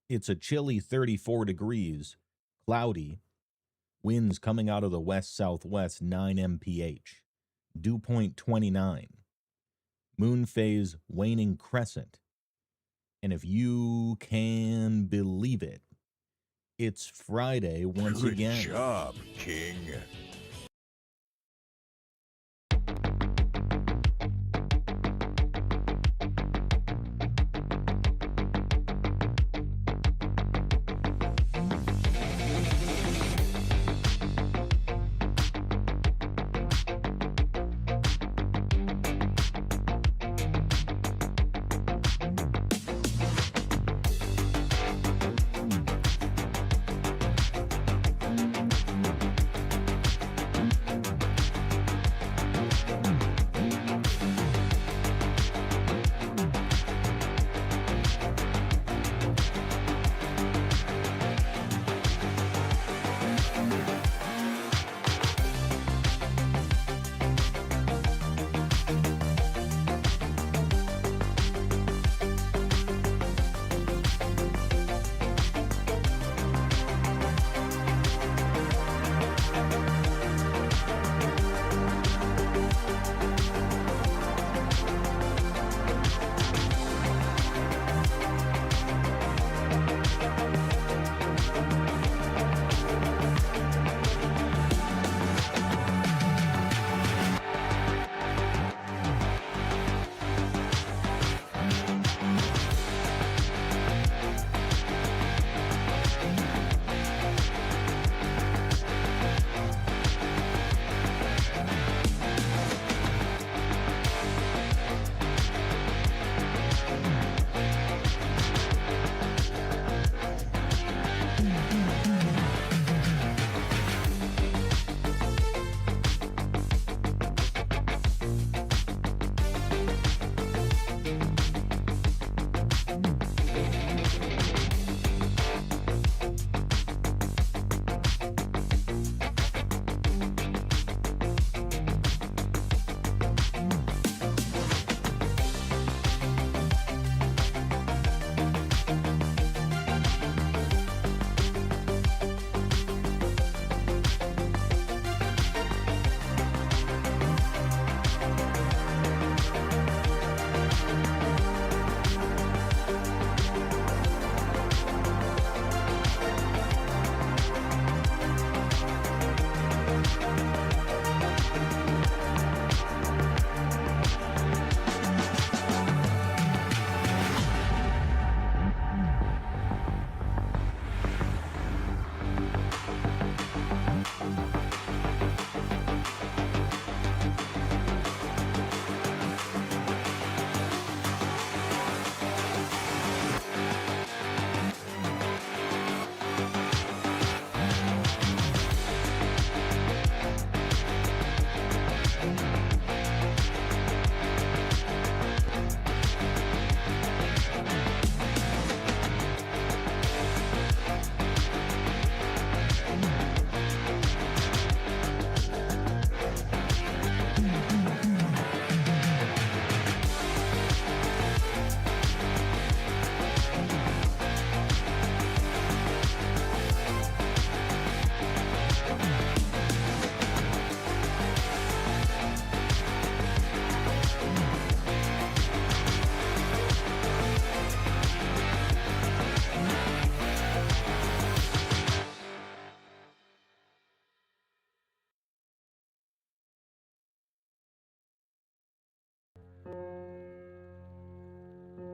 It's a chilly 34 degrees, cloudy, winds coming out of the west-southwest 9 mph, dew point 29, moon phase waning crescent. And if you can believe it, it's Friday once again. Good job, King.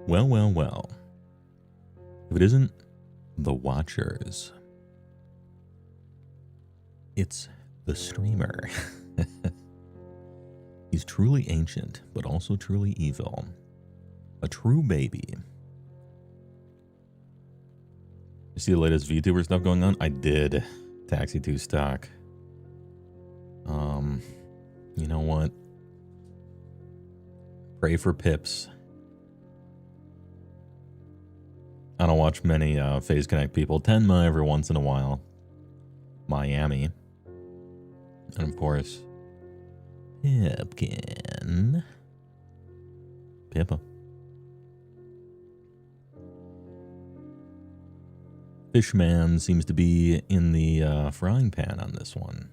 Well, well, well. If it isn't the Watchers, it's the streamer. He's truly ancient, but also truly evil. A true baby. You see the latest VTuber stuff going on? I did. Taxi 2 stock. You know what? Pray for Pips. I don't watch many Phase Connect people. Tenma every once in a while. Miami. And of course, Pipkin. Pippa. Fishman seems to be in the frying pan on this one.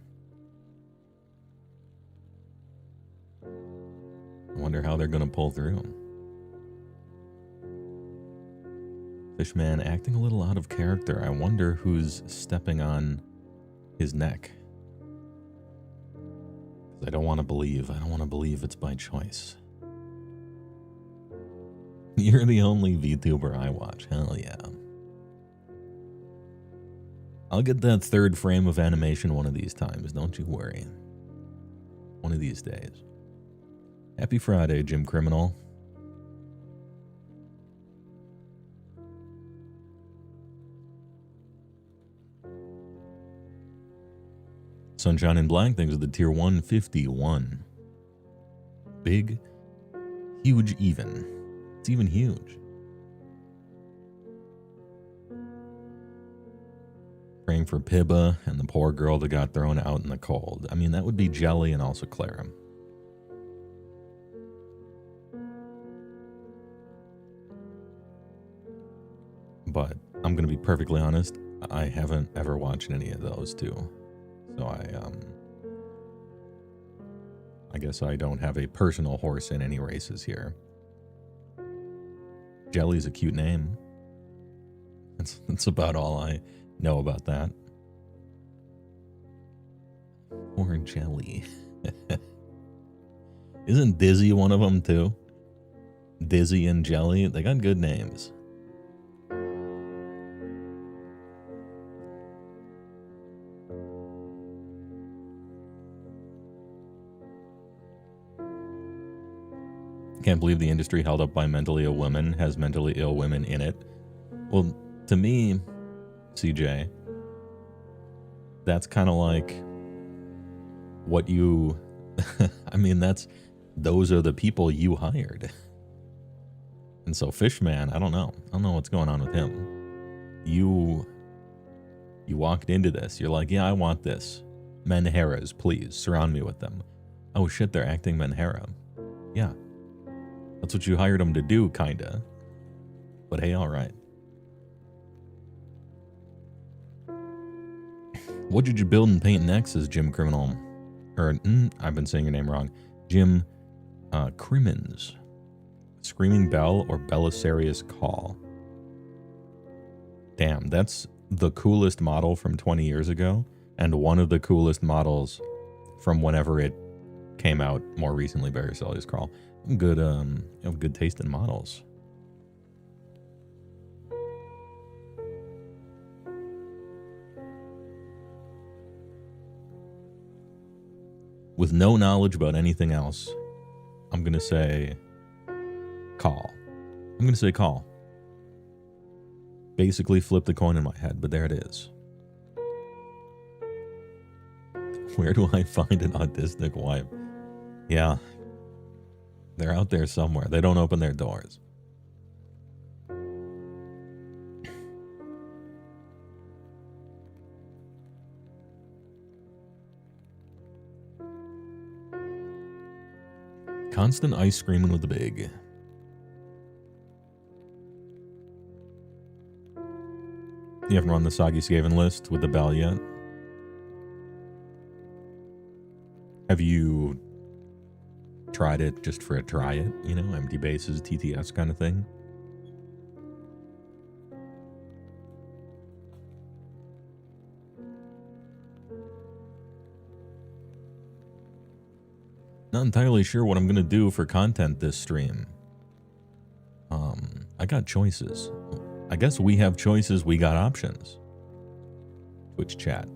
I wonder how they're going to pull through. Fishman acting a little out of character. I wonder who's stepping on his neck. I don't want to believe. I don't want to believe it's by choice. You're the only VTuber I watch. Hell yeah. I'll get that third frame of animation one of these times. Don't you worry. One of these days. Happy Friday, Jim Criminal. Sunshine in Black, thanks to the tier 151. Big, huge even. It's even huge. Praying for Pibba and the poor girl that got thrown out in the cold. I mean, that would be Jelly and also Clara. But I'm going to be perfectly honest, I haven't ever watched any of those two. So I guess I don't have a personal horse in any races here. Jelly's a cute name. That's about all I know about that. Poor Jelly. Isn't Dizzy one of them too? Dizzy and Jelly, they got good names. Can't believe the industry held up by mentally ill women has mentally ill women in it. Well, to me, CJ, that's kind of like what you, I mean, those are the people you hired. And so Fishman, I don't know what's going on with him. You walked into this. You're like, yeah, I want this. Menheras, please, surround me with them. Oh shit, they're acting Menhera. Yeah. That's what you hired them to do, kinda. But hey, all right. What did you build and paint next, says Jim Criminal? Or, I've been saying your name wrong. Jim Crimmins. Screaming Bell or Belisarius Call. Damn, that's the coolest model from 20 years ago, and one of the coolest models from whenever it came out more recently, Belisarius Call. Good, you have good taste in models. With no knowledge about anything else, I'm going to say call. I'm going to say call. Basically flip the coin in my head, but there it is. Where do I find an autistic wife? Yeah. They're out there somewhere. They don't open their doors. Constant ice screaming with the big. You haven't run the Soggy Skaven list with the bell yet? Have you tried it just for a try it? You know, empty bases, TTS kind of thing? Not entirely sure what I'm going to do for content this stream. I got choices. I guess we have choices, we got options. Twitch chat.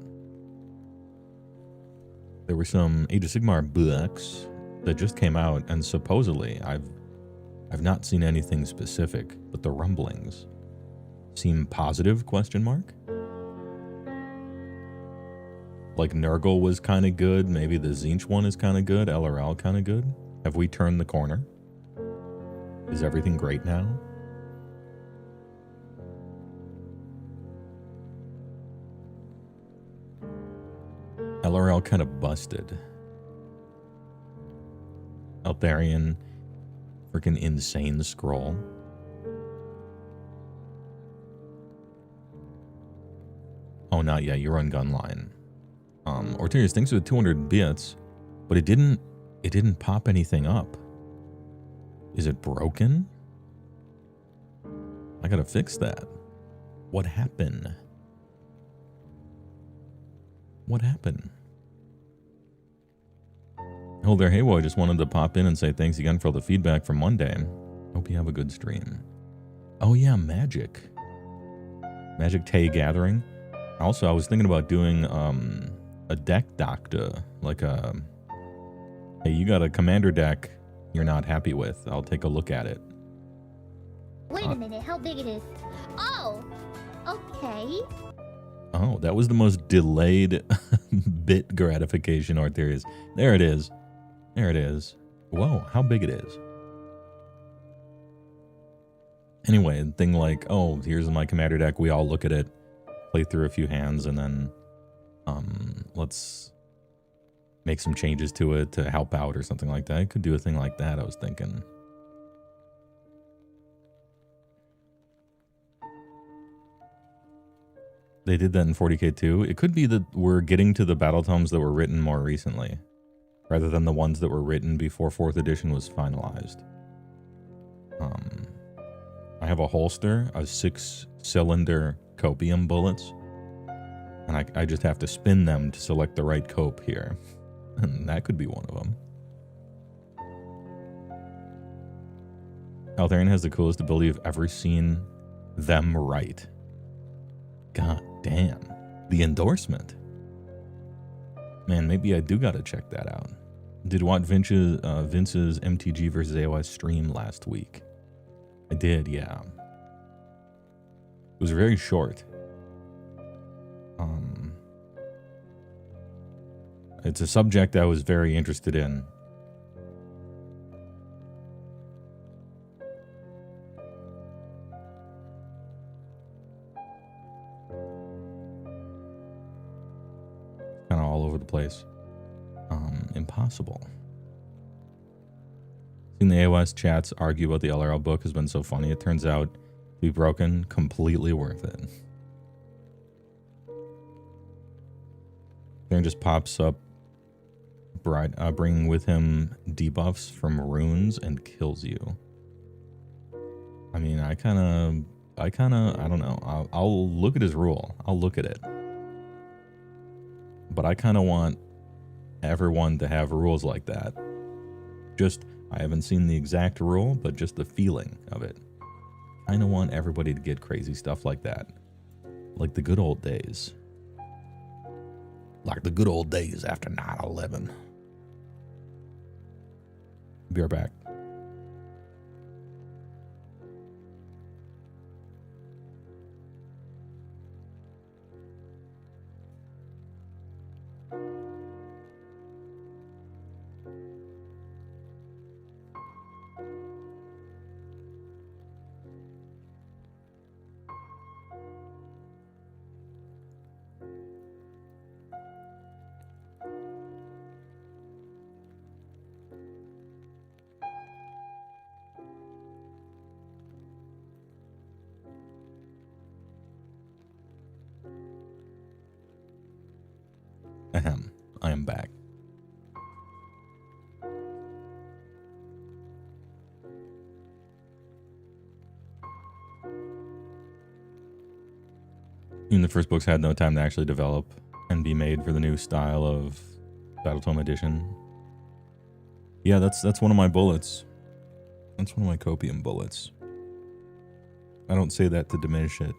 There were some Age of Sigmar books that just came out, and supposedly I've not seen anything specific, but the rumblings seem positive, question mark? Like Nurgle was kind of good, maybe the Zinch one is kind of good, LRL kind of good. Have we turned the corner? Is everything great now? LRL kind of busted. Altharian, freaking insane scroll. No, not yet. You run Gunline. Orterius thinks with 200 bits, but it didn't pop anything up. Is it broken? I gotta fix that. What happened? What happened? Hello there, HeyWoah. I just wanted to pop in and say thanks again for all the feedback from Monday. Hope you have a good stream. Oh yeah, Magic Tay Gathering. Also, I was thinking about doing a deck doctor, like a, hey, you got a commander deck you're not happy with. I'll take a look at it. Wait a minute, how big it is? Oh, okay. Oh, that was the most delayed bit gratification, Orterius. There it is. There it is. Whoa, how big it is. Anyway, thing like, oh, here's my commander deck. We all look at it, play through a few hands, and then let's make some changes to it to help out or something like that. I could do a thing like that, I was thinking. They did that in 40k too. It could be that we're getting to the battle tomes that were written more recently, rather than the ones that were written before 4th edition was finalized. I have a holster of 6-cylinder copium bullets, and I just have to spin them to select the right cope here. And that could be one of them. Altharian has the coolest ability I've ever seen them write. God damn. The endorsement. Man, maybe I do gotta check that out. Did watch Vince's MTG versus AOS stream last week. I did, yeah. It was very short. It's a subject I was very interested in. Kind of all over the place. Impossible. Seeing the AOS chats argue about the LRL book has been so funny. It turns out to be broken, completely worth it. Then just pops up, bringing with him debuffs from runes and kills you. I mean, I don't know. I'll look at his rule. I'll look at it. But I kind of want everyone to have rules like that. Just, I haven't seen the exact rule, but just the feeling of it. I don't want everybody to get crazy stuff like that. Like the good old days. Like the good old days after 9/11. Be right back. Ahem. I am back. Even the first books had no time to actually develop and be made for the new style of Battletome Edition. Yeah, that's one of my bullets. That's one of my copium bullets. I don't say that to diminish it.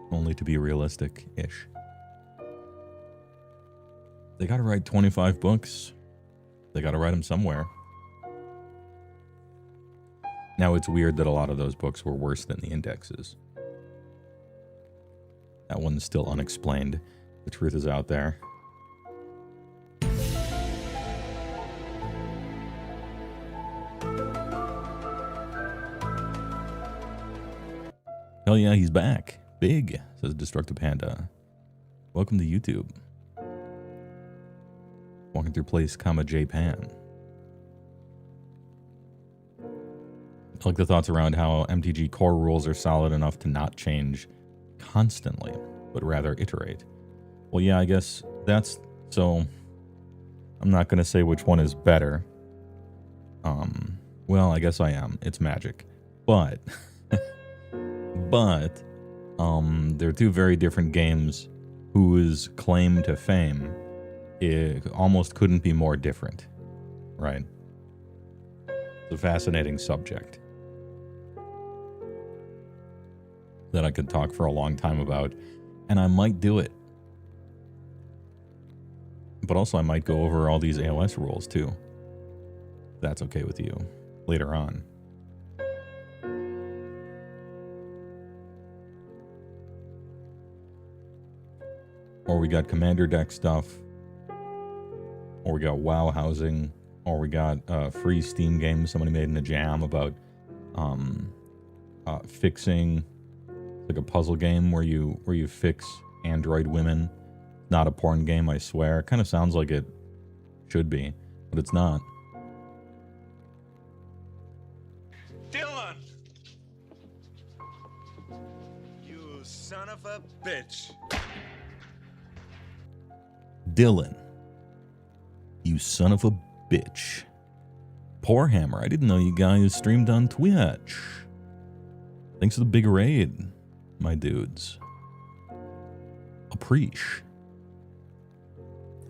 Only to be realistic-ish. They gotta write 25 books. They gotta write them somewhere. Now, it's weird that a lot of those books were worse than the indexes. That one's still unexplained. The truth is out there. Hell yeah, he's back. Big, says Destructive Panda. Welcome to YouTube. Walking through place, Japan. I like the thoughts around how MTG core rules are solid enough to not change constantly, but rather iterate. Well, yeah, I guess that's so. I'm not going to say which one is better. Well, I guess I am. It's Magic, but but they're two very different games whose claim to fame it almost couldn't be more different, right? It's a fascinating subject that I could talk for a long time about, and I might do it. But also I might go over all these AOS rules too. If that's okay with you later on. Or we got Commander deck stuff. Or we got WoW housing. Or we got free Steam games somebody made in a jam about fixing, like a puzzle game where you fix android women. Not a porn game, I swear. Kind of sounds like it should be, but it's not. Dylan! You son of a bitch. Dylan, you son of a bitch. Poor Hammer, I didn't know you guys streamed on Twitch. Thanks for the big raid, my dudes. Appreciate.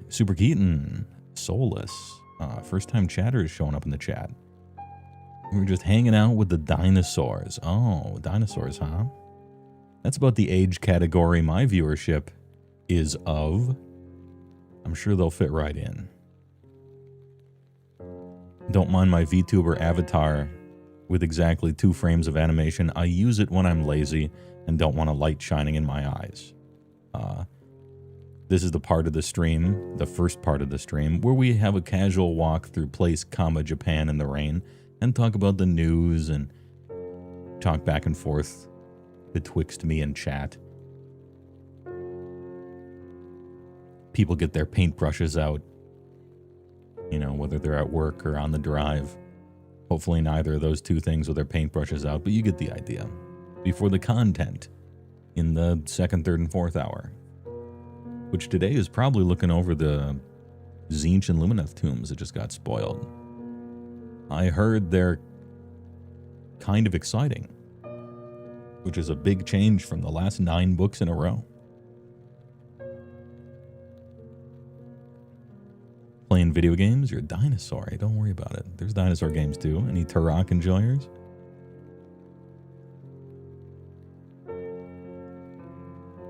Super Keaton, Soulless, first time chatter is showing up in the chat. We were just hanging out with the dinosaurs. Oh, dinosaurs, huh? That's about the age category my viewership is of. I'm sure they'll fit right in. Don't mind my VTuber avatar with exactly 2 frames of animation. I use it when I'm lazy and don't want a light shining in my eyes. This is the part of the stream, the first part of the stream, where we have a casual walk through place, Japan in the rain, and talk about the news and talk back and forth betwixt me and chat. People get their paintbrushes out, you know, whether they're at work or on the drive. Hopefully neither of those 2 things with their paintbrushes out, but you get the idea. Before the content in the 2nd, 3rd, and 4th hour. Which today is probably looking over the Tzeentch and Lumineth tombs that just got spoiled. I heard they're kind of exciting, which is a big change from the last 9 books in a row. Playing video games? You're a dinosaur. Hey, don't worry about it. There's dinosaur games too. Any Turok enjoyers?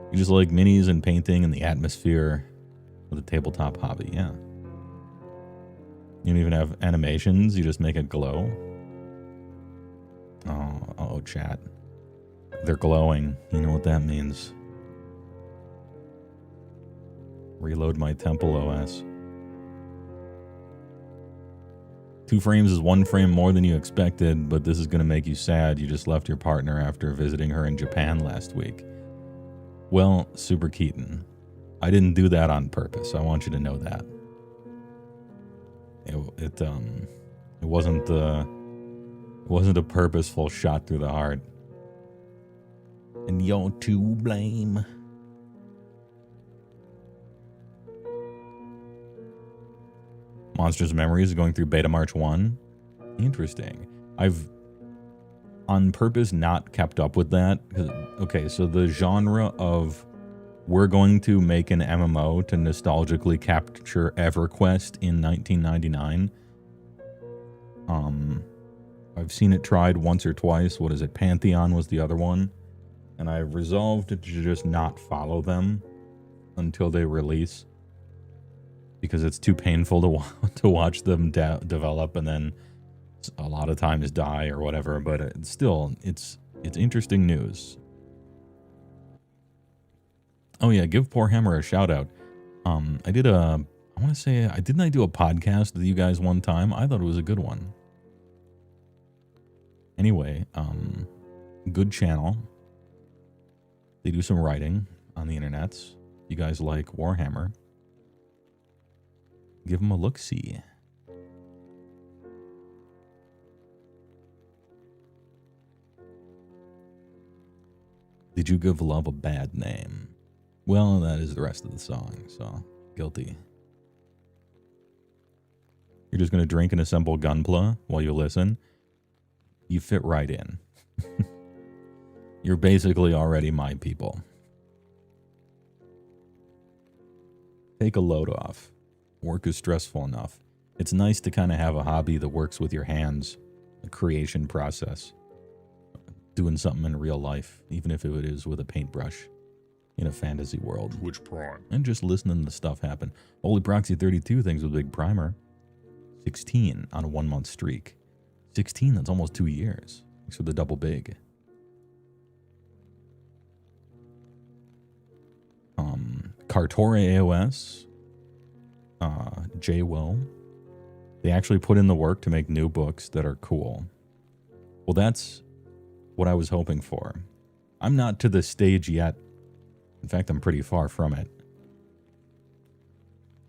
You just like minis and painting and the atmosphere of the tabletop hobby, yeah. You don't even have animations, you just make it glow. Oh, chat. They're glowing. You know what that means. Reload my Temple OS. 2 frames is 1 frame more than you expected, but this is going to make you sad. You just left your partner after visiting her in Japan last week. Well, Super Keaton, I didn't do that on purpose. I want you to know that. It wasn't a purposeful shot through the heart. And you're to blame. Monsters Memories is going through Beta March 1. Interesting. I've on purpose not kept up with that. Okay, so the genre of we're going to make an MMO to nostalgically capture EverQuest in 1999. I've seen it tried once or twice. What is it? Pantheon was the other one. And I've resolved to just not follow them until they release. Because it's too painful to watch them develop and then a lot of times die or whatever, but it's still, it's interesting news. Oh yeah, give Poor Hammer a shout out. I do a podcast with you guys one time? I thought it was a good one. Anyway, good channel. They do some writing on the internets. You guys like Warhammer? Give them a look-see. Did you give love a bad name? Well, that is the rest of the song, so guilty. You're just going to drink and assemble Gunpla while you listen? You fit right in. You're basically already my people. Take a load off. Work is stressful enough. It's nice to kind of have a hobby that works with your hands, the creation process. Doing something in real life, even if it is with a paintbrush in a fantasy world. Twitch Prime. And just listening to stuff happen. Holy Proxy 32, thanks with Big Primer. 16 on a 1 month streak. 16, that's almost 2 years. Thanks for the double big. Cartore AOS. HeyWoah. They actually put in the work to make new books that are cool. Well, that's what I was hoping for. I'm not to the stage yet. In fact, I'm pretty far from it.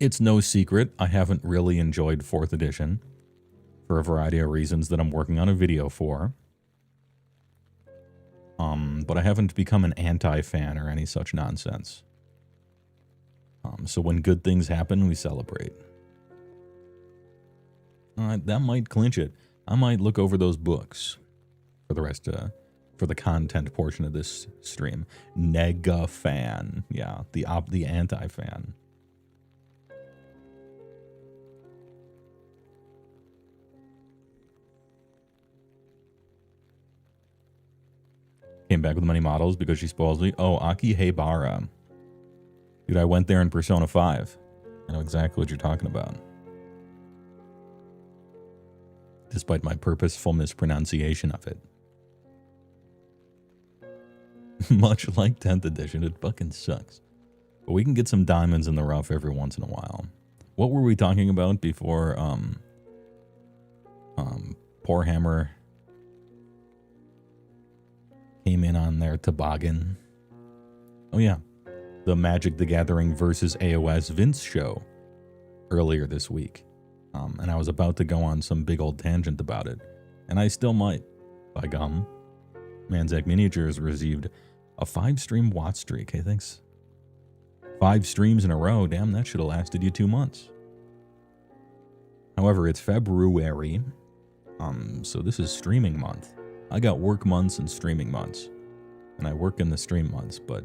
It's no secret I haven't really enjoyed 4th edition for a variety of reasons that I'm working on a video for. But I haven't become an anti-fan or any such nonsense. So when good things happen, we celebrate. That might clinch it. I might look over those books for the rest for the content portion of this stream. Nega fan. Yeah, the anti-fan. Came back with many models because she supposedly... Oh, Aki Hebara. Dude, I went there in Persona 5. I know exactly what you're talking about. Despite my purposeful mispronunciation of it. Much like 10th edition, it fucking sucks. But we can get some diamonds in the rough every once in a while. What were we talking about before Poor Hammer came in on their toboggan? Oh yeah, the Magic the Gathering versus AOS Vince show earlier this week. And I was about to go on some big old tangent about it. And I still might, by gum. Manzac Miniatures received a 5-stream watch streak. Hey, thanks. 5 streams in a row. Damn, that should have lasted you 2 months. However, it's February. So this is streaming month. I got work months and streaming months. And I work in the stream months, but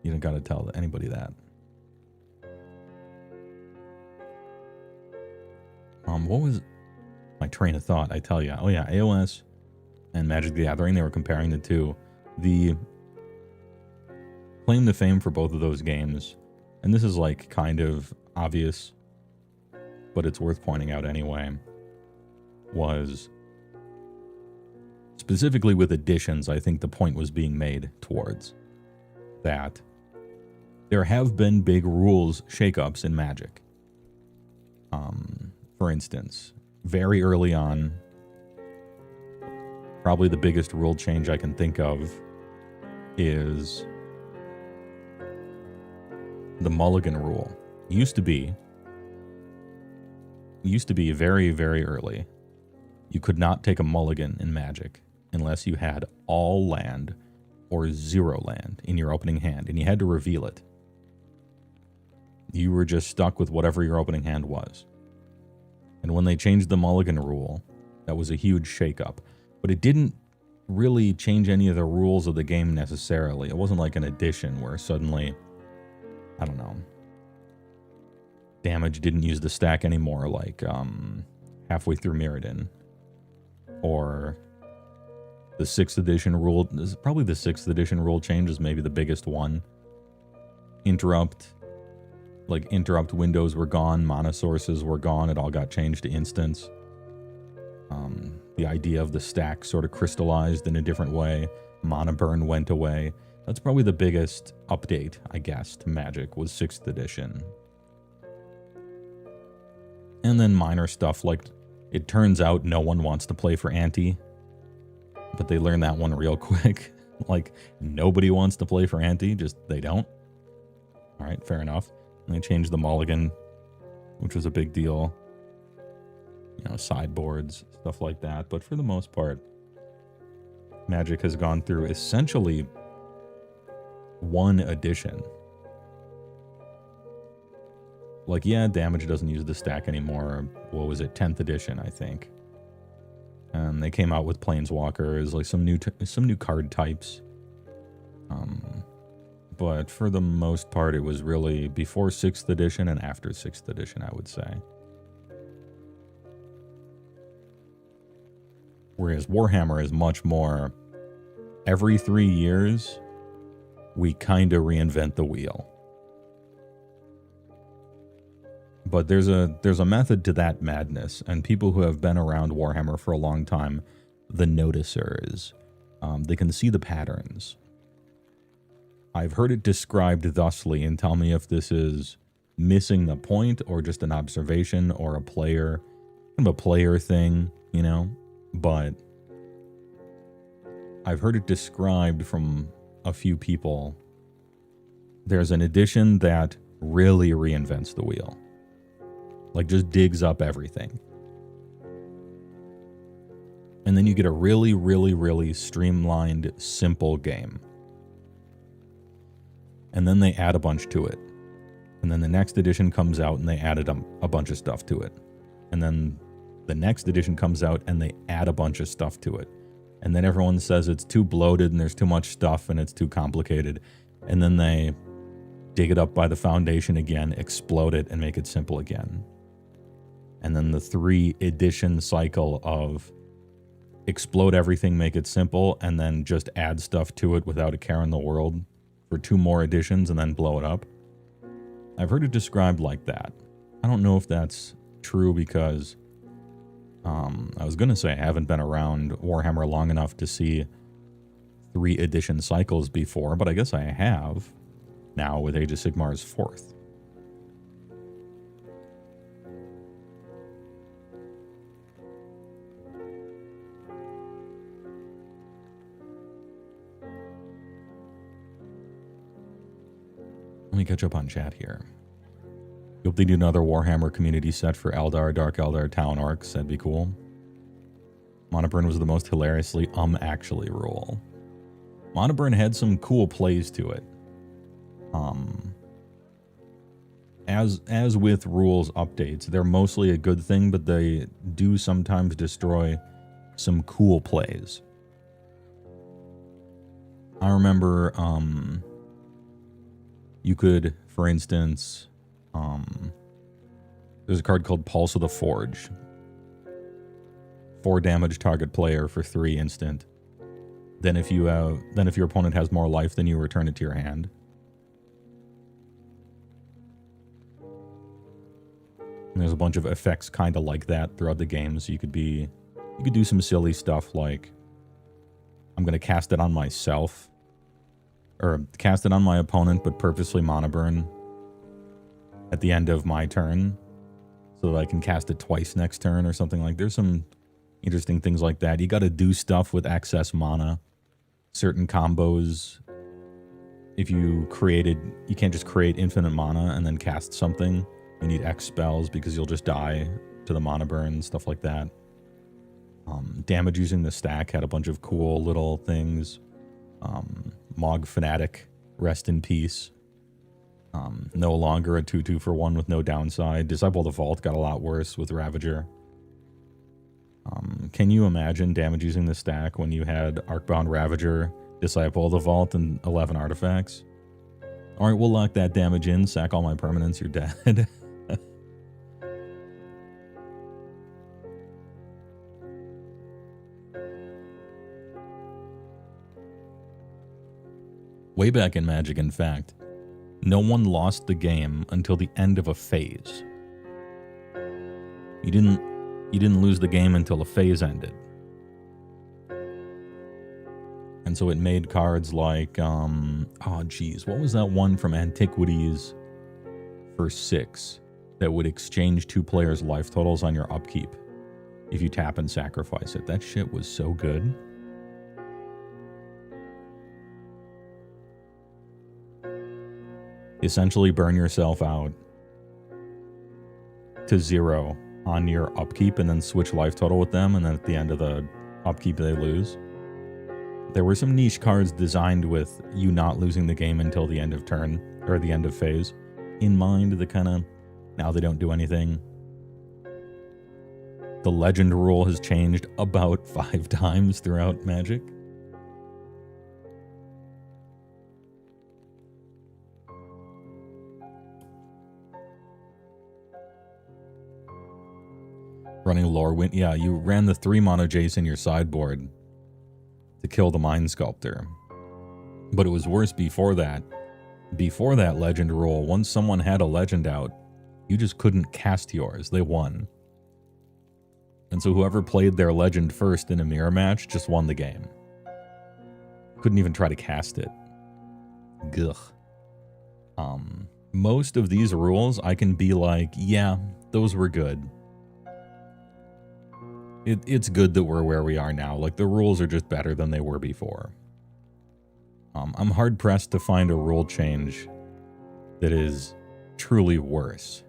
you don't gotta tell anybody that. What was my train of thought? I tell you. Oh yeah, AOS and Magic the Gathering, they were comparing the two. The claim to fame for both of those games, and this is like kind of obvious, but it's worth pointing out anyway, was specifically with additions. I think the point was being made towards that there have been big rules shakeups in Magic. For instance, very early on, probably the biggest rule change I can think of is the mulligan rule. It used to be very, very early. You could not take a mulligan in Magic unless you had all land or 0 land in your opening hand, and you had to reveal it. You were just stuck with whatever your opening hand was. And when they changed the mulligan rule, that was a huge shakeup. But it didn't really change any of the rules of the game necessarily. It wasn't like an addition where suddenly, I don't know, damage didn't use the stack anymore, like halfway through Mirrodin. Or the 6th edition rule, probably the 6th edition rule change is maybe the biggest one. Interrupt windows were gone, mana sources were gone, it all got changed to instants. The idea of the stack sort of crystallized in a different way. Mana burn went away. That's probably the biggest update, I guess, to Magic was 6th edition. And then minor stuff like, it turns out no one wants to play for Ante. But they learned that one real quick. Like, nobody wants to play for Ante, just they don't. Alright, fair enough. And they changed the mulligan, which was a big deal. You know, sideboards, stuff like that. But for the most part, Magic has gone through essentially one edition. Like, yeah, Damage doesn't use the stack anymore. What was it? 10th edition, I think. And they came out with Planeswalkers, like some new card types. But for the most part, it was really before 6th edition and after 6th edition, I would say. Whereas Warhammer is much more, every 3 years, we kind of reinvent the wheel. But there's a method to that madness, and people who have been around Warhammer for a long time, the noticers, they can see the patterns. I've heard it described thusly, and tell me if this is missing the point or just an observation or a player thing, you know? But I've heard it described from a few people. There's an edition that really reinvents the wheel. Like, just digs up everything. And then you get a really, really, really streamlined, simple game. And then they add a bunch to it. And then the next edition comes out and they added a bunch of stuff to it. And then the next edition comes out and they add a bunch of stuff to it. And then everyone says it's too bloated and there's too much stuff and it's too complicated. And then they dig it up by the foundation again, explode it, and make it simple again. And then the 3 edition cycle of explode everything, make it simple, and then just add stuff to it without a care in the world for 2 more editions and then blow it up. I've heard it described like that. I don't know if that's true because I was going to say I haven't been around Warhammer long enough to see 3 edition cycles before, but I guess I have now with Age of Sigmar's 4th. Let me catch up on chat here. Hope they do another Warhammer community set for Eldar, Dark Eldar, Town Orcs. That'd be cool. Monoburn was the most hilariously actually rule. Monoburn had some cool plays to it. As with rules updates, they're mostly a good thing, but they do sometimes destroy some cool plays. I remember you could, for instance, there's a card called Pulse of the Forge. 4 damage target player for 3 instant. Then if your opponent has more life, then you return it to your hand. And there's a bunch of effects kind of like that throughout the game, so you could do some silly stuff like, I'm going to cast it on myself, or cast it on my opponent, but purposely monoburn at the end of my turn, so that I can cast it twice next turn or something. Like, there's some interesting things like that. You got to do stuff with excess mana. Certain combos, if you can't just create infinite mana and then cast something. You need X spells because you'll just die to the mana burn, stuff like that. Damage using the stack had a bunch of cool little things. Mog Fanatic, rest in peace. No longer a 2/2 for 1 with no downside. Disciple of the Vault got a lot worse with Ravager. Can you imagine damage using the stack when you had Arcbound Ravager, Disciple of the Vault, and 11 artifacts? Alright, we'll lock that damage in, sack all my permanents, you're dead. Way back in Magic, in fact, no one lost the game until the end of a phase. You didn't lose the game until a phase ended. And so it made cards like, what was that one from Antiquities for 6 that would exchange 2 players' life totals on your upkeep if you tap and sacrifice it? That shit was so good. Essentially burn yourself out to 0 on your upkeep and then switch life total with them, and then at the end of the upkeep they lose. There were some niche cards designed with you not losing the game until the end of turn, or the end of phase, in mind. The kind of, now they don't do anything. The legend rule has changed about 5 times throughout Magic. Running Lorewyn, yeah, you ran the 3 mono Jace in your sideboard to kill the Mind Sculptor. But it was worse before that. Before that legend rule, once someone had a legend out, you just couldn't cast yours. They won. And so whoever played their legend first in a mirror match just won the game. Couldn't even try to cast it. Gugh. Most of these rules, I can be like, yeah, those were good. It's good that we're where we are now. Like, the rules are just better than they were before. I'm hard-pressed to find a rule change that is truly worse.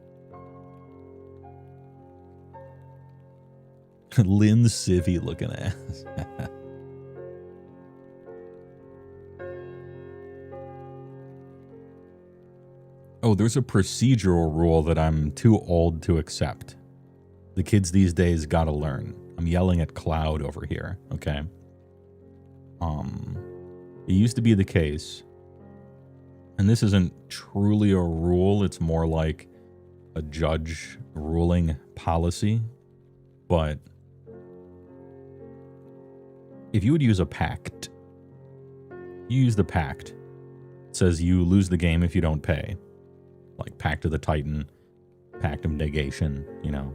Lynn Civvy looking ass. Oh, there's a procedural rule that I'm too old to accept. The kids these days gotta learn. I'm yelling at Cloud over here, okay? It used to be the case, and this isn't truly a rule, it's more like a judge ruling policy, but if you would use a pact, you use the pact. It says you lose the game if you don't pay. Like Pact of the Titan, Pact of Negation, you know.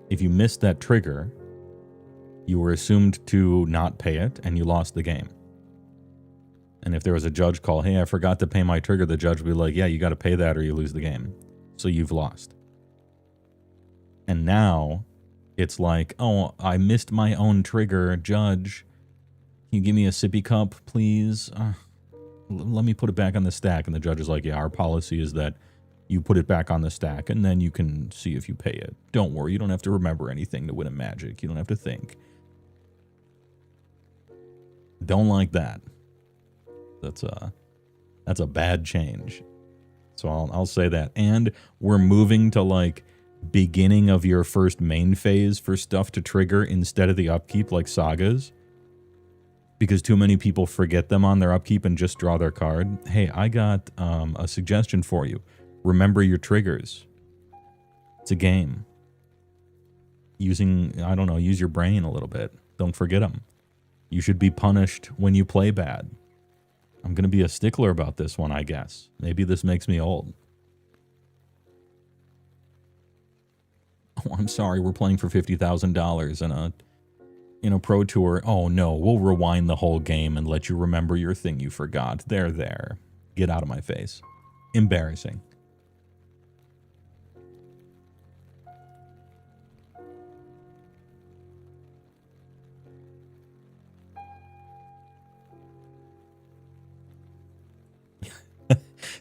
If you missed that trigger, you were assumed to not pay it, and you lost the game. And if there was a judge call, hey, I forgot to pay my trigger, the judge would be like, yeah, you got to pay that or you lose the game. So you've lost. And now, it's like, oh, I missed my own trigger, judge. Can you give me a sippy cup, please? Let me put it back on the stack. And the judge is like, yeah, our policy is that you put it back on the stack, and then you can see if you pay it. Don't worry, you don't have to remember anything to win a Magic. You don't have to think. Don't like that. That's a bad change. So I'll say that. And we're moving to like beginning of your first main phase for stuff to trigger instead of the upkeep like sagas. Because too many people forget them on their upkeep and just draw their card. Hey, I got a suggestion for you. Remember your triggers. It's a game. Use your brain a little bit. Don't forget them. You should be punished when you play bad. I'm going to be a stickler about this one, I guess. Maybe this makes me old. Oh, I'm sorry, we're playing for $50,000 in a pro tour. Oh no, we'll rewind the whole game and let you remember your thing you forgot. There. Get out of my face. Embarrassing.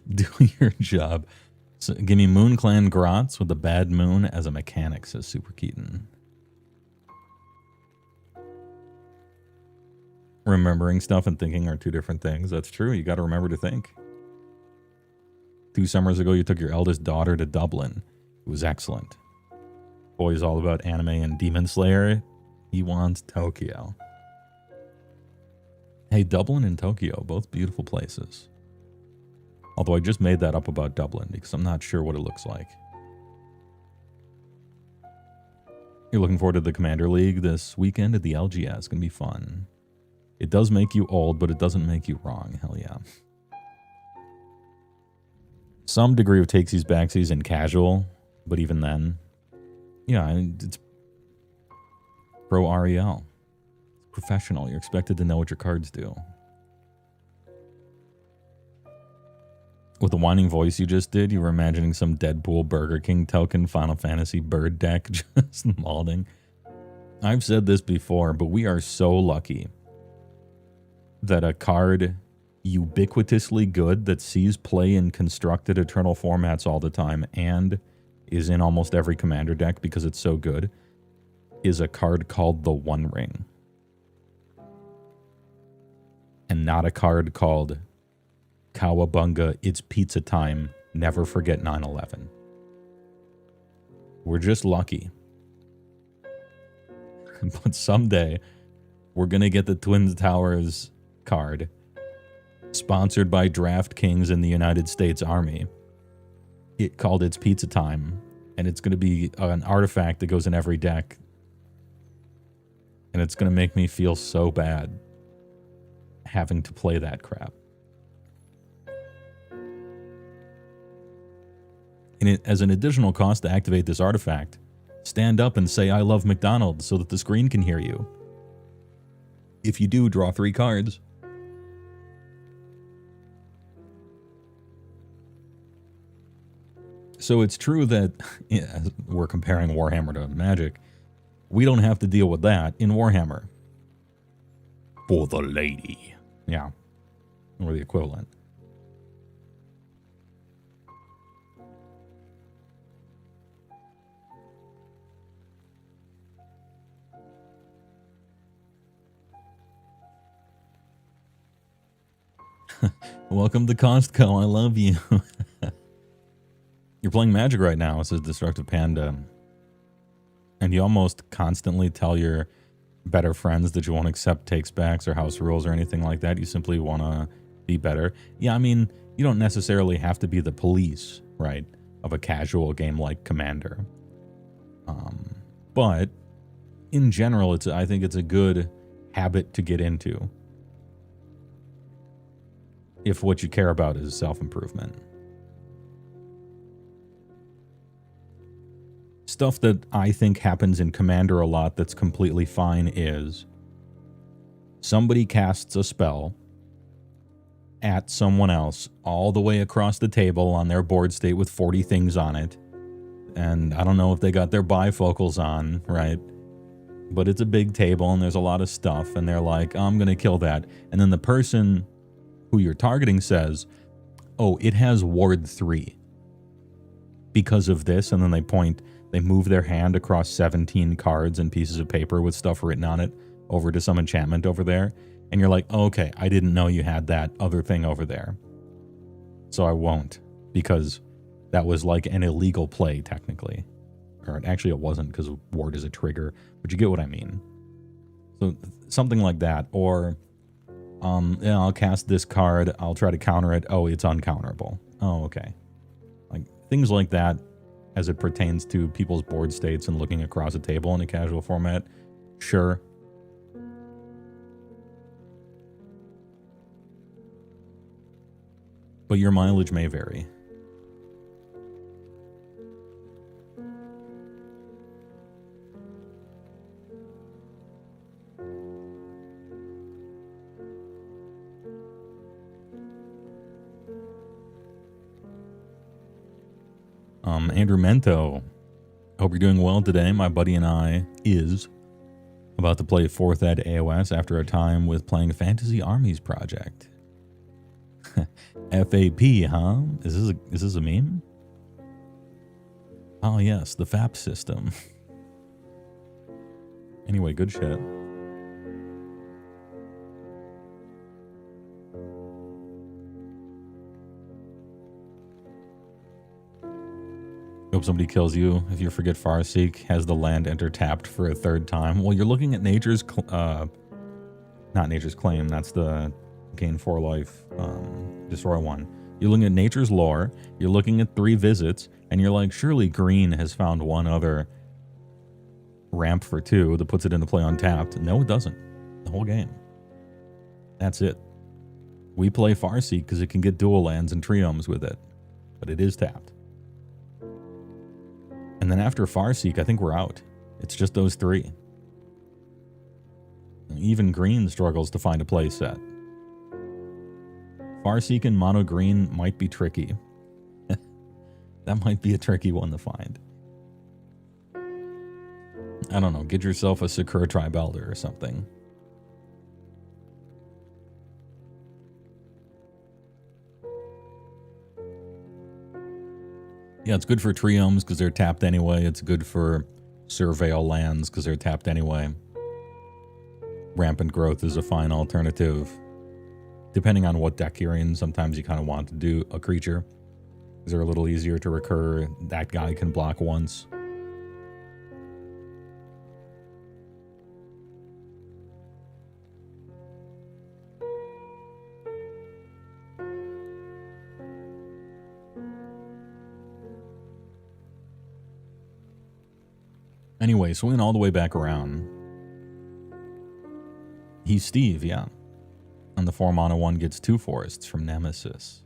Do your job. So give me Moon Clan Grotz with the bad moon as a mechanic, says Super Keaton. Remembering stuff and thinking are two different things. That's true. You got to remember to think. 2 summers ago, you took your eldest daughter to Dublin. It was excellent. Boy's all about anime and Demon Slayer. He wants Tokyo. Hey, Dublin and Tokyo, both beautiful places. Although I just made that up about Dublin because I'm not sure what it looks like. You're looking forward to the Commander League this weekend at the LGS. It's going to be fun. It does make you old, but it doesn't make you wrong. Hell yeah. Some degree of takesies, backsies, and casual, but even then, yeah, it's pro REL. It's professional. You're expected to know what your cards do. With the whining voice you just did, you were imagining some Deadpool, Burger King token, Final Fantasy bird deck just molding. I've said this before, but we are so lucky that a card ubiquitously good that sees play in constructed eternal formats all the time and is in almost every commander deck because it's so good is a card called the One Ring. and not a card called Cowabunga, It's Pizza Time, Never Forget 9/11. We're just lucky. But someday, we're going to get the Twin Towers card, sponsored by DraftKings and the United States Army. It called It's Pizza Time, and it's going to be an artifact that goes in every deck. And it's going to make me feel so bad having to play that crap. And as an additional cost to activate this artifact, stand up and say, "I love McDonald's," so that the screen can hear you. If you do, draw 3 cards. So it's true that, yeah, we're comparing Warhammer to Magic. We don't have to deal with that in Warhammer. For the lady. Yeah. Or the equivalent. Welcome to Costco. I love you. You're playing Magic right now, says Destructive Panda. And you almost constantly tell your better friends that you won't accept takes backs or house rules or anything like that. You simply want to be better. Yeah, I mean, you don't necessarily have to be the police, right, of a casual game like Commander. But in general, I think it's a good habit to get into if what you care about is self-improvement. Stuff that I think happens in Commander a lot that's completely fine is somebody casts a spell at someone else all the way across the table on their board state with 40 things on it. And I don't know if they got their bifocals on, right? But it's a big table and there's a lot of stuff. And they're like, I'm going to kill that. And then the person who you're targeting says, oh, it has Ward 3 because of this. And then they move their hand across 17 cards and pieces of paper with stuff written on it over to some enchantment over there. And you're like, oh, okay, I didn't know you had that other thing over there. So I won't, because that was like an illegal play, technically. Or actually it wasn't, because ward is a trigger, but you get what I mean. So something like that. Or, yeah, I'll cast this card, I'll try to counter it. Oh, it's uncounterable. Oh, okay. Like things like that as it pertains to people's board states and looking across a table in a casual format. Sure. But your mileage may vary. Andrew Mento, hope you're doing well today. My buddy and I is about to play 4th Ed AOS after a time with playing Fantasy Armies Project. FAP, huh? Is this a meme? Oh yes, the FAP system. Anyway, good shit. Hope somebody kills you if you forget Farseek has the land enter tapped for a 3rd time. Well, you're looking at Nature's... not Nature's Claim, that's the gain 4 life, destroy 1. You're looking at Nature's Lore, you're looking at 3 visits, and you're like, surely green has found one other ramp for 2 that puts it into play untapped. No, it doesn't. The whole game. That's it. We play Farseek because it can get dual lands and triomes with it, but it is tapped. And then after Farseek, I think we're out. It's just those 3. Even green struggles to find a play set. Farseek and mono green might be tricky. That might be a tricky one to find. I don't know, get yourself a Sakura Tribe Elder or something. Yeah, it's good for triomes because they're tapped anyway. It's good for Surveil lands because they're tapped anyway. Rampant Growth is a fine alternative. Depending on what deck you're in, sometimes you kind of want to do a creature. They're a little easier to recur. That guy can block once. Anyway, swinging all the way back around. He's Steve, yeah. And the 4-mana 1 gets 2 forests from Nemesis.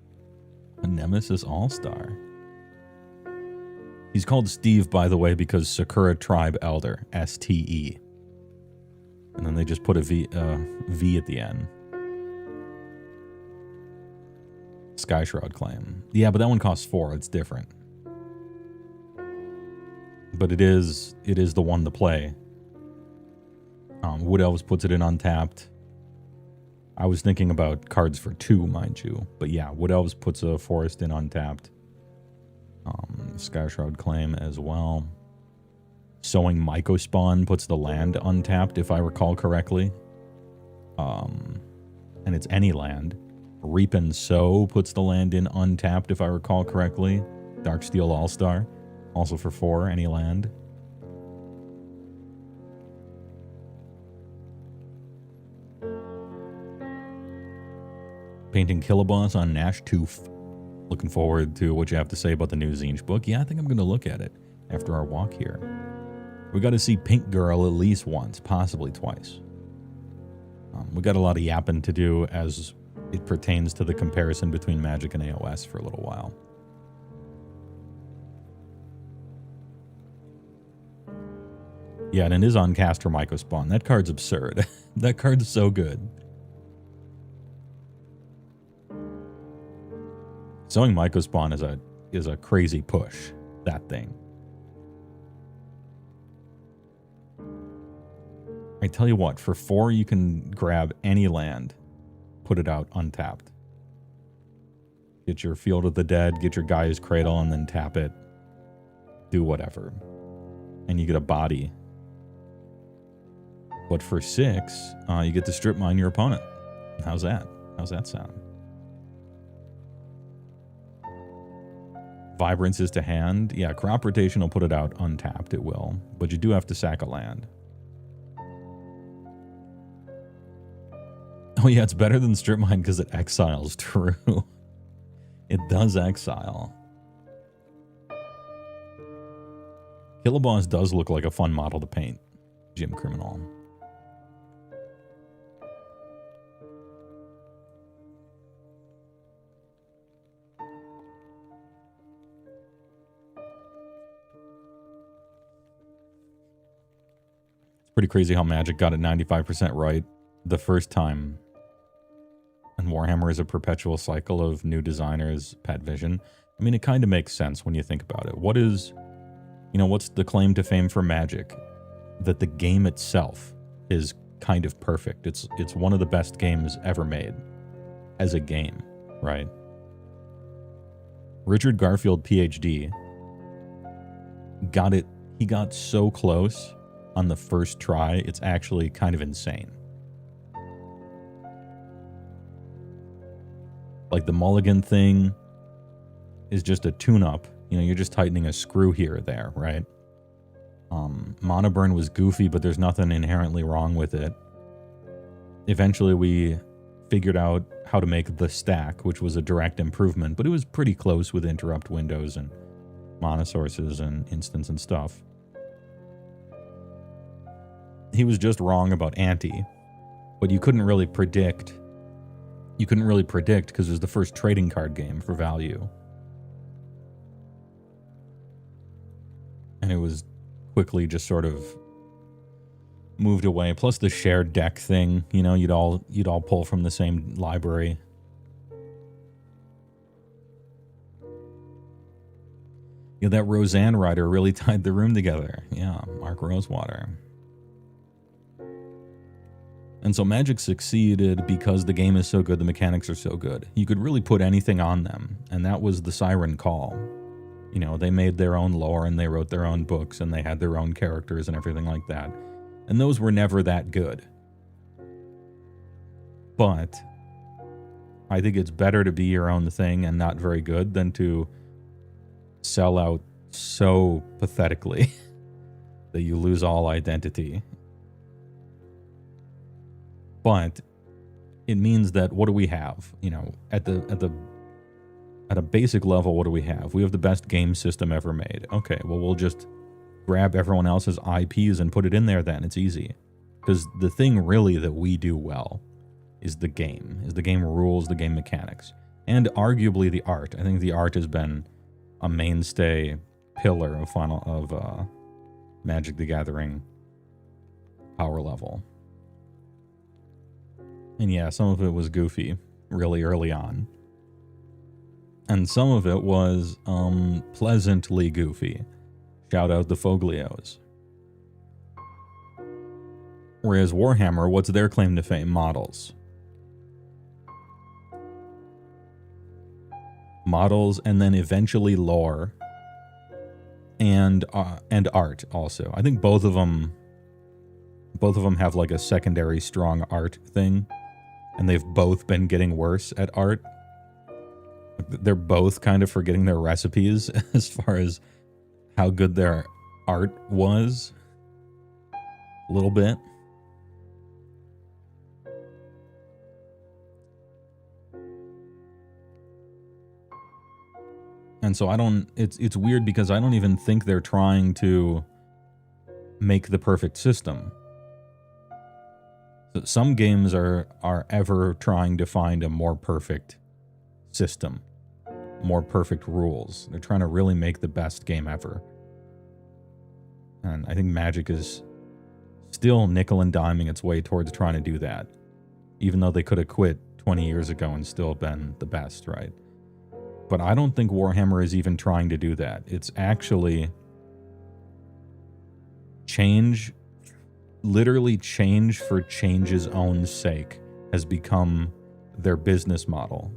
A Nemesis All-Star. He's called Steve, by the way, because Sakura Tribe Elder, S-T-E. And then they just put a V at the end. Sky Shroud Claim. Yeah, but that one costs 4. It's different. But it is the one to play. Wood Elves puts it in untapped. I was thinking about cards for 2, mind you. But yeah, Wood Elves puts a forest in untapped. Sky Shroud Claim as well. Sowing Mycospawn puts the land untapped, if I recall correctly. And it's any land. Reap and Sow puts the land in untapped, if I recall correctly. Darksteel All-Star. Also for 4, any land. Painting Killaboss on Nash Tooth. Looking forward to what you have to say about the new Zinj book. Yeah, I think I'm going to look at it after our walk here. We got to see Pink Girl at least once, possibly twice. We got a lot of yapping to do as it pertains to the comparison between Magic and AOS for a little while. Yeah, and it is on Caster Mycospawn. That card's absurd. That card's so good. Sowing Mycospawn is a crazy push, that thing. I tell you what, for 4 you can grab any land, put it out untapped. Get your Field of the Dead, get your Gaia's Cradle, and then tap it. Do whatever. And you get a body. But for 6, you get to strip mine your opponent. How's that? How's that sound? Vibrance is to hand. Yeah, crop rotation will put it out untapped. It will. But you do have to sack a land. Oh yeah, it's better than strip mine because it exiles. True. It does exile. Killaboss does look like a fun model to paint. Gym Criminal. Pretty crazy how Magic got it 95% right the first time. And Warhammer is a perpetual cycle of new designers, Pat Vision. I mean, it kind of makes sense when you think about it. What's the claim to fame for Magic? That the game itself is kind of perfect. It's one of the best games ever made as a game, right? Richard Garfield, PhD, got it. He got so close on the first try, it's actually kind of insane. Like the mulligan thing is just a tune-up. You're just tightening a screw here or there, right? Mana burn was goofy, but there's nothing inherently wrong with it. Eventually we figured out how to make the stack, which was a direct improvement, but it was pretty close with interrupt windows and mana sources and instants and stuff. He was just wrong about ante, but you couldn't really predict. You couldn't really predict because it was the first trading card game for value. And it was quickly just sort of moved away. Plus the shared deck thing, you'd all pull from the same library. Yeah, that Roseanne writer really tied the room together. Yeah, Mark Rosewater. And so Magic succeeded because the game is so good, the mechanics are so good. You could really put anything on them, and that was the Siren Call. They made their own lore, and they wrote their own books, and they had their own characters and everything like that. And those were never that good. But I think it's better to be your own thing and not very good than to sell out so pathetically that you lose all identity. But it means that what do we have? You know, at a basic level, what do we have? We have the best game system ever made. Okay, well, we'll just grab everyone else's IPs and put it in there then. It's easy. Because the thing really that we do well is the game rules, the game mechanics, and arguably the art. I think the art has been a mainstay pillar of Magic the Gathering power level. And yeah, some of it was goofy really early on. And some of it was pleasantly goofy. Shout out the Foglios. Whereas Warhammer, what's their claim to fame? Models. Models, and then eventually lore. And art also. I think both of them have like a secondary strong art thing. And they've both been getting worse at art. They're both kind of forgetting their recipes as far as how good their art was. A little bit. And so it's weird because I don't even think they're trying to make the perfect system. Some games are ever trying to find a more perfect system, more perfect rules. They're trying to really make the best game ever. And I think Magic is still nickel and diming its way towards trying to do that, even though they could have quit 20 years ago and still been the best, right? But I don't think Warhammer is even trying to do that. It's actually literally change for change's own sake has become their business model.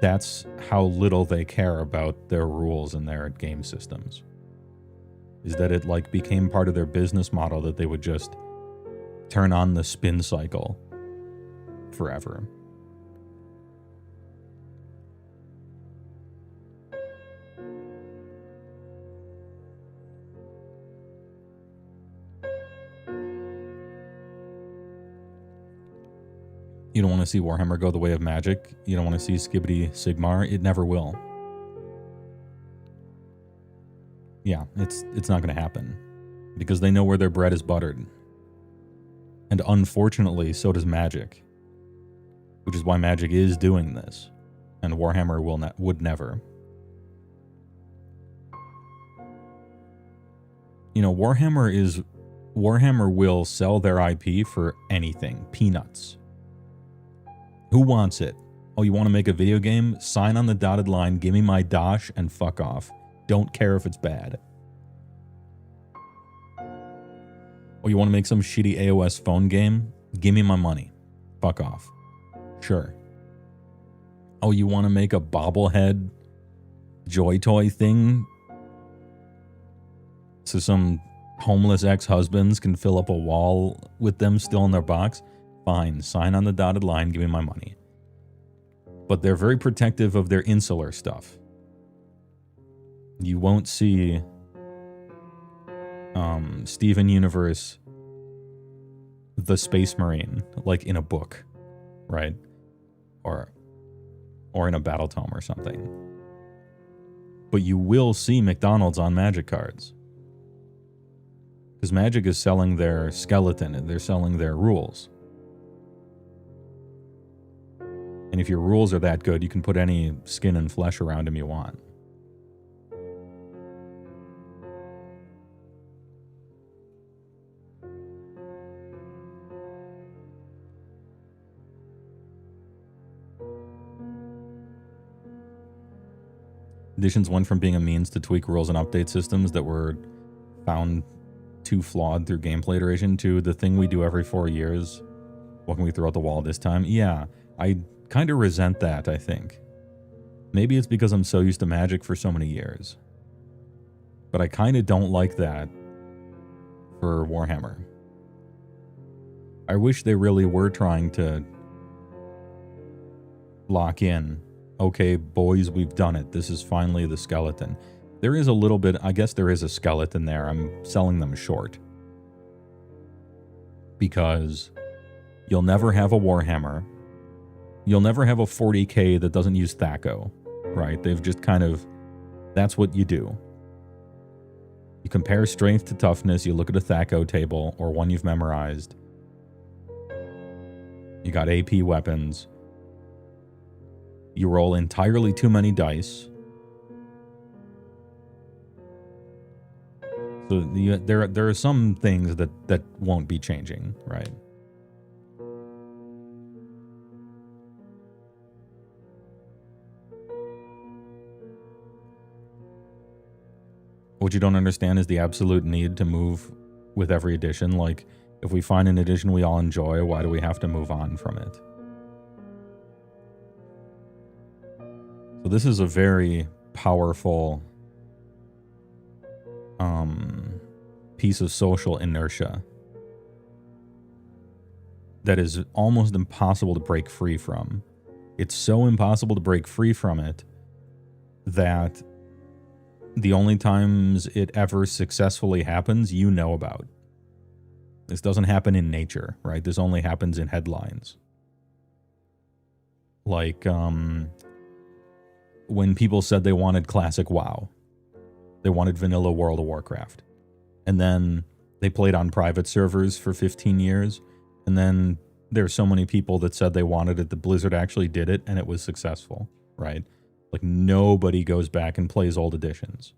That's how little they care about their rules and their game systems. Is that it like became part of their business model that they would just turn on the spin cycle forever. You don't want to see Warhammer go the way of Magic. You don't want to see Skibbity Sigmar. It never will. Yeah, it's not going to happen. Because they know where their bread is buttered. And unfortunately, so does Magic. Which is why Magic is doing this. And Warhammer would never. You know, Warhammer will sell their IP for anything. Peanuts. Who wants it? Oh, you want to make a video game? Sign on the dotted line, give me my dosh, and fuck off. Don't care if it's bad. Oh, you want to make some shitty AOS phone game? Give me my money. Fuck off. Sure. Oh, you want to make a bobblehead Joy Toy thing? So some homeless ex-husbands can fill up a wall with them still in their box? Fine, sign on the dotted line, give me my money. But they're very protective of their insular stuff. You won't see Steven Universe, the Space Marine, like in a book, right? Or in a battle tome or something. But you will see McDonald's on Magic cards. Because Magic is selling their skeleton and they're selling their rules. And if your rules are that good, you can put any skin and flesh around them you want. Editions went from being a means to tweak rules and update systems that were found too flawed through gameplay iteration to the thing we do every 4 years. What can we throw at the wall this time? Yeah, I kind of resent that, I think. Maybe it's because I'm so used to Magic for so many years. But I kind of don't like that for Warhammer. I wish they really were trying to lock in. Okay, boys, we've done it. This is finally the skeleton. There is a little bit, I guess there is a skeleton there. I'm selling them short. Because you'll never have a Warhammer. You'll never have a 40k that doesn't use Thaco, right? They've just kind of, that's what you do. You compare strength to toughness, you look at a Thaco table, or one you've memorized. You got AP weapons. You roll entirely too many dice. So there are some things that won't be changing, right? What you don't understand is the absolute need to move with every edition. Like, if we find an edition we all enjoy, why do we have to move on from it? So this is a very powerful piece of social inertia that is almost impossible to break free from. It's so impossible to break free from it that the only times it ever successfully happens, you know about. This doesn't happen in nature, right? This only happens in headlines. Like, when people said they wanted classic WoW. They wanted vanilla World of Warcraft. And then they played on private servers for 15 years. And then there's so many people that said they wanted it that Blizzard actually did it and it was successful, right? Like, nobody goes back and plays old editions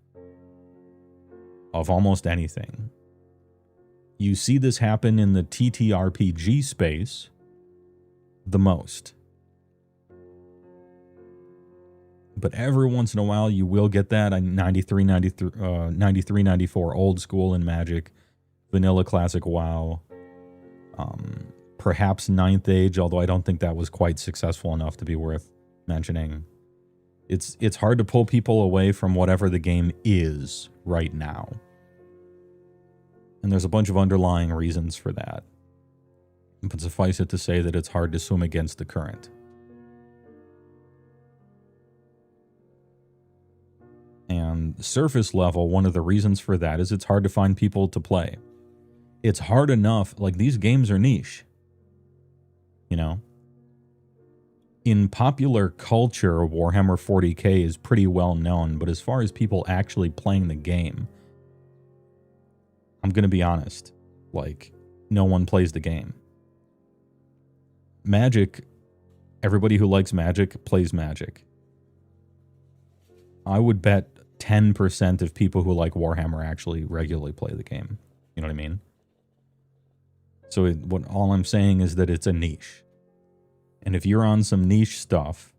of almost anything. You see this happen in the TTRPG space the most. But every once in a while, you will get that. 93, 94 old school in Magic, vanilla classic WoW, perhaps 9th Age, although I don't think that was quite successful enough to be worth mentioning. It's hard to pull people away from whatever the game is right now. And there's a bunch of underlying reasons for that. But suffice it to say that it's hard to swim against the current. And surface level, one of the reasons for that is it's hard to find people to play. It's hard enough, like, these games are niche. You know? In popular culture, Warhammer 40k is pretty well known, but as far as people actually playing the game, I'm going to be honest, like, no one plays the game. Magic, everybody who likes Magic plays Magic. I would bet 10% of people who like Warhammer actually regularly play the game. You know what I mean? So all I'm saying is that it's a niche. And if you're on some niche stuff,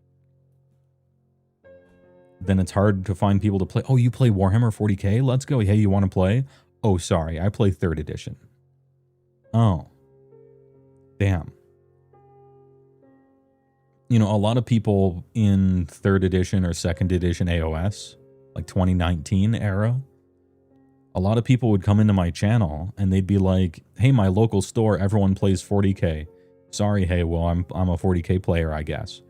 then it's hard to find people to play. Oh, you play Warhammer 40k? Let's go. Hey, you want to play? Oh, sorry. I play 3rd edition. Oh. Damn. You know, a lot of people in 3rd edition or 2nd edition AOS, like 2019 era, a lot of people would come into my channel and they'd be like, hey, my local store, everyone plays 40k. Sorry, HeyWoah, I'm a 40k player, I guess.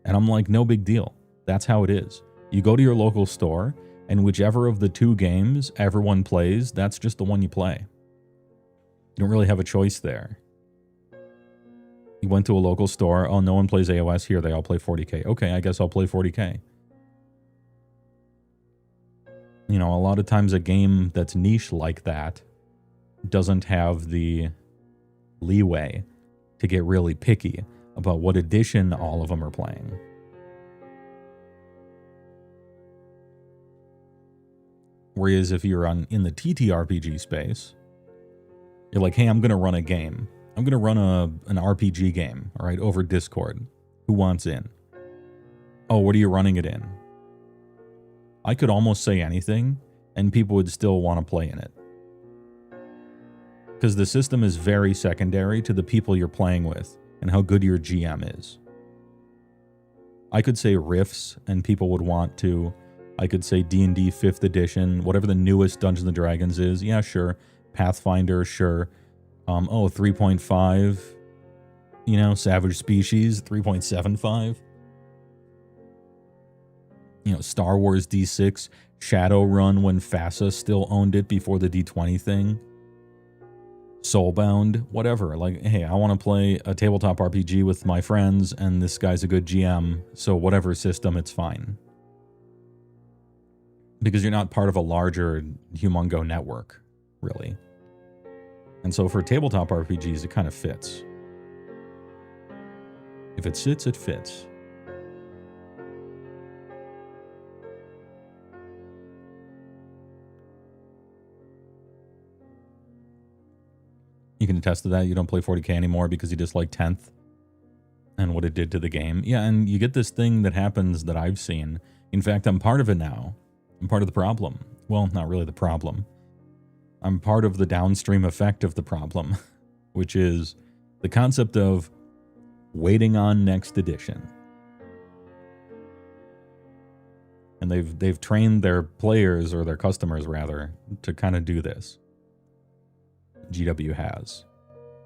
And I'm like, no big deal. That's how it is. You go to your local store, and whichever of the 2 games everyone plays, that's just the one you play. You don't really have a choice there. You went to a local store, oh, no one plays AOS here, they all play 40k. Okay, I guess I'll play 40k. You know, a lot of times a game that's niche like that doesn't have the leeway to get really picky about what edition all of them are playing. Whereas if you're in the TTRPG space, you're like, hey, I'm going to run a game. I'm going to run an RPG game, all right, over Discord. Who wants in? Oh, what are you running it in? I could almost say anything, and people would still want to play in it. Because the system is very secondary to the people you're playing with and how good your GM is. I could say Rifts, and people would want to. I could say D&D 5th edition, whatever the newest Dungeons & Dragons is. Yeah, sure. Pathfinder, sure. 3.5, you know, Savage Species, 3.75. Star Wars D6, Shadowrun when FASA still owned it before the D20 thing. Soulbound, whatever. Like, hey, I want to play a tabletop RPG with my friends, and this guy's a good GM, so whatever system, it's fine. Because you're not part of a larger humongo network, really. And so for tabletop RPGs, it kind of fits. If it sits, it fits. You can attest to that. You don't play 40K anymore because you dislike 10th and what it did to the game. Yeah, and you get this thing that happens that I've seen. In fact, I'm part of it now. I'm part of the problem. Well, not really the problem. I'm part of the downstream effect of the problem, which is the concept of waiting on next edition. And they've trained their players, or their customers rather, to kind of do this. GW has,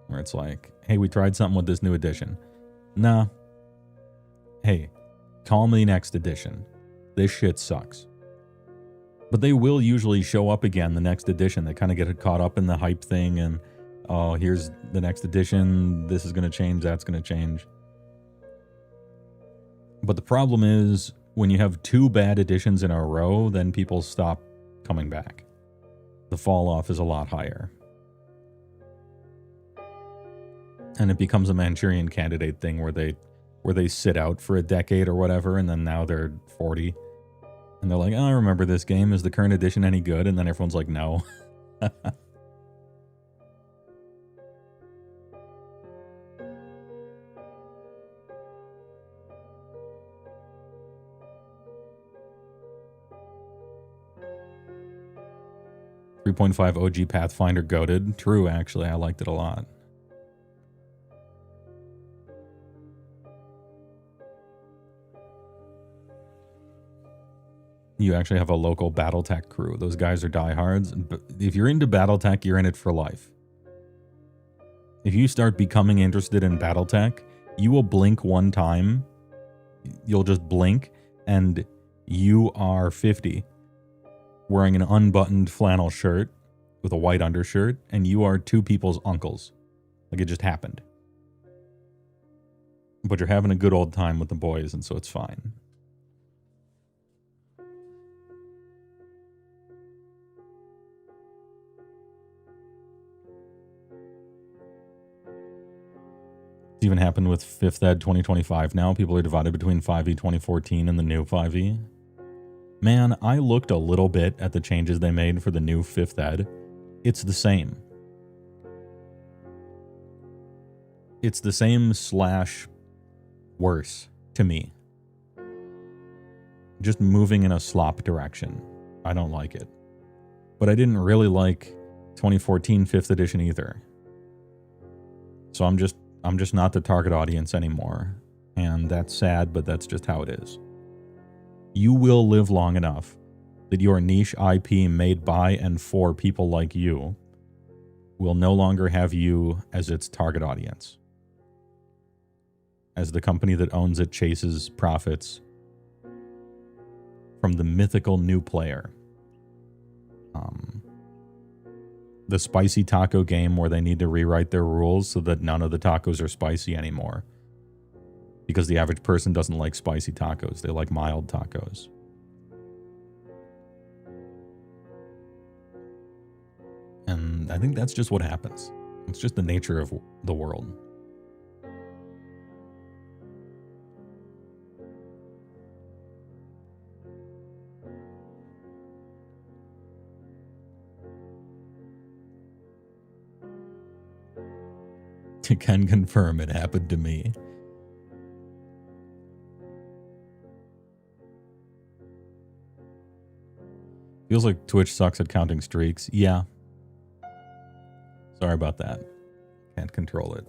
where it's like, hey, we tried something with this new edition. Nah. Hey, call me next edition. This shit sucks. But they will usually show up again the next edition. They kind of get caught up in the hype thing and, oh, here's the next edition. This is going to change. That's going to change. But the problem is when you have 2 bad editions in a row, then people stop coming back. The fall off is a lot higher. And it becomes a Manchurian Candidate thing where they sit out for a decade or whatever, and then now they're 40. And they're like, oh, I remember this game. Is the current edition any good? And then everyone's like, no. 3.5 OG Pathfinder goated. True, actually. I liked it a lot. You actually have a local Battletech crew. Those guys are diehards. But if you're into Battletech, you're in it for life. If you start becoming interested in Battletech, you will blink one time. You'll just blink, and you are 50, wearing an unbuttoned flannel shirt with a white undershirt, and you are 2 people's uncles. Like, it just happened. But you're having a good old time with the boys, and so it's fine. It's even happened with 5th Ed 2025 now. People are divided between 5e 2014 and the new 5e. Man, I looked a little bit at the changes they made for the new 5th Ed. It's the same. It's the same / worse to me. Just moving in a slop direction. I don't like it. But I didn't really like 2014 5th edition either. So I'm just not the target audience anymore. And that's sad, but that's just how it is. You will live long enough that your niche IP made by and for people like you will no longer have you as its target audience. As the company that owns it chases profits from the mythical new player. The spicy taco game where they need to rewrite their rules so that none of the tacos are spicy anymore. Because the average person doesn't like spicy tacos. They like mild tacos. And I think that's just what happens. It's just the nature of the world. I can confirm it happened to me. Feels like Twitch sucks at counting streaks. Yeah. Sorry about that. Can't control it.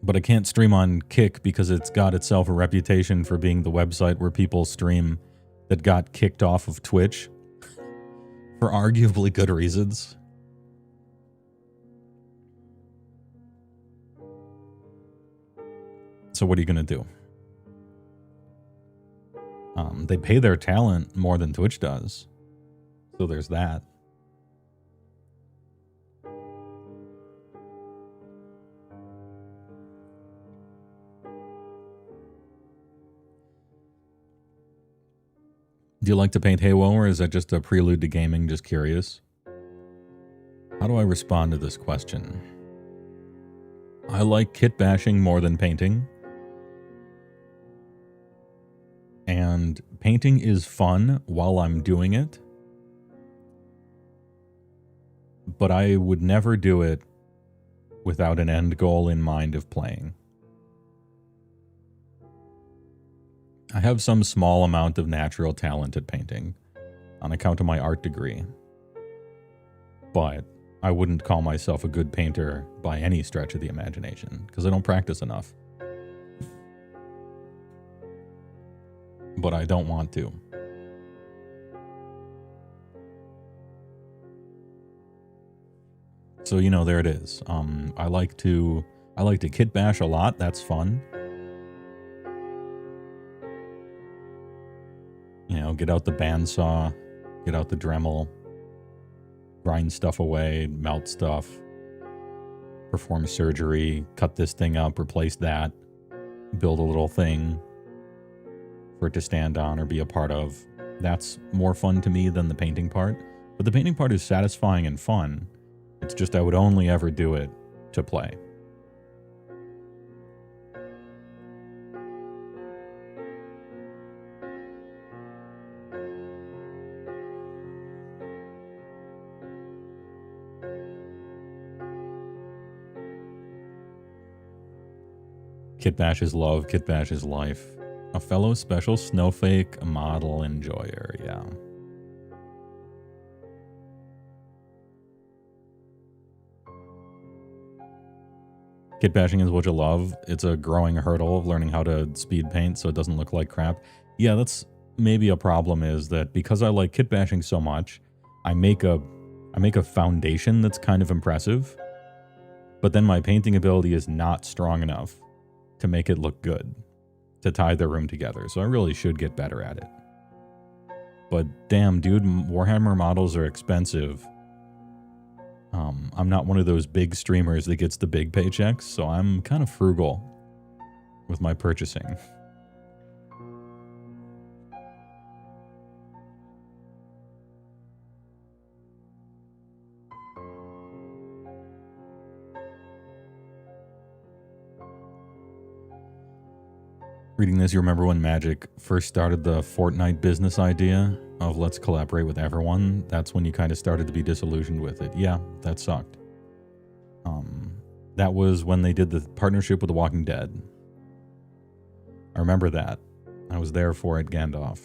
But I can't stream on Kick because it's got itself a reputation for being the website where people stream that got kicked off of Twitch for arguably good reasons. So what are you going to do? They pay their talent more than Twitch does. So there's that. Do you like to paint HeyWoah, or is that just a prelude to gaming? Just curious. How do I respond to this question? I like kit bashing more than painting. And painting is fun while I'm doing it. But I would never do it without an end goal in mind of playing. I have some small amount of natural talent at painting on account of my art degree. But I wouldn't call myself a good painter by any stretch of the imagination because I don't practice enough. But I don't want to. So, you know, there it is. I like to kit bash a lot. That's fun. You know, get out the bandsaw, get out the Dremel, grind stuff away, melt stuff, perform surgery, cut this thing up, replace that, build a little thing for it to stand on or be a part of. That's more fun to me than the painting part. But the painting part is satisfying and fun. It's just I would only ever do it to play. Kit bash is love, kit bash is life. A fellow special snowflake model enjoyer, yeah. Kit bashing is what you love. It's a growing hurdle of learning how to speed paint so it doesn't look like crap. Yeah, that's maybe a problem, is that because I like kit bashing so much, I make a foundation that's kind of impressive, but then my painting ability is not strong enough to make it look good, to tie the room together. So I really should get better at it. But damn, dude, Warhammer models are expensive. I'm not one of those big streamers that gets the big paychecks, so I'm kind of frugal with my purchasing. Reading this, you remember when Magic first started the Fortnite business idea of let's collaborate with everyone? That's when you kind of started to be disillusioned with it. Yeah, that sucked. That was when they did the partnership with The Walking Dead. I remember that. I was there for it, Gandalf.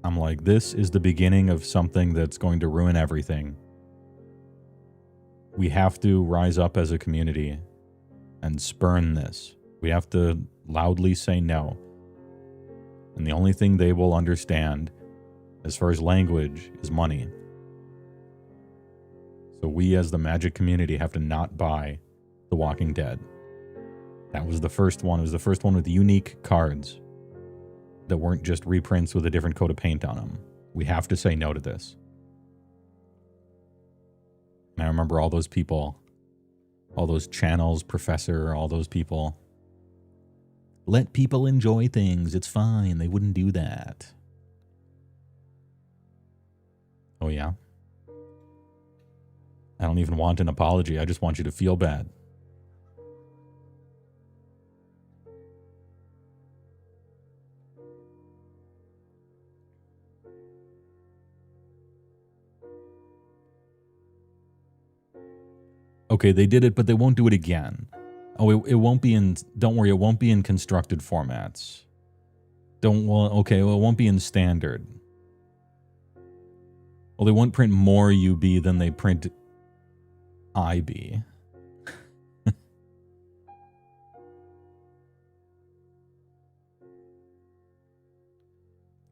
I'm like, this is the beginning of something that's going to ruin everything. We have to rise up as a community and spurn this. We have to loudly say no. And the only thing they will understand, as far as language, is money. So we as the Magic community have to not buy The Walking Dead. That was the first one. It was the first one with unique cards that weren't just reprints with a different coat of paint on them. We have to say no to this. And I remember all those people, all those channels, Professor, all those people. Let people enjoy things. It's fine. They wouldn't do that. Oh, yeah? I don't even want an apology. I just want you to feel bad. Okay, they did it, but they won't do it again. Oh, it won't be in... Don't worry, it won't be in constructed formats. Okay, well, it won't be in standard. Well, they won't print more UB than they print IB.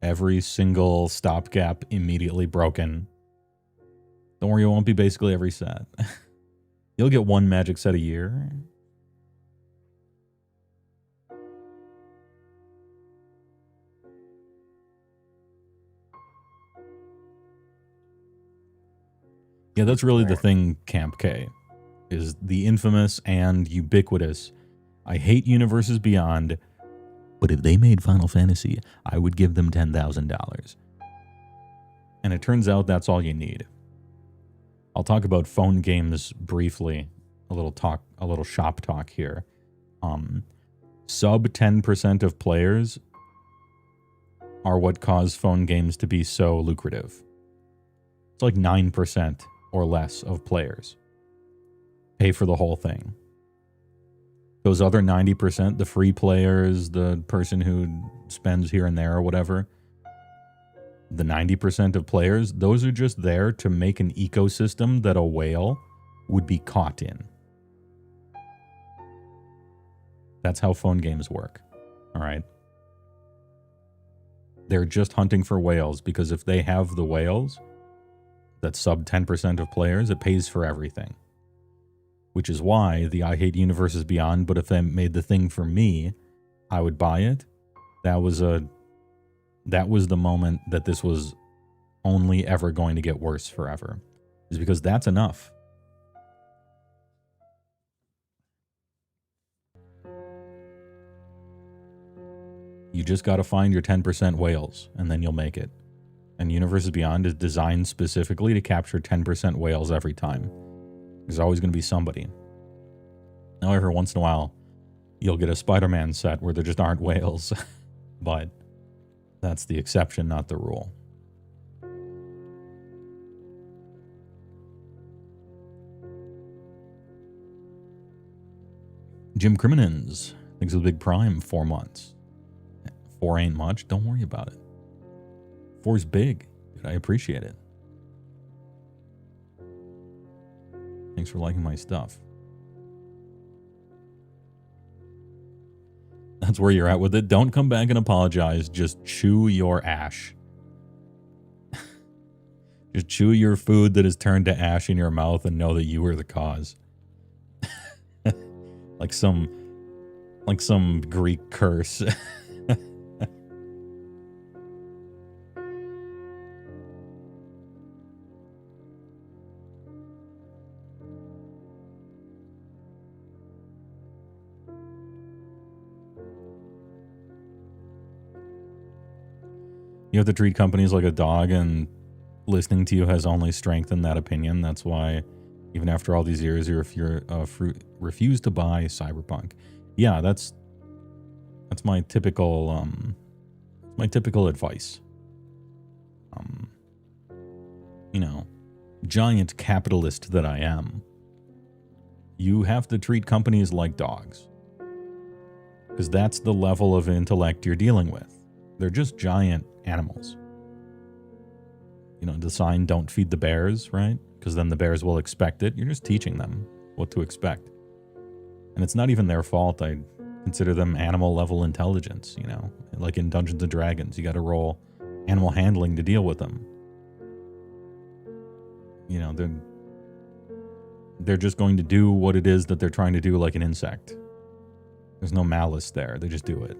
Every single stopgap immediately broken. Don't worry, it won't be basically every set. You'll get one Magic set a year. Yeah, that's really the thing, Camp K, is the infamous and ubiquitous, I hate Universes Beyond, but if they made Final Fantasy, I would give them $10,000. And it turns out that's all you need. I'll talk about phone games briefly, a little shop talk here. Sub 10% of players are what cause phone games to be so lucrative. It's like 9% or less of players pay for the whole thing. Those other 90%, the free players, the person who spends here and there or whatever, the 90% of players, those are just there to make an ecosystem that a whale would be caught in. That's how phone games work. All right. They're just hunting for whales because if they have the whales, that's sub 10% of players, it pays for everything. Which is why the I hate Universes Beyond, but if they made the thing for me, I would buy it. That was the moment that this was only ever going to get worse forever. Is because that's enough. You just got to find your 10% whales, and then you'll make it. And Universes Beyond is designed specifically to capture 10% whales every time. There's always going to be somebody. Now, every once in a while, you'll get a Spider-Man set where there just aren't whales. But that's the exception, not the rule. Jim Criminins thinks of Big Prime 4 months. 4 ain't much. Don't worry about it. 4's big. Dude, I appreciate it. Thanks for liking my stuff. That's where you're at with it. Don't come back and apologize. Just chew your ash. Just chew your food that has turned to ash in your mouth and know that you were the cause. like some Greek curse. You have to treat companies like a dog, and listening to you has only strengthened that opinion. That's why, even after all these years, you refuse to buy Cyberpunk. Yeah, that's my typical advice. Giant capitalist that I am. You have to treat companies like dogs, because that's the level of intellect you're dealing with. They're just giant animals. The sign, don't feed the bears, right? Because then the bears will expect it. You're just teaching them what to expect. And it's not even their fault. I consider them animal level intelligence, like in Dungeons and Dragons. You got to roll animal handling to deal with them. They're just going to do what it is that they're trying to do, like an insect. There's no malice there. They just do it.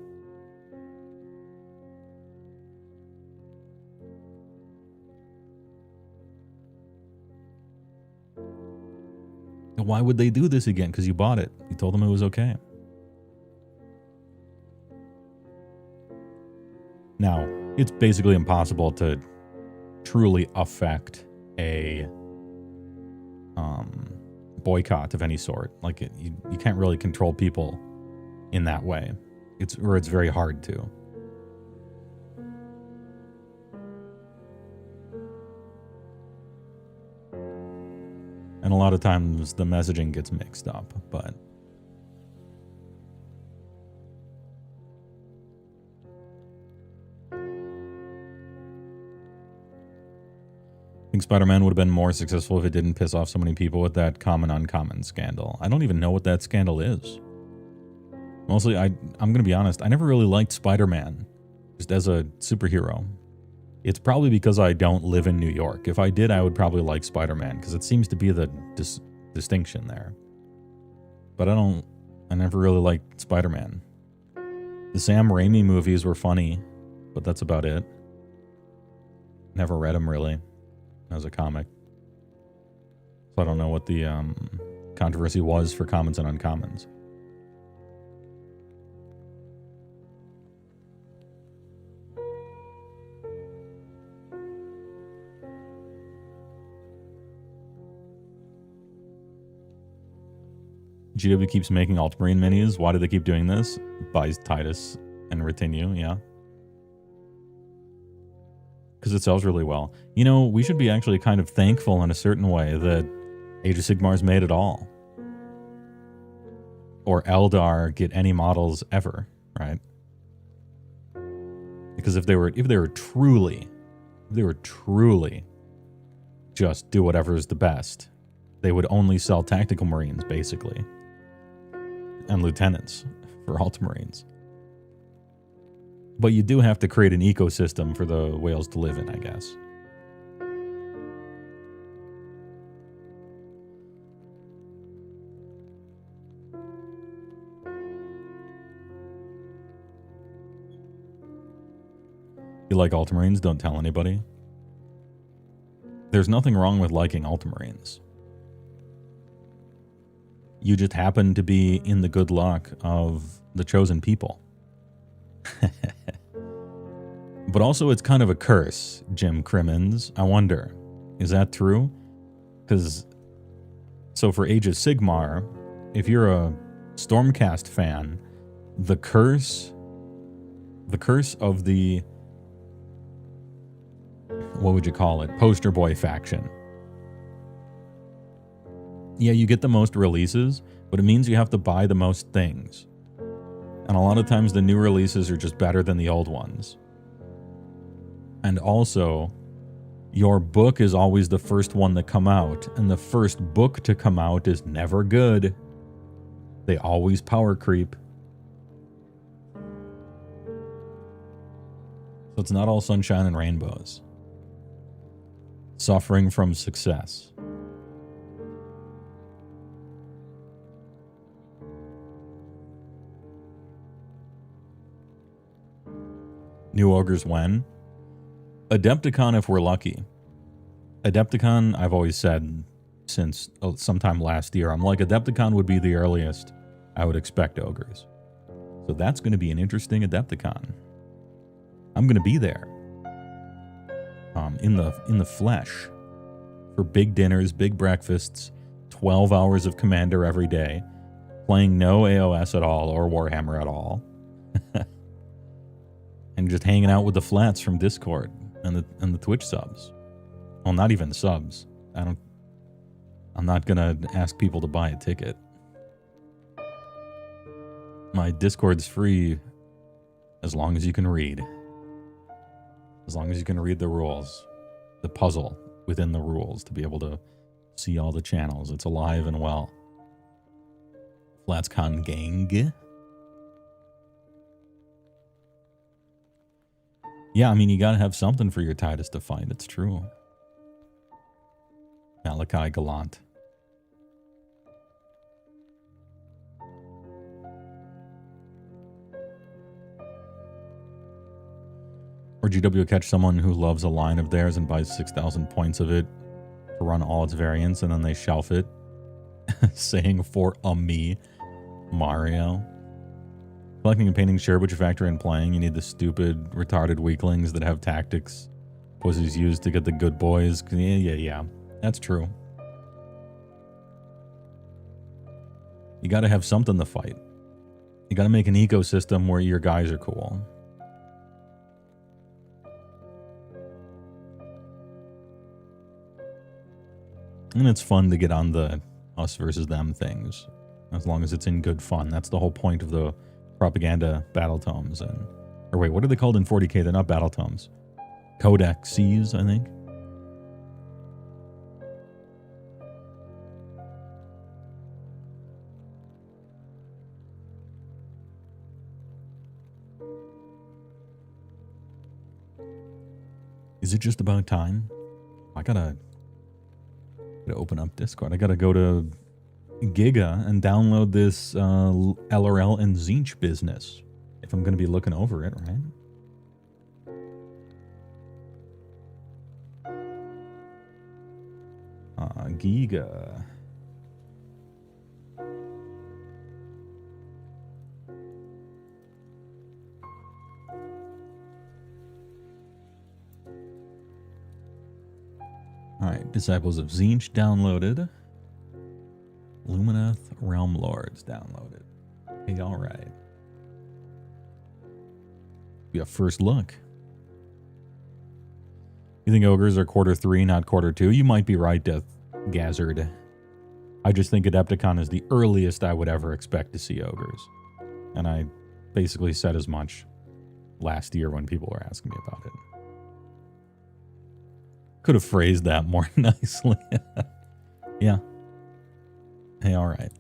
Why would they do this again? Because you bought it. You told them it was okay. Now, it's basically impossible to truly affect a boycott of any sort. Like, you can't really control people in that way. It's very hard to. And a lot of times the messaging gets mixed up, but I think Spider-Man would have been more successful if it didn't piss off so many people with that common uncommon scandal. I don't even know what that scandal is. Mostly, I'm going to be honest, I never really liked Spider-Man, just as a superhero. It's probably because I don't live in New York. If I did, I would probably like Spider-Man, because it seems to be the distinction there. But I never really liked Spider-Man. The Sam Raimi movies were funny, but that's about it. Never read them, really, as a comic. So I don't know what the controversy was for commons and uncommons. GW keeps making Ultramarine minis. Why do they keep doing this? Buys Titus and Retinue, yeah. Because it sells really well. You know, we should be actually kind of thankful in a certain way that Age of Sigmar's made it all. Or Eldar get any models ever, right? Because if they were truly just do whatever is the best, they would only sell tactical marines, basically. And lieutenants for Ultramarines. But you do have to create an ecosystem for the whales to live in, I guess. You like Ultramarines? Don't tell anybody. There's nothing wrong with liking Ultramarines. You just happen to be in the good luck of the chosen people. But also it's kind of a curse, Jim Crimmins. I wonder, is that true? Because, so for Age of Sigmar, if you're a Stormcast fan, the curse of the, what would you call it, poster boy faction. Yeah, you get the most releases, but it means you have to buy the most things. And a lot of times the new releases are just better than the old ones. And also, your book is always the first one to come out, and the first book to come out is never good. They always power creep. So it's not all sunshine and rainbows. Suffering from success. New Ogres when? Adepticon if we're lucky. Adepticon, I've always said since sometime last year, I'm like, Adepticon would be the earliest I would expect Ogres. So that's going to be an interesting Adepticon. I'm going to be there. In the flesh. For big dinners, big breakfasts, 12 hours of Commander every day, playing no AOS at all or Warhammer at all. And just hanging out with the flats from Discord and the Twitch subs. Well, not even subs. I'm not gonna ask people to buy a ticket. My Discord's free as long as you can read. As long as you can read the rules. The puzzle within the rules to be able to see all the channels. It's alive and well. FlatsCon gang. Yeah, I mean, you gotta have something for your Titus to fight. It's true. Malachi Gallant. Or GW catch someone who loves a line of theirs and buys 6,000 points of it to run all its variants, and then they shelf it, saying for a me, Mario. Collecting and painting, sure, but you factor in playing. You need the stupid, retarded weaklings that have tactics pussies use to get the good boys. Yeah. That's true. You gotta have something to fight. You gotta make an ecosystem where your guys are cool. And it's fun to get on the us versus them things. As long as it's in good fun. That's the whole point of the propaganda battle tomes. Or wait, what are they called in 40k? They're not battle tomes. Codexes, I think. Is it just about time? I gotta open up Discord. I gotta go to Giga and download this LRL and Zinch business if I'm gonna be looking over it, right? Giga. Alright, Disciples of Tzeentch downloaded. Lumineth Realm Lords downloaded. Hey, alright. We have first look. You think ogres are quarter 3, not quarter 2? You might be right, Death Gazzard. I just think Adepticon is the earliest I would ever expect to see ogres. And I basically said as much last year when people were asking me about it. Could have phrased that more nicely. Yeah. Hey, all right.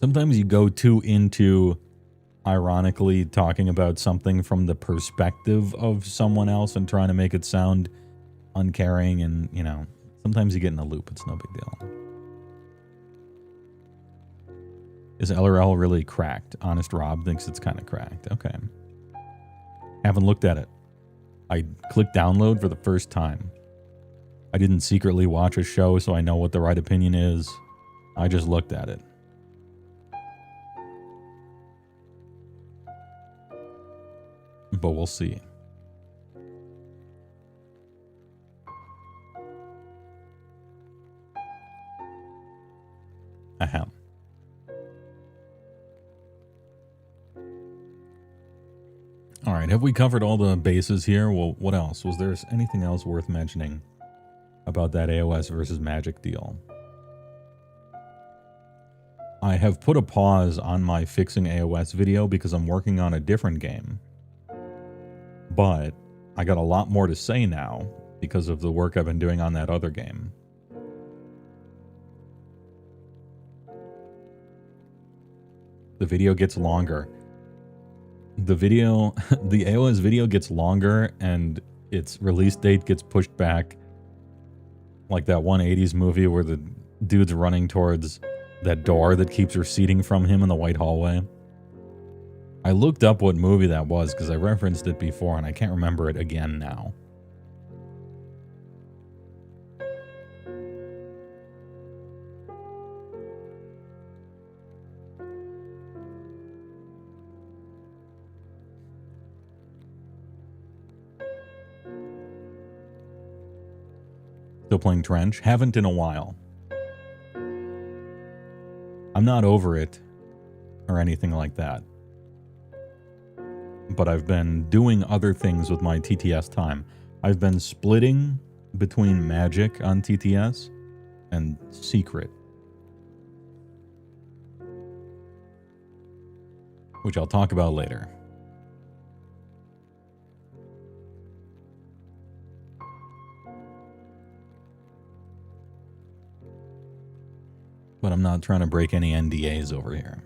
Sometimes you go too into ironically talking about something from the perspective of someone else and trying to make it sound uncaring, and, you know, sometimes you get in a loop. It's no big deal. Is LRL really cracked? Honest Rob thinks it's kind of cracked. Okay. Haven't looked at it. I clicked download for the first time. I didn't secretly watch a show, so I know what the right opinion is. I just looked at it. But we'll see. Ahem. All right, have we covered all the bases here? Well, what else? Was there anything else worth mentioning about that AOS versus Magic deal? I have put a pause on my fixing AOS video because I'm working on a different game. But I got a lot more to say now because of the work I've been doing on that other game. The video gets longer. The AOS video gets longer and its release date gets pushed back. Like that 180s movie where the dude's running towards that door that keeps receding from him in the white hallway. I looked up what movie that was because I referenced it before and I can't remember it again now. Still playing Trench? Haven't in a while. I'm not over it or anything like that. But I've been doing other things with my TTS time. I've been splitting between Magic on TTS and Secret, which I'll talk about later. But I'm not trying to break any NDAs over here.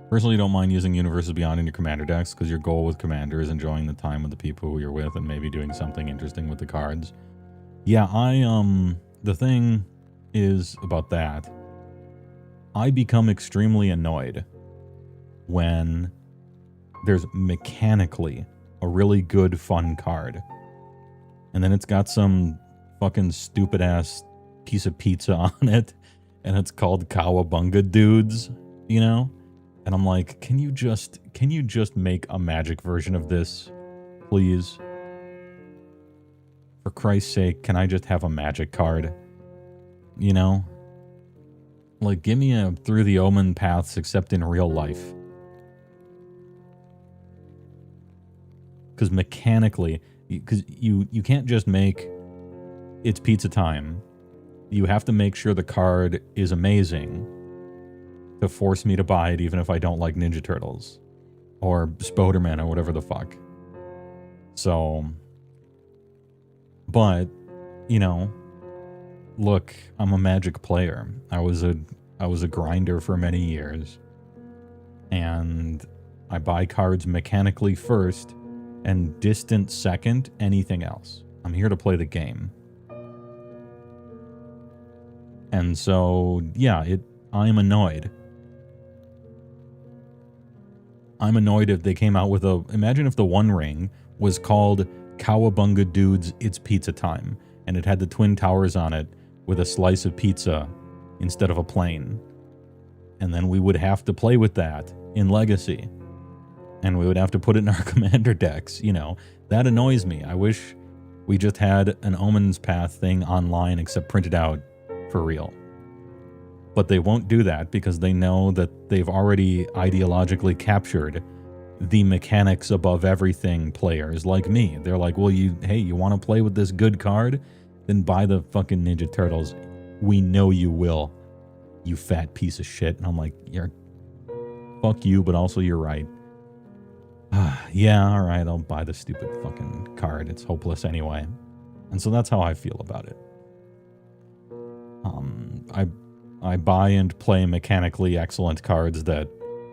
Personally, don't mind using Universes Beyond in your Commander decks because your goal with Commander is enjoying the time with the people who you're with and maybe doing something interesting with the cards. Yeah, the thing is about that. I become extremely annoyed when there's mechanically a really good, fun card. And then it's got some fucking stupid ass piece of pizza on it. And it's called Cowabunga Dudes, you know? And I'm like, can you just make a Magic version of this, please? For Christ's sake, can I just have a Magic card? You know? Like, give me a Through the Omen Paths except in real life. Because mechanically, because you can't just make it's pizza time. You have to make sure the card is amazing to force me to buy it even if I don't like Ninja Turtles or Spoderman or whatever the fuck. So, but, you know, look, I'm a Magic player. I was a grinder for many years. And I buy cards mechanically first and distant second anything else. I'm here to play the game. And so, yeah, I'm annoyed. I'm annoyed if they came out with a... Imagine if the One Ring was called Cowabunga Dudes It's Pizza Time, and it had the Twin Towers on it with a slice of pizza instead of a plane. And then we would have to play with that in Legacy. And we would have to put it in our commander decks, you know. That annoys me. I wish we just had an Omen's Path thing online except printed out for real. But they won't do that because they know that they've already ideologically captured the mechanics above everything players like me. They're like, well, hey, you want to play with this good card? Then buy the fucking Ninja Turtles. We know you will, you fat piece of shit. And I'm like, fuck you, but also you're right. Yeah, all right, I'll buy the stupid fucking card. It's hopeless anyway. And so that's how I feel about it. I buy and play mechanically excellent cards that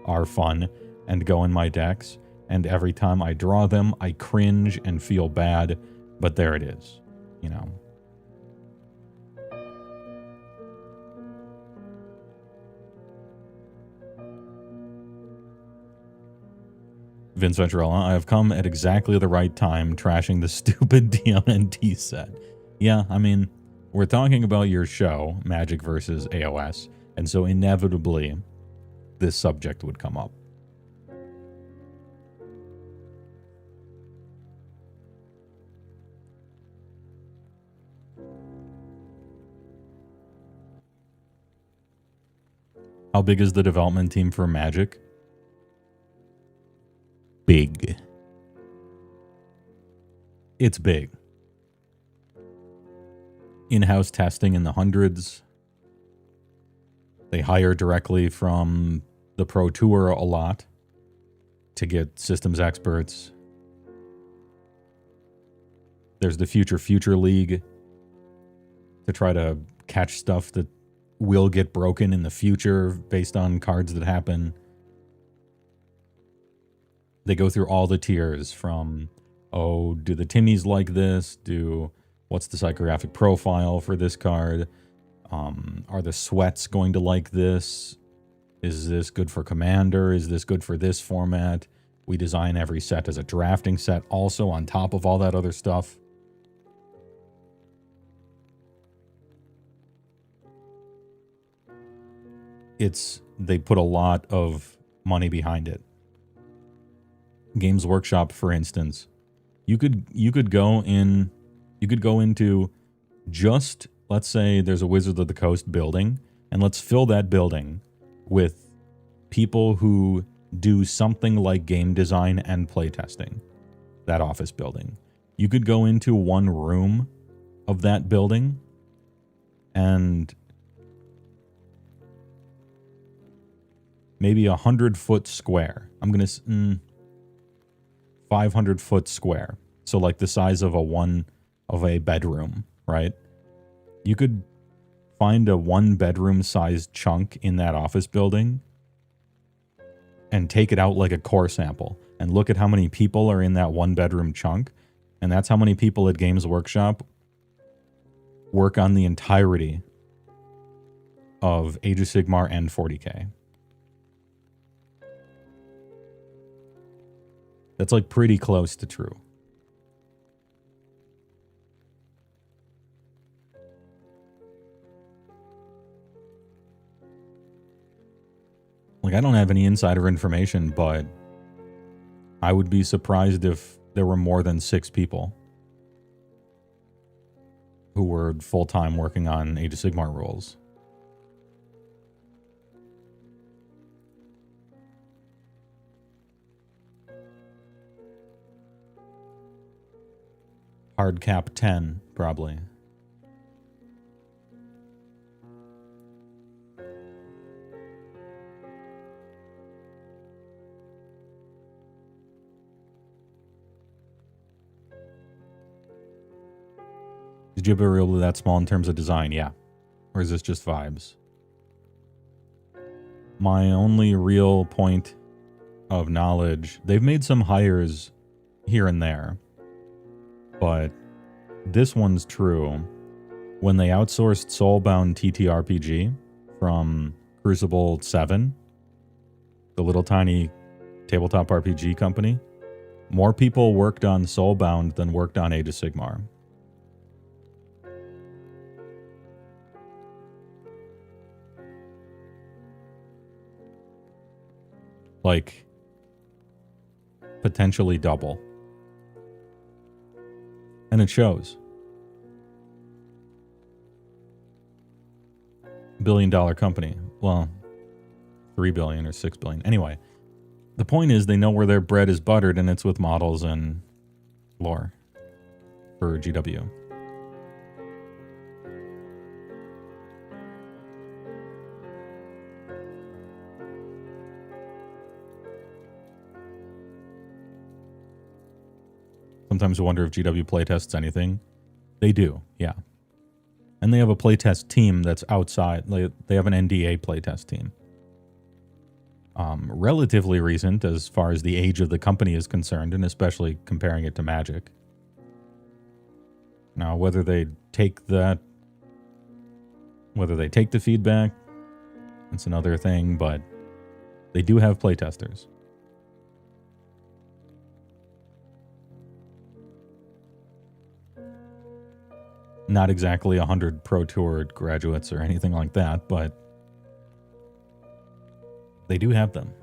are fun and go in my decks, and every time I draw them, I cringe and feel bad, but there it is, you know. Vince Venturella, I have come at exactly the right time trashing the stupid DMNT set. Yeah, I mean, we're talking about your show, Magic versus AOS, and so inevitably this subject would come up. How big is the development team for Magic? Big. It's big. In-house testing in the hundreds. They hire directly from the Pro Tour a lot to get systems experts. There's the Future League to try to catch stuff that will get broken in the future based on cards that happen. They go through all the tiers from, oh, do the Timmies like this? What's the psychographic profile for this card? Are the sweats going to like this? Is this good for Commander? Is this good for this format? We design every set as a drafting set also on top of all that other stuff. They put a lot of money behind it. Games Workshop, for instance, you could go into just, let's say there's a Wizards of the Coast building, and let's fill that building with people who do something like game design and playtesting. That office building. You could go into one room of that building and maybe 100-foot square. 500-foot square. So like the size of a bedroom, right? You could find a 1-bedroom sized chunk in that office building and take it out like a core sample and look at how many people are in that 1-bedroom chunk. And that's how many people at Games Workshop work on the entirety of Age of Sigmar and 40K. That's like pretty close to true. Like, I don't have any insider information, but I would be surprised if there were more than 6 people who were full-time working on Age of Sigmar rules. Hard cap 10, probably. Did you ever realize that small in terms of design? Yeah. Or is this just vibes? My only real point of knowledge, they've made some hires here and there. But this one's true. When they outsourced Soulbound TTRPG from Crucible 7, the little tiny tabletop RPG company, more people worked on Soulbound than worked on Age of Sigmar. Like, potentially double. And it shows. $1 billion company. Well, 3 billion or 6 billion. Anyway, the point is they know where their bread is buttered, and it's with models and lore for GW. Sometimes I wonder if GW playtests anything. They do, yeah. And they have a playtest team that's outside. They have an NDA playtest team. Relatively recent as far as the age of the company is concerned, and especially comparing it to Magic. Now, whether they take the feedback, that's another thing, but they do have playtesters. Not exactly 100 Pro Tour graduates or anything like that, but they do have them.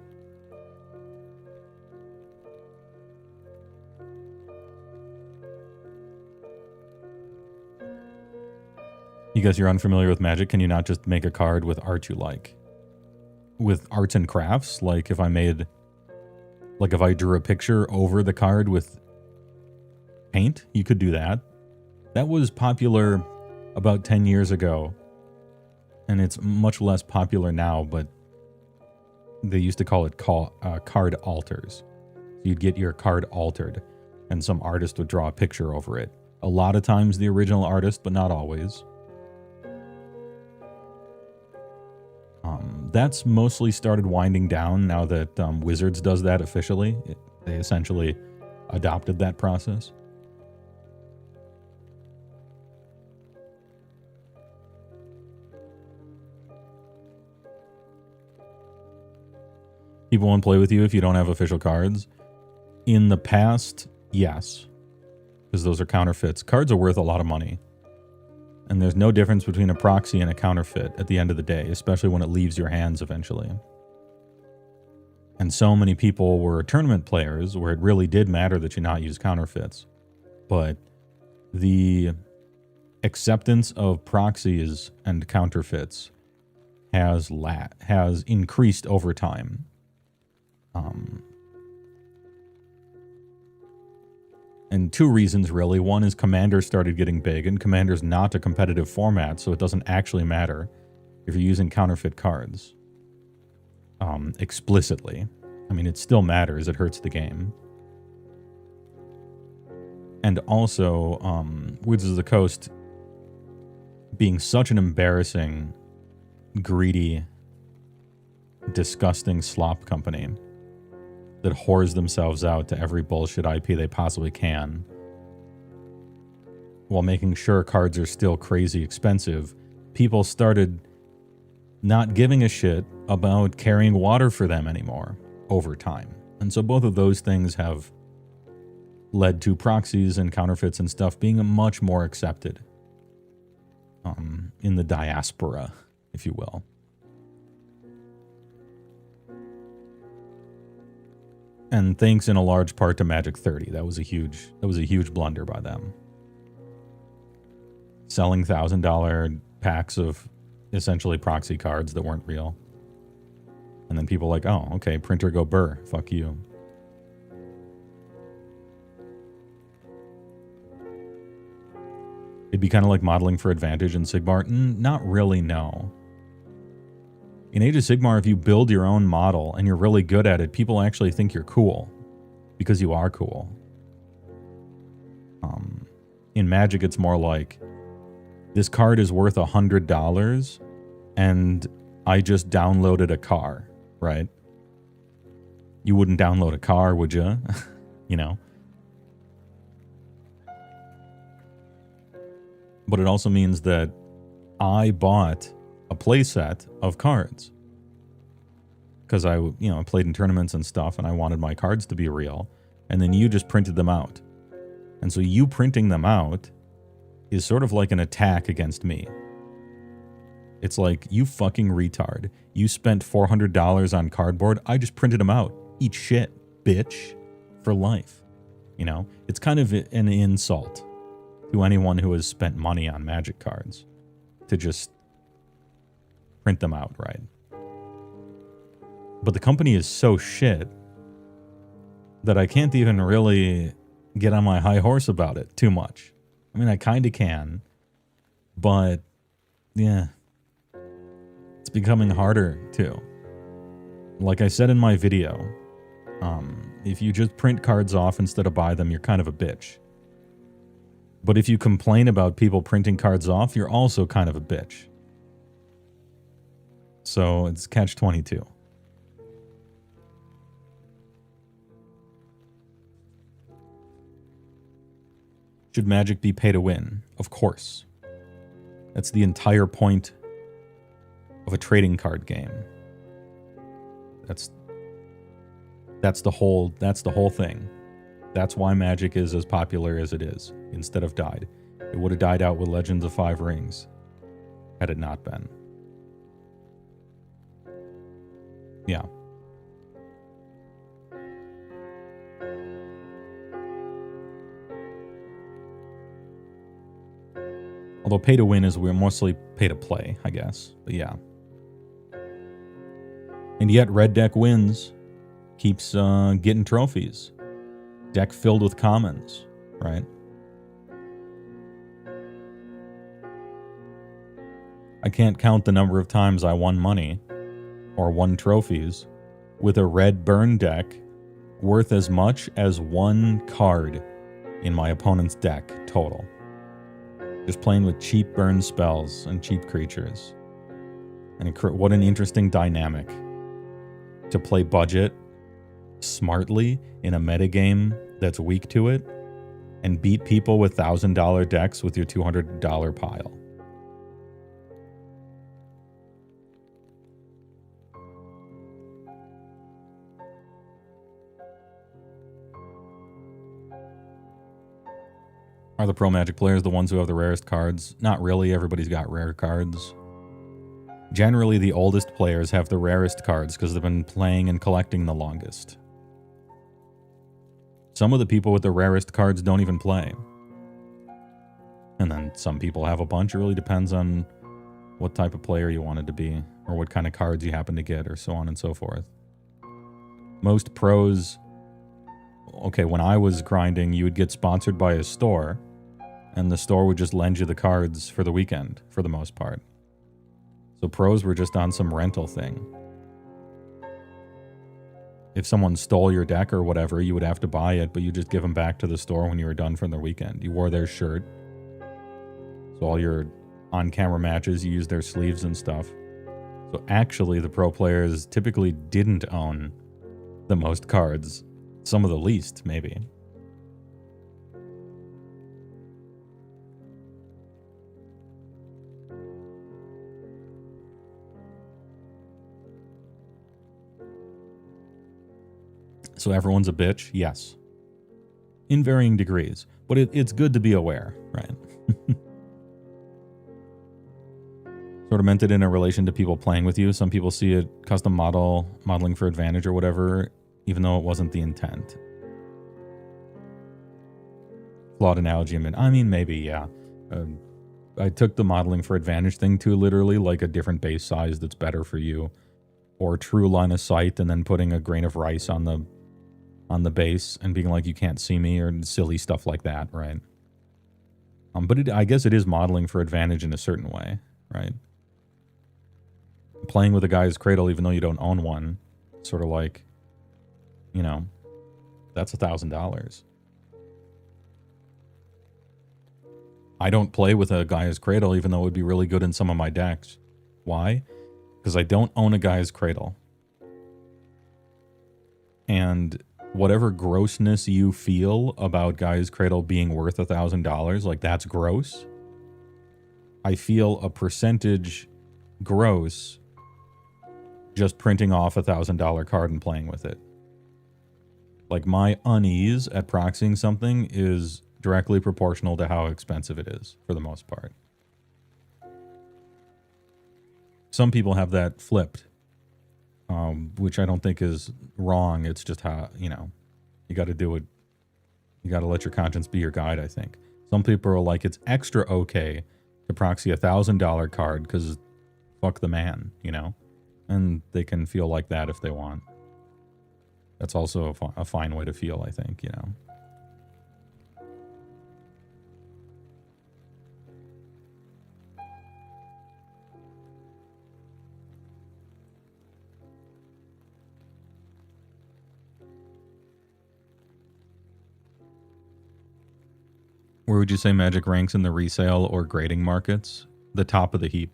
You guys, you're unfamiliar with Magic. Can you not just make a card with art you like? With arts and crafts? Like if I drew a picture over the card with paint, you could do that. That was popular about 10 years ago, and it's much less popular now, but they used to call it card alters. So you'd get your card altered, and some artist would draw a picture over it. A lot of times the original artist, but not always. That's mostly started winding down now that Wizards does that officially. They essentially adopted that process. People won't play with you if you don't have official cards. In the past, yes, because those are counterfeits. Cards are worth a lot of money. And there's no difference between a proxy and a counterfeit at the end of the day, especially when it leaves your hands eventually. And so many people were tournament players where it really did matter that you not use counterfeits. But the acceptance of proxies and counterfeits has increased over time. And two reasons, really. One is Commander started getting big, and Commander's not a competitive format, so it doesn't actually matter if you're using counterfeit cards. Explicitly. I mean, it still matters. It hurts the game. And also, Wizards of the Coast being such an embarrassing, greedy, disgusting slop company that whores themselves out to every bullshit IP they possibly can, while making sure cards are still crazy expensive, people started not giving a shit about carrying water for them anymore over time. And so both of those things have led to proxies and counterfeits and stuff being much more accepted in the diaspora, if you will. And thanks in a large part to Magic 30. That was a huge blunder by them. Selling $1,000 packs of essentially proxy cards that weren't real. And then people like, oh, okay, printer go burr. Fuck you. It'd be kind of like modeling for Advantage in Sigmar. Not really, no. In Age of Sigmar, if you build your own model and you're really good at it, people actually think you're cool. Because you are cool. In Magic, it's more like, this card is worth $100, and I just downloaded a car, right? You wouldn't download a car, would you? You know? But it also means that I bought a playset of cards. because I played in tournaments and stuff, and I wanted my cards to be real. And then you just printed them out. And so you printing them out is sort of like an attack against me. It's like, you fucking retard. You spent $400 on cardboard. I just printed them out. Eat shit, bitch, for life. You know, it's kind of an insult to anyone who has spent money on Magic cards to just print them out, right? But the company is so shit that I can't even really get on my high horse about it too much. I mean, I kind of can, but yeah, it's becoming harder too. Like I said in my video, if you just print cards off instead of buy them, you're kind of a bitch. But if you complain about people printing cards off, you're also kind of a bitch. So it's catch-22. Should Magic be pay to win? Of course. That's the entire point of a trading card game. That's the whole thing. That's why Magic is as popular as it is, instead of died. It would have died out with Legends of Five Rings, had it not been. Yeah. Although pay to win is we're mostly pay to play, I guess. But yeah. And yet red deck wins. Keeps getting trophies. Deck filled with commons, right? I can't count the number of times I won money or won trophies with a red burn deck worth as much as one card in my opponent's deck total. Just playing with cheap burn spells and cheap creatures. And what an interesting dynamic to play budget smartly in a metagame that's weak to it and beat people with $1,000 decks with your $200 pile. Are the pro Magic players the ones who have the rarest cards? Not really. Everybody's got rare cards. Generally, the oldest players have the rarest cards because they've been playing and collecting the longest. Some of the people with the rarest cards don't even play. And then some people have a bunch. It really depends on what type of player you wanted to be, or what kind of cards you happen to get, or so on and so forth. Most pros... Okay, when I was grinding, you would get sponsored by a store, and the store would just lend you the cards for the weekend, for the most part. So pros were just on some rental thing. If someone stole your deck or whatever, you would have to buy it, but you just give them back to the store when you were done for the weekend. You wore their shirt. So all your on-camera matches, you used their sleeves and stuff. So actually, the pro players typically didn't own the most cards. Some of the least, maybe. So everyone's a bitch? Yes. In varying degrees. But it's good to be aware, right? Sort of meant it in a relation to people playing with you. Some people see it custom modeling for advantage or whatever, even though it wasn't the intent. Flawed analogy. I mean, maybe, yeah. I took the modeling for advantage thing too literally, like a different base size that's better for you. Or true line of sight, and then putting a grain of rice on the base and being like, you can't see me, or silly stuff like that, right? But I guess it is modeling for advantage in a certain way, right? Playing with a guy's cradle, even though you don't own one, sort of like, you know, that's $1,000. I don't play with a Gaia's Cradle, even though it would be really good in some of my decks. Why? Because I don't own a Gaia's Cradle. And whatever grossness you feel about Gaia's Cradle being worth $1,000, like that's gross. I feel a percentage gross just printing off $1,000 card and playing with it. Like, my unease at proxying something is directly proportional to how expensive it is, for the most part. Some people have that flipped, which I don't think is wrong. It's just how, you know, you got to do it. You got to let your conscience be your guide, I think. Some people are like, it's extra okay to proxy $1,000 card because fuck the man, you know? And they can feel like that if they want. That's also a fine way to feel, I think, you know? Where would you say Magic ranks in the resale or grading markets? The top of the heap.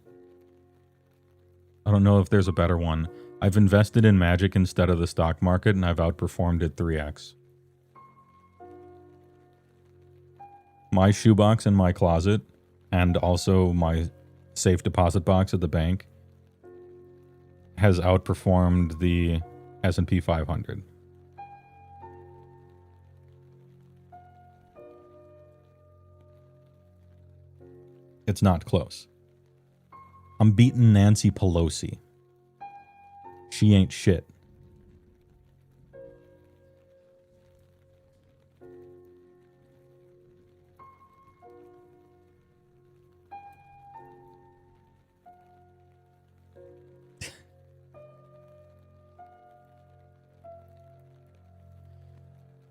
I don't know if there's a better one. I've invested in Magic instead of the stock market, and I've outperformed it 3x. My shoebox in my closet, and also my safe deposit box at the bank, has outperformed the S&P 500. It's not close. I'm beating Nancy Pelosi. She ain't shit.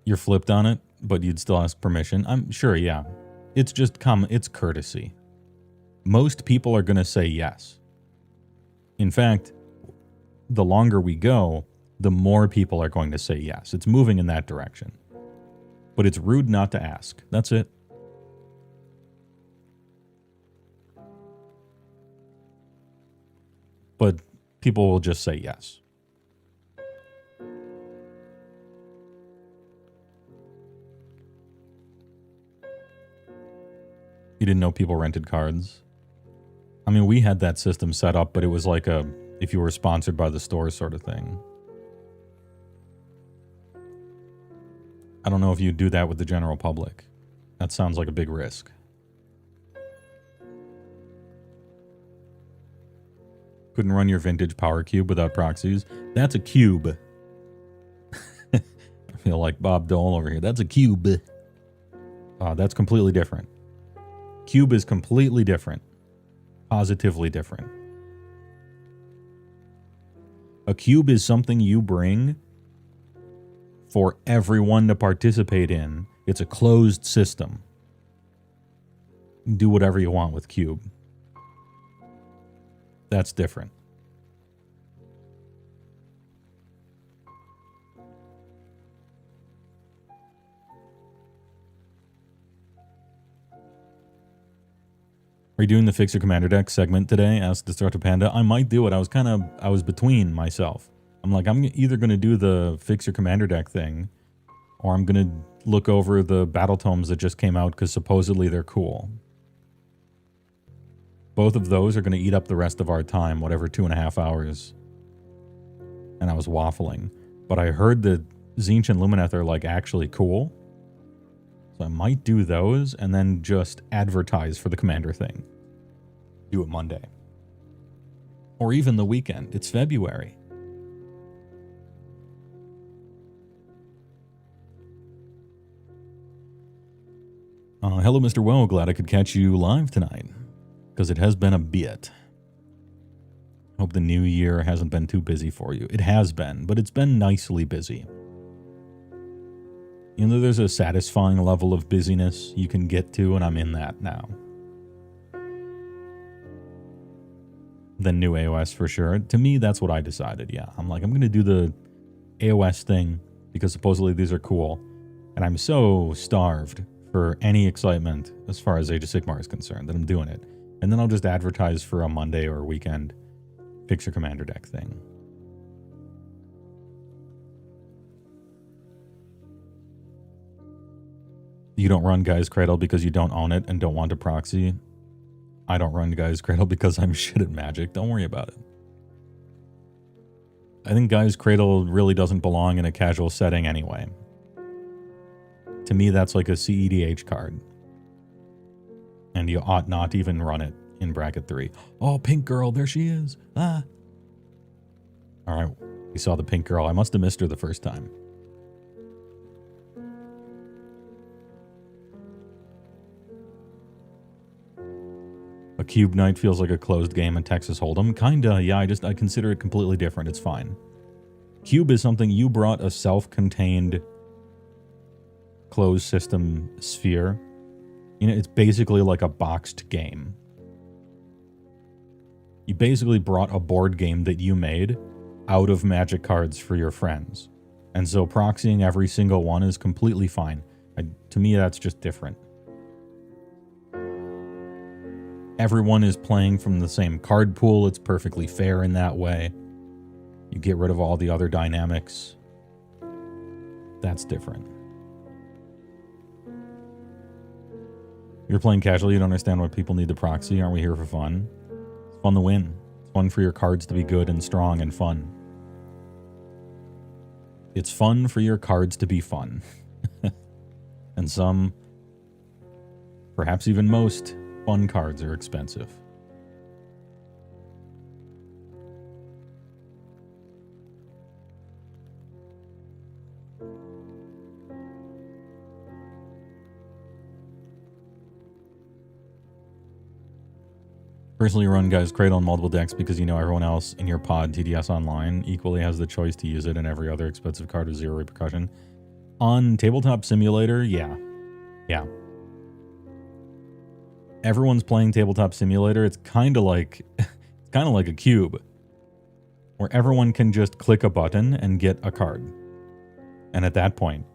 You're flipped on it, but you'd still ask permission. I'm sure, yeah. It's just it's courtesy. Most people are going to say yes. In fact, the longer we go, the more people are going to say yes. It's moving in that direction. But it's rude not to ask. That's it. But people will just say yes. You didn't know people rented cards? I mean, we had that system set up, but it was like if you were sponsored by the store sort of thing. I don't know if you do that with the general public. That sounds like a big risk. Couldn't run your vintage power cube without proxies. That's a cube. I feel like Bob Dole over here. That's a cube. That's completely different. Cube is completely different. Positively different. A cube is something you bring for everyone to participate in. It's a closed system. You can do whatever you want with cube. That's different. Are you doing the Fix Your Commander deck segment today? Asked Destructor Panda. I might do it. I was between myself. I'm like, I'm either going to do the Fix Your Commander deck thing, or I'm going to look over the battle tomes that just came out because supposedly they're cool. Both of those are going to eat up the rest of our time, whatever 2.5 hours. And I was waffling. But I heard that Tzeentch and Lumineth are like actually cool. So I might do those and then just advertise for the Commander thing. Do it Monday. Or even the weekend. It's February. Hello, Mr. Woe. Glad I could catch you live tonight. Because it has been a bit. Hope the new year hasn't been too busy for you. It has been, but it's been nicely busy. You know, there's a satisfying level of busyness you can get to, and I'm in that now. The new AOS for sure. To me, that's what I decided, yeah. I'm like, I'm going to do the AOS thing because supposedly these are cool. And I'm so starved for any excitement as far as Age of Sigmar is concerned that I'm doing it. And then I'll just advertise for a Monday or a weekend Fix Your Commander deck thing. You don't run Guy's Cradle because you don't own it and don't want to proxy. I don't run Guy's Cradle because I'm shit at Magic. Don't worry about it. I think Guy's Cradle really doesn't belong in a casual setting anyway. To me, that's like a CEDH card. And you ought not even run it in bracket 3. Oh, pink girl, there she is. Ah. All right, we saw the pink girl. I must have missed her the first time. A Cube Night feels like a closed game in Texas Hold'em. Kinda, yeah, I consider it completely different. It's fine. Cube is something you brought a self-contained closed system sphere. You know, it's basically like a boxed game. You basically brought a board game that you made out of Magic cards for your friends. And so proxying every single one is completely fine. To me, that's just different. Everyone is playing from the same card pool. It's perfectly fair in that way. You get rid of all the other dynamics. That's different. You're playing casually, you don't understand why people need to proxy. Aren't we here for fun? It's fun to win. It's fun for your cards to be good and strong and fun. It's fun for your cards to be fun. And some, perhaps even most, fun cards are expensive. Personally, run Guy's Cradle on multiple decks because you know everyone else in your pod, TDS Online, equally has the choice to use it, and every other expensive card with zero repercussion. On Tabletop Simulator, yeah. Yeah. Everyone's playing Tabletop Simulator. It's kind of like a cube, where everyone can just click a button and get a card. And at that point,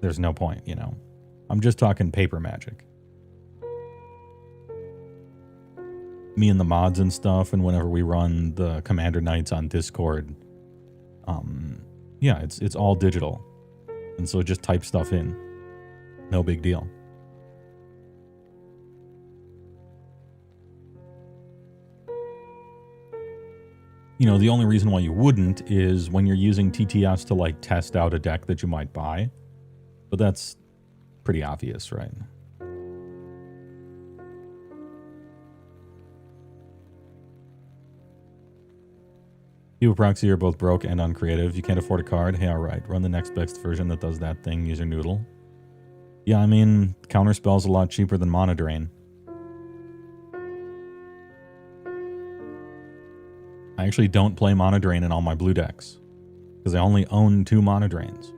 there's no point, you know. I'm just talking paper Magic. Me and the mods and stuff, and whenever we run the Commander Nights on Discord, yeah, it's all digital. And so just type stuff in. No big deal. You know, the only reason why you wouldn't is when you're using TTS to, like, test out a deck that you might buy. But that's pretty obvious, right? You Proxy are both broke and uncreative. You can't afford a card. Hey, alright. Run the next best version that does that thing. Use your noodle. Yeah, I mean, Counterspell's a lot cheaper than Mana Drain. I actually don't play Mana Drain in all my blue decks, because I only own 2 Mana Drains.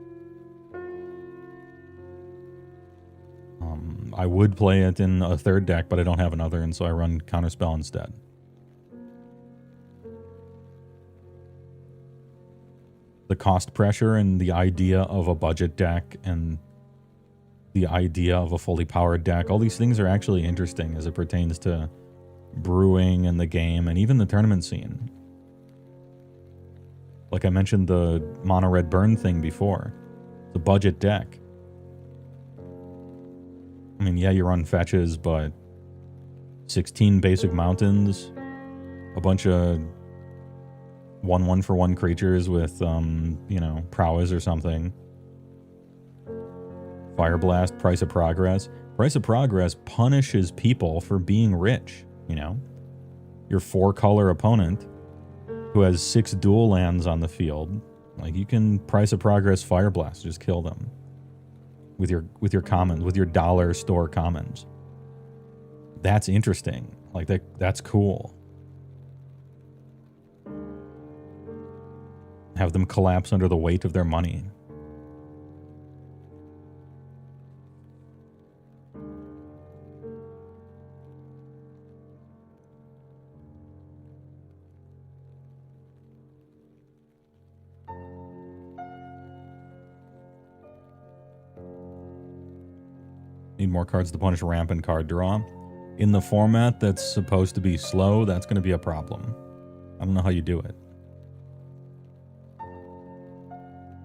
I would play it in a third deck, but I don't have another, and so I run Counterspell instead. The cost pressure and the idea of a budget deck and the idea of a fully powered deck, all these things are actually interesting as it pertains to brewing and the game and even the tournament scene. Like I mentioned the Mono Red Burn thing before. It's a budget deck. I mean, yeah, you run fetches, but 16 basic mountains, a bunch of 1/1 for 1 creatures with, you know, prowess or something. Fire Blast, Price of Progress. Price of Progress punishes people for being rich, you know? Your 4-color opponent who has 6 dual lands on the field, like, you can Price of Progress Fire Blast, just kill them. With your commons, with your dollar store commons. That's interesting. Like, that's cool. Have them collapse under the weight of their money. Need more cards to punish rampant card draw. In the format that's supposed to be slow, that's going to be a problem. I don't know how you do it.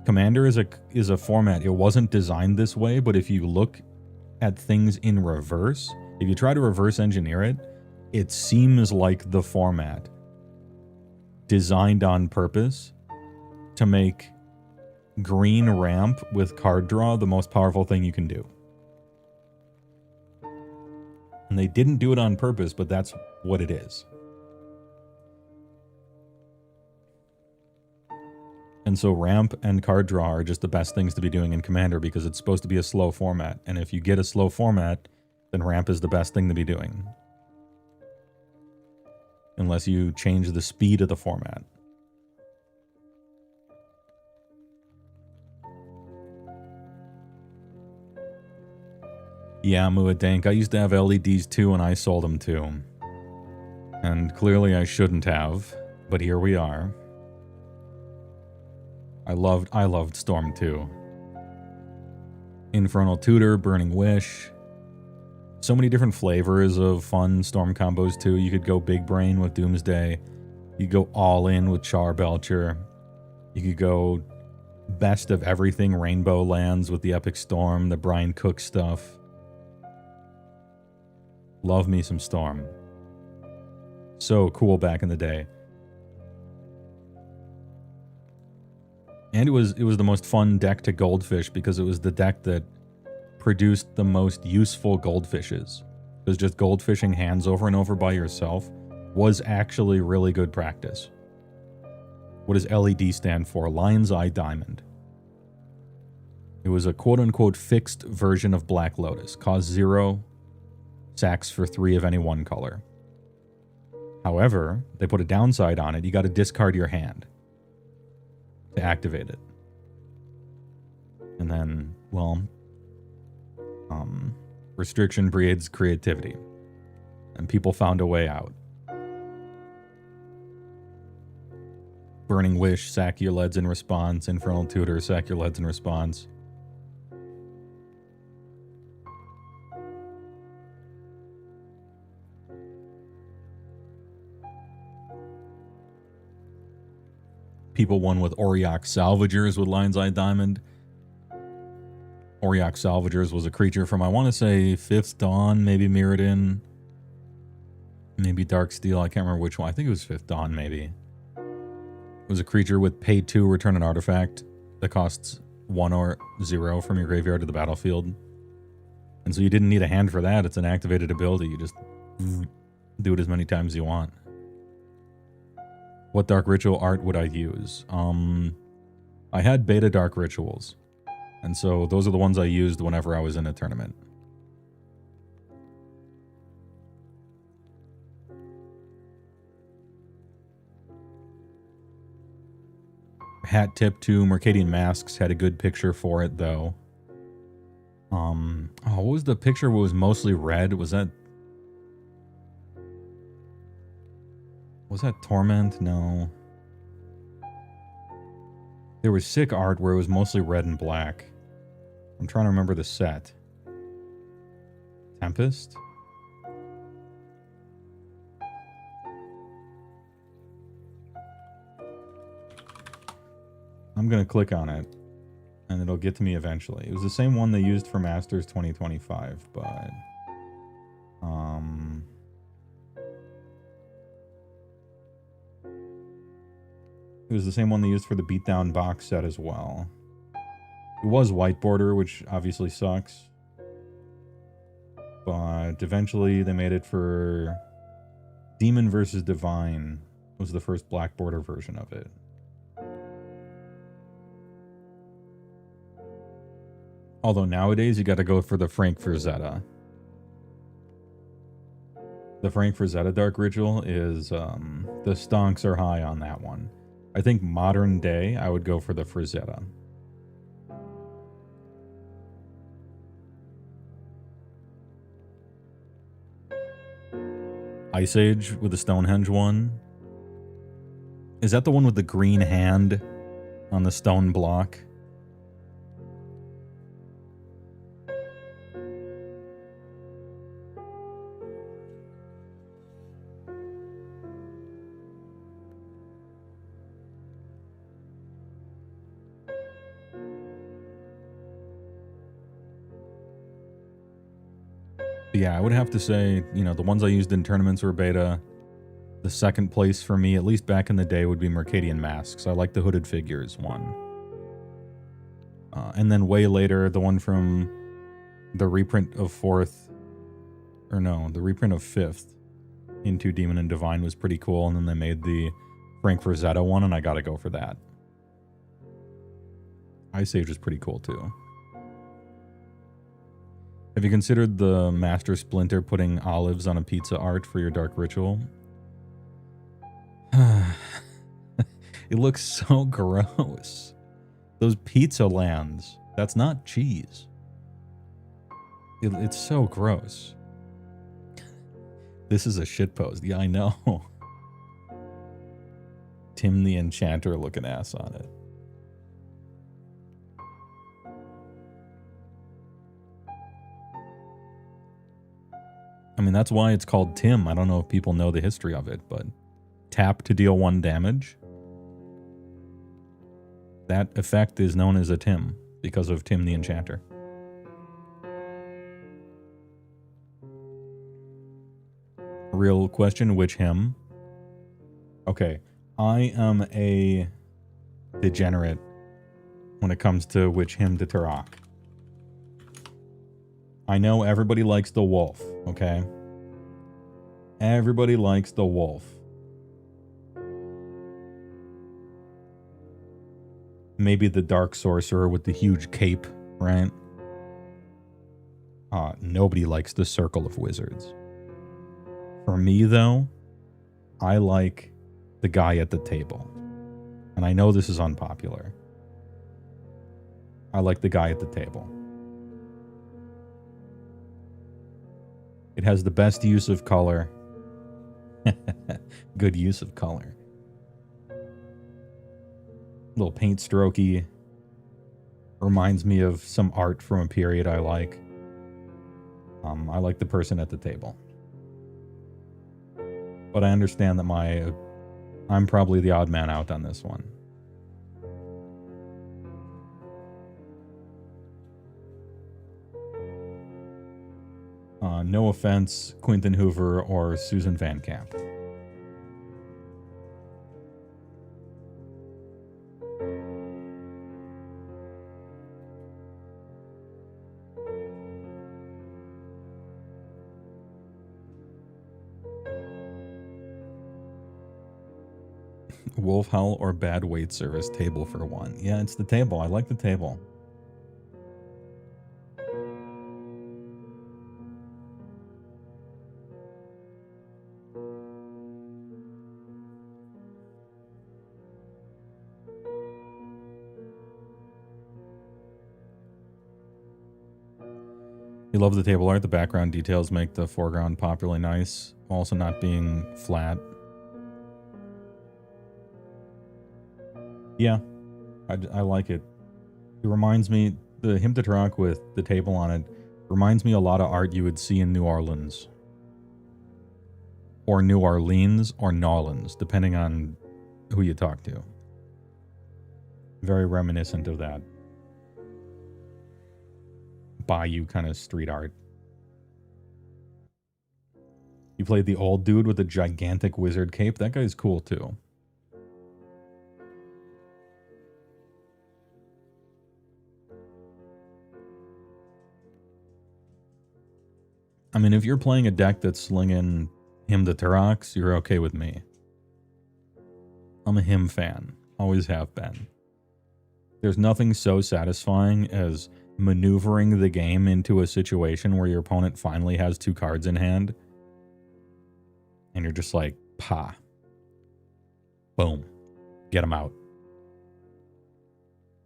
Commander is a format. It wasn't designed this way, but if you look at things in reverse, if you try to reverse engineer it, it seems like the format designed on purpose to make green ramp with card draw the most powerful thing you can do. And they didn't do it on purpose, but that's what it is. And so ramp and card draw are just the best things to be doing in Commander because it's supposed to be a slow format. And if you get a slow format, then ramp is the best thing to be doing. Unless you change the speed of the format. Yeah, Muadank, I used to have LEDs too and I sold them too. And clearly I shouldn't have, but here we are. I loved Storm 2. Infernal Tutor, Burning Wish. So many different flavors of fun Storm combos too. You could go big brain with Doomsday. You could go all in with Char Belcher. You could go best of everything Rainbow Lands with the Epic Storm, the Brian Cook stuff. Love me some Storm. So cool back in the day. And it was the most fun deck to Goldfish because it was the deck that produced the most useful Goldfishes. Because just Goldfishing hands over and over by yourself was actually really good practice. What does LED stand for? Lion's Eye Diamond. It was a quote-unquote fixed version of Black Lotus. Cost 0, sacks for 3 of any one color. However, they put a downside on it. You got to discard your hand to activate it. And then, well, restriction breeds creativity. And people found a way out. Burning Wish, sack your leads in response. Infernal Tutor, sack your leads in response. People won with Auriok Salvagers with Lion's Eye Diamond. Auriok Salvagers was a creature from, I want to say, 5th Dawn, maybe Mirrodin, maybe Darksteel. I can't remember which one. I think it was 5th Dawn, maybe. It was a creature with pay 2, return an artifact that costs 1 or 0 from your graveyard to the battlefield. And so you didn't need a hand for that. It's an activated ability. You just do it as many times as you want. What Dark Ritual art would I use? I had beta Dark Rituals. And so those are the ones I used whenever I was in a tournament. Hat tip to Mercadian Masks had a good picture for it though. What was the picture? What was mostly red? Was that Torment? No. There was sick art where it was mostly red and black. I'm trying to remember the set. Tempest? I'm going to click on it, and it'll get to me eventually. It was the same one they used for Masters 2025, but... It was the same one they used for the Beatdown box set as well. It was white border, which obviously sucks. But eventually they made it for Demon versus Divine. Was the first black border version of it. Although nowadays you got to go for the Frank Frazetta. The Frank Frazetta Dark Ritual is, the stonks are high on that one. I think modern day, I would go for the Frazetta. Ice Age with the Stonehenge one. Is that the one with the green hand on the stone block? Yeah, I would have to say, you know, the ones I used in tournaments were beta. The second place for me, at least back in the day, would be Mercadian Masks. I like the Hooded Figures one. And then way later, the one from the reprint of 4th, or no, the reprint of 5th into Demon and Divine was pretty cool. And then they made the Frank Frazetta one, and I gotta go for that. Ice Age is pretty cool too. Have you considered the Master Splinter putting olives on a pizza art for your Dark Ritual? It looks so gross. Those pizza lands. That's not cheese. It's so gross. This is a shitpost. Yeah, I know. Tim the Enchanter looking ass on it. I mean, that's why it's called Tim. I don't know if people know the history of it, but tap to deal 1 damage. That effect is known as a Tim because of Tim the Enchanter. Real question, which hymn? Okay, I am a degenerate when it comes to which hymn to Turok. I know everybody likes the wolf, okay? Everybody likes the wolf. Maybe the Dark Sorcerer with the huge cape, right? Nobody likes the Circle of Wizards. For me, though, I like the guy at the table. And I know this is unpopular. I like the guy at the table. It has the best use of color. Good use of color. Little paint strokey. Reminds me of some art from a period I like. I like the person at the table. But I understand that I'm probably the odd man out on this one. No offense, Quentin Hoover or Susan Van Camp. Wolf Howl or bad wait service, table for 1. Yeah, it's the table. I like the table. You love the table art. The background details make the foreground popularly nice, also not being flat. Yeah, I like it. It reminds me, the Hymn to Turok with the table on it reminds me a lot of art you would see in New Orleans. Or New Orleans or Nolans, depending on who you talk to. Very reminiscent of that bayou kind of street art. You played the old dude with the gigantic wizard cape. That guy's cool too. I mean, if you're playing a deck that's slinging Hymn to Turoks, you're okay with me. I'm a him fan. Always have been. There's nothing so satisfying as maneuvering the game into a situation where your opponent finally has 2 cards in hand. And you're just like, pa. Boom. Get them out.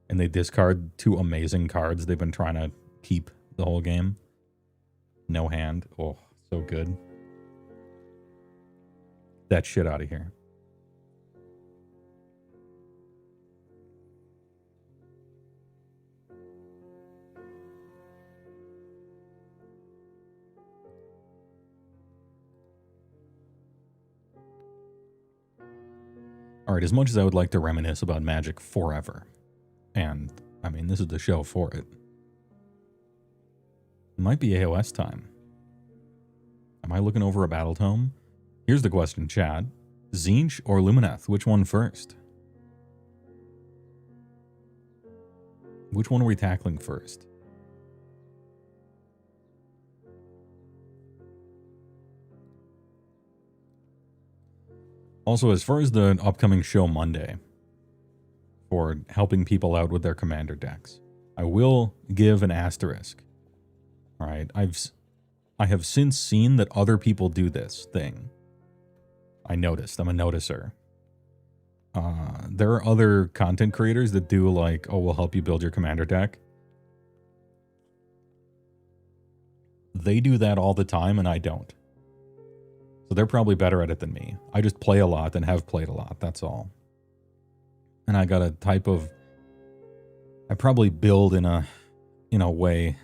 And they discard 2 amazing cards they've been trying to keep the whole game. No hand. Oh, so good. That shit out of here. All right, as much as I would like to reminisce about Magic forever, and, I mean, this is the show for it, it might be AOS time. Am I looking over a battle tome? Here's the question, chat. Tzeentch or Lumineth? Which one first? Which one are we tackling first? Also, as far as the upcoming show Monday for helping people out with their commander decks, I will give an asterisk. All right, I have since seen that other people do this thing. I noticed. I'm a noticer. There are other content creators that do like, oh, we'll help you build your commander deck. They do that all the time and I don't. So they're probably better at it than me. I just play a lot and have played a lot, that's all. And I got a type of... I probably build in a way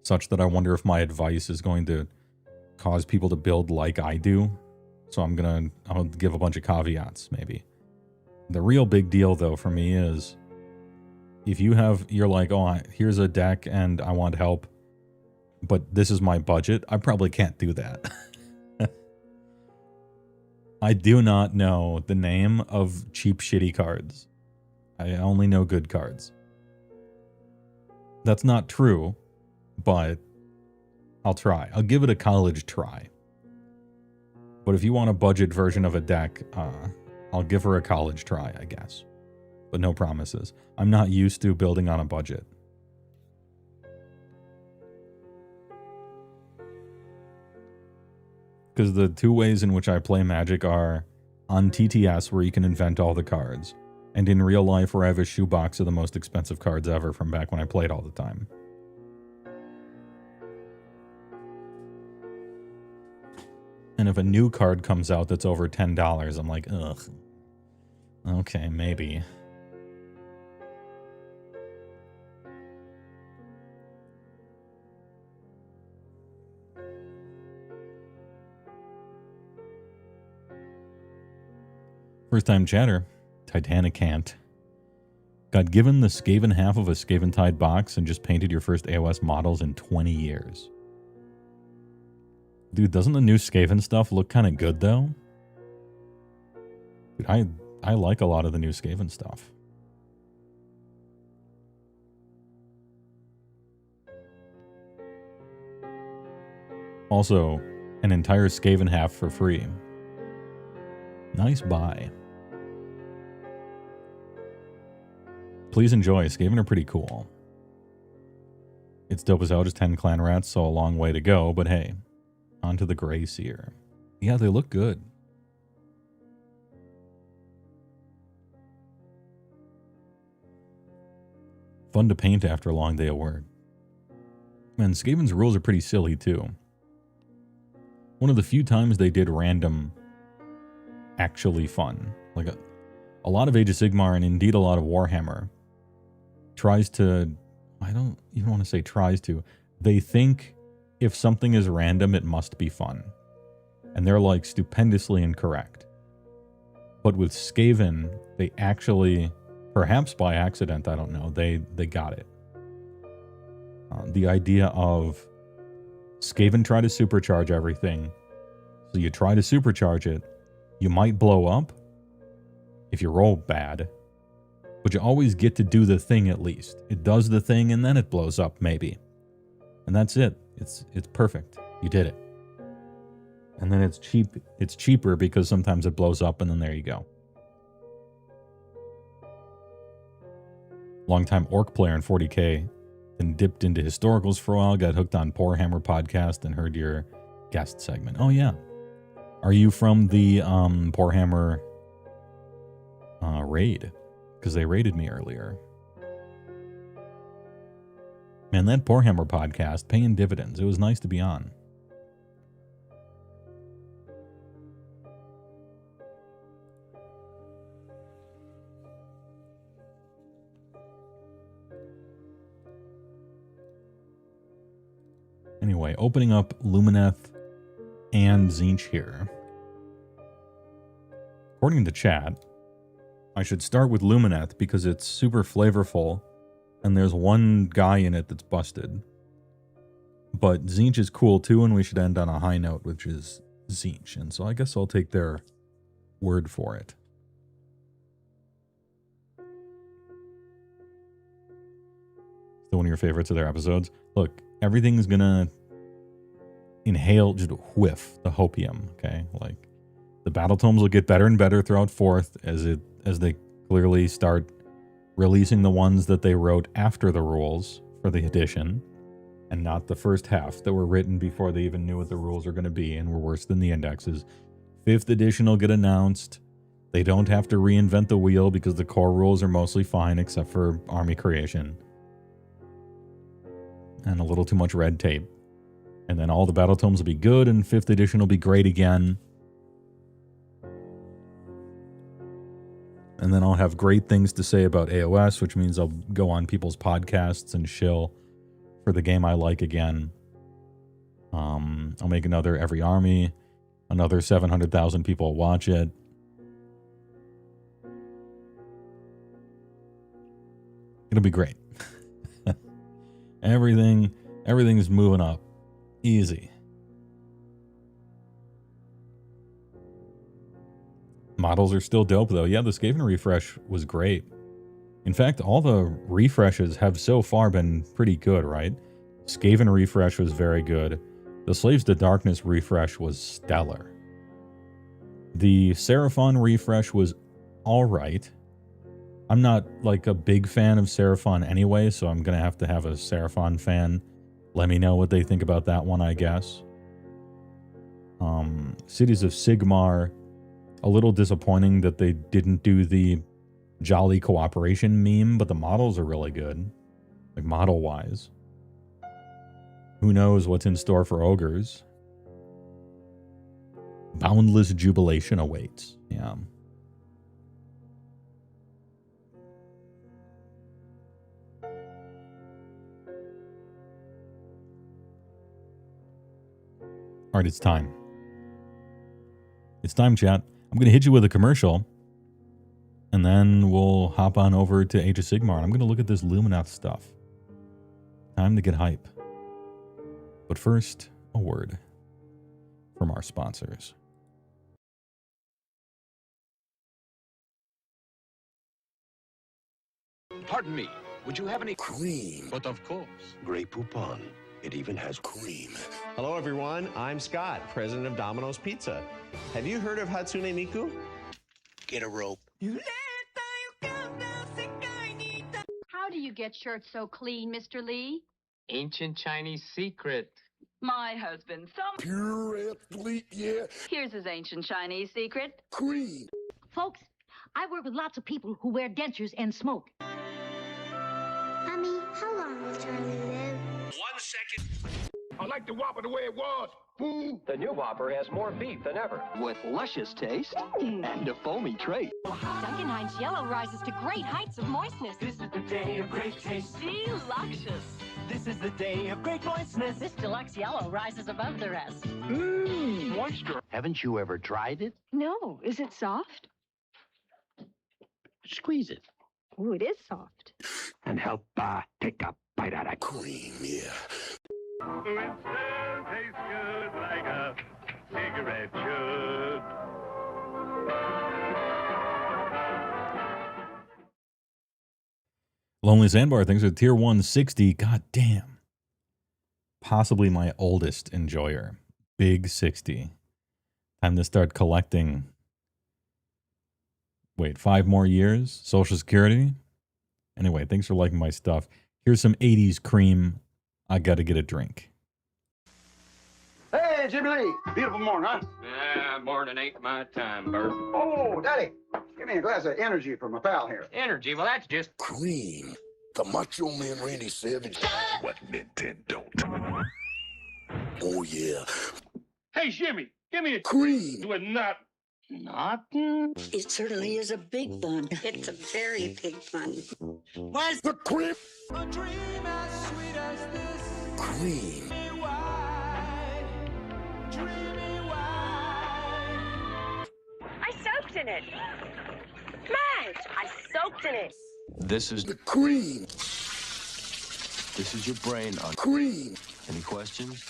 such that I wonder if my advice is going to cause people to build like I do. So I'll give a bunch of caveats, maybe. The real big deal, though, for me is if you're like, oh, here's a deck and I want help, but this is my budget, I probably can't do that. I do not know the name of cheap, shitty cards. I only know good cards. That's not true, but I'll try. I'll give it a college try. But if you want a budget version of a deck, I'll give her a college try, I guess. But no promises. I'm not used to building on a budget. Because the two ways in which I play Magic are on TTS, where you can invent all the cards, and in real life, where I have a shoebox of the most expensive cards ever from back when I played all the time. And if a new card comes out that's over $10, I'm like, ugh. Okay, maybe. First time chatter, Titanicant. Got given the Skaven half of a Skaventide box and just painted your first AOS models in 20 years. Dude, doesn't the new Skaven stuff look kind of good, though? Dude, I like a lot of the new Skaven stuff. Also, an entire Skaven half for free. Nice buy. Please enjoy. Skaven are pretty cool. It's dope as hell, just 10 clan rats, so a long way to go, but hey. Onto the Grey Seer. Yeah, they look good. Fun to paint after a long day of work. Man, Skaven's rules are pretty silly, too. One of the few times they did random actually fun. Like a lot of Age of Sigmar, and indeed a lot of Warhammer, tries to... I don't even want to say tries to. They think... if something is random, it must be fun. And they're like stupendously incorrect. But with Skaven, they actually, perhaps by accident, I don't know, they got it. The idea of Skaven try to supercharge everything. So you try to supercharge it. You might blow up if you roll bad. But you always get to do the thing at least. It does the thing and then it blows up maybe. And that's it. It's perfect. You did it. And then it's cheap. It's cheaper because sometimes it blows up and then there you go. Longtime Orc player in 40k. Then dipped into historicals for a while. Got hooked on Poorhammer podcast and heard your guest segment. Oh yeah. Are you from the Poorhammer raid? Because they raided me earlier. Man, that Poorhammer podcast, paying dividends. It was nice to be on. Anyway, opening up Lumineth and Tzeentch here. According to chat, I should start with Lumineth because it's super flavorful. And there's one guy in it that's busted. But Tzeentch is cool too, and we should end on a high note, which is Zinch. And so I guess I'll take their word for it. Still one of your favorites of their episodes. Look, everything's gonna inhale, just whiff the hopium, okay? Like, the battle tomes will get better and better throughout 4th as they clearly start releasing the ones that they wrote after the rules for the edition, and not the first half that were written before they even knew what the rules are going to be and were worse than the indexes. 5th edition will get announced. They don't have to reinvent the wheel because the core rules are mostly fine except for army creation. And a little too much red tape. And then all the battle tomes will be good, and 5th edition will be great again. And then I'll have great things to say about AOS, which means I'll go on people's podcasts and shill for the game I like again. I'll make another Every Army. Another 700,000 people watch it. It'll be great. Everything's moving up. Easy. Models are still dope, though. Yeah, the Skaven refresh was great. In fact, all the refreshes have so far been pretty good, right? Skaven refresh was very good. The Slaves to Darkness refresh was stellar. The Seraphon refresh was alright. I'm not, like, a big fan of Seraphon anyway, so I'm going to have a Seraphon fan let me know what they think about that one, I guess. Cities of Sigmar, a little disappointing that they didn't do the Jolly Cooperation meme, but the models are really good, like model-wise. Who knows what's in store for Ogres? Boundless Jubilation awaits. Yeah. All right, it's time. It's time, chat. I'm going to hit you with a commercial, and then we'll hop on over to Age of Sigmar, and I'm going to look at this Lumineth stuff. Time to get hype. But first, a word from our sponsors. Pardon me, would you have any cream? But of course. Grey Poupon. It even has cream. Hello, everyone. I'm Scott, president of Domino's Pizza. Have you heard of Hatsune Miku? Get a rope. How do you get shirts so clean, Mr. Lee? Ancient Chinese secret. My husband, some... Pure athlete, yeah. Here's his ancient Chinese secret. Cream. Folks, I work with lots of people who wear dentures and smoke. Mommy, how long will Charlie live? 1 second. I like the Whopper the way it was. Fool. The new Whopper has more beef than ever. With luscious taste and a foamy trait. Dunkin' Heinz Yellow rises to great heights of moistness. This is the day of great taste. Deluxious. This is the day of great moistness. This Deluxe Yellow rises above the rest. Mmm, moisture. Haven't you ever tried it? No. Is it soft? Squeeze it. Ooh, it is soft. And help take a bite out of cream, yeah. It still tastes good like a cigarette should. Lonely Sandbar, thanks for tier 160. God damn. Possibly my oldest enjoyer. Big 60. Time to start collecting. Wait, 5 more years? Social Security? Anyway, thanks for liking my stuff. Here's some 80s cream. I gotta get a drink. Hey, Jimmy Lee. Beautiful morning, huh? Yeah, morning ain't my time, Bert. Oh, Daddy. Give me a glass of energy for my pal here. Energy? Well, that's just... Cream. The Macho Man Randy Savage. What Nintendo? Oh, yeah. Hey, Jimmy, give me a cream. With nut. Nothing. It certainly is a big bun. It's a very big bun. Where's the cream? A dream as sweet as this. Cream. Dreamy wine. I soaked in it. Madge, I soaked in it. This is the cream. This is your brain on cream. Any questions?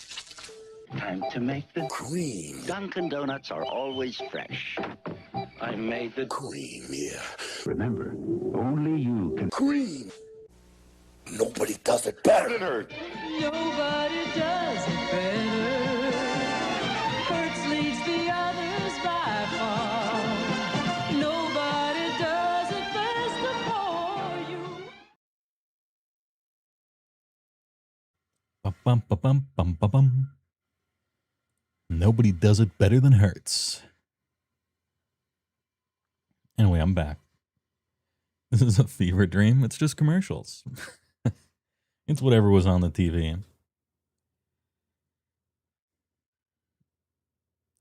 Time to make the cream. Dunkin' Donuts are always fresh. I made the Cream, yeah. Remember, only you can Cream. Nobody does it better. Nobody does it better. Hertz leads the others by far. Nobody does it best for you. Bum, bum, bum, bum, bum, bum. Nobody does it better than Hertz. Anyway, I'm back. This is a fever dream. It's just commercials. It's whatever was on the TV.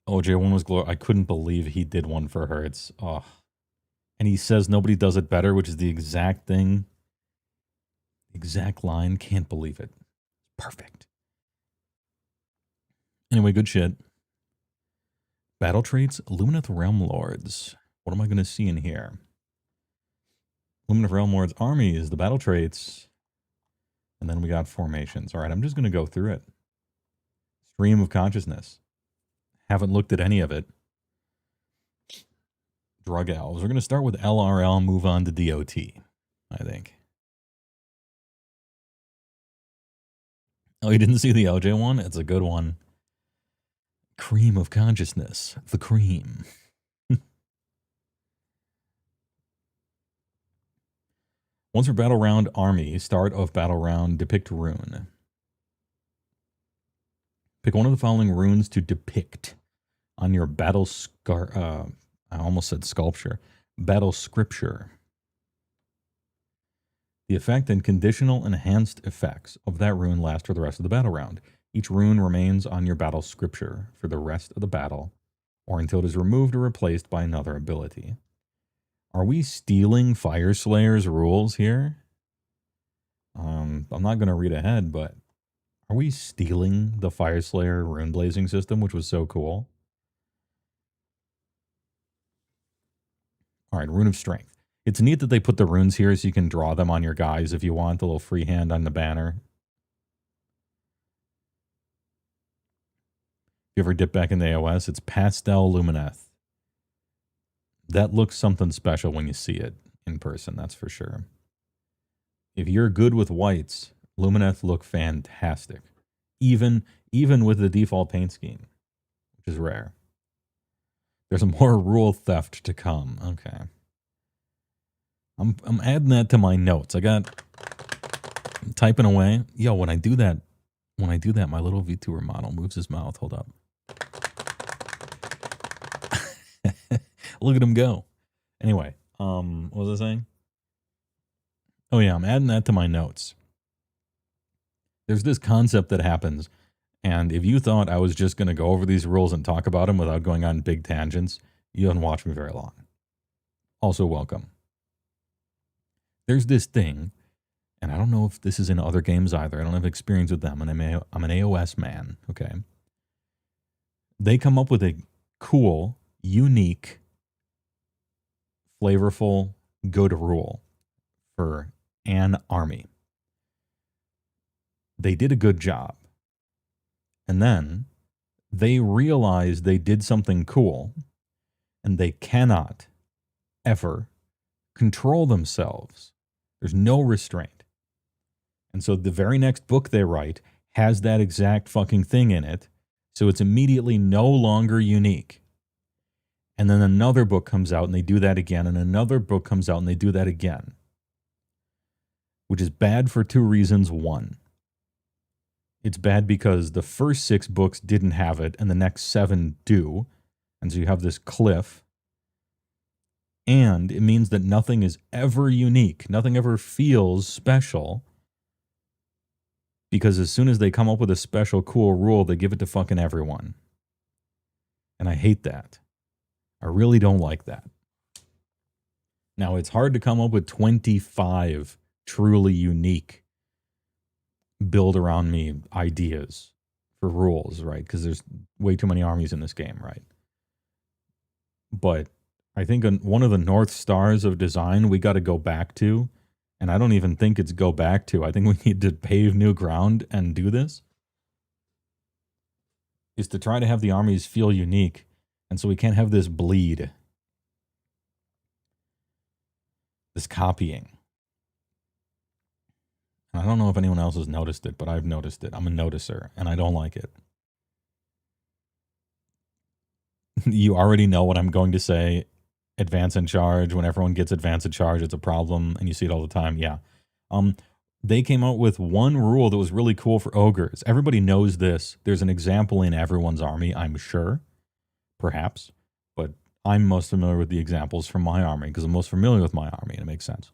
OJ1 was glorious. I couldn't believe he did one for Hertz. Oh. And he says nobody does it better, which is the exact thing. Exact line. Can't believe it. Perfect. Anyway, good shit. Battle traits, Lumineth Realm Lords. What am I going to see in here? Lumineth Realm Lords army is the battle traits. And then we got formations. All right, I'm just going to go through it. Stream of consciousness. Haven't looked at any of it. Drug elves. We're going to start with LRL, move on to DOT, I think. Oh, you didn't see the LJ one? It's a good one. Cream of consciousness. The cream. Once per battle round army, start of battle round, depict rune. Pick one of the following runes to depict on your battle I almost said sculpture. Battle scripture. The effect and conditional enhanced effects of that rune last for the rest of the battle round. Each rune remains on your battle scripture for the rest of the battle, or until it is removed or replaced by another ability. Are we stealing Fire Slayer's rules here? I'm not going to read ahead, but are we stealing the Fire Slayer rune blazing system, which was so cool? All right, Rune of Strength. It's neat that they put the runes here so you can draw them on your guys if you want, the little freehand on the banner. If you ever dip back in the AOS, it's Pastel Lumineth. That looks something special when you see it in person, that's for sure. If you're good with whites, Lumineth look fantastic. Even with the default paint scheme, which is rare. There's more rule theft to come. Okay. I'm adding that to my notes. I'm typing away. Yo, when I do that, my little VTuber model moves his mouth. Hold up. Look at him go. Anyway, what was I saying? Oh yeah, I'm adding that to my notes. There's this concept that happens, and if you thought I was just going to go over these rules and talk about them without going on big tangents, you haven't watched me very long. Also, welcome. There's this thing, and I don't know if this is in other games either. I don't have experience with them, and I'm an AOS man, okay? They come up with a cool, unique, flavorful go-to rule for an army. They did a good job. And then they realized they did something cool, and they cannot ever control themselves. There's no restraint. And so the very next book they write has that exact fucking thing in it, so it's immediately no longer unique. And then another book comes out and they do that again, and another book comes out and they do that again. Which is bad for two reasons. One, it's bad because the first 6 books didn't have it and the next 7 do. And so you have this cliff. And it means that nothing is ever unique. Nothing ever feels special. Because as soon as they come up with a special cool rule, they give it to fucking everyone. And I hate that. I really don't like that. Now, it's hard to come up with 25 truly unique build around me ideas for rules, right? Because there's way too many armies in this game, right? But I think one of the North Stars of design we got to go back to, and I don't even think it's go back to, I think we need to pave new ground and do this, is to try to have the armies feel unique. And so we can't have this bleed. This copying. I don't know if anyone else has noticed it, but I've noticed it. I'm a noticer, and I don't like it. You already know what I'm going to say. Advance and charge. When everyone gets advance and charge, it's a problem, and you see it all the time. Yeah. They came out with one rule that was really cool for ogres. Everybody knows this. There's an example in everyone's army, I'm sure. Perhaps. But I'm most familiar with the examples from my army, because I'm most familiar with my army, and it makes sense.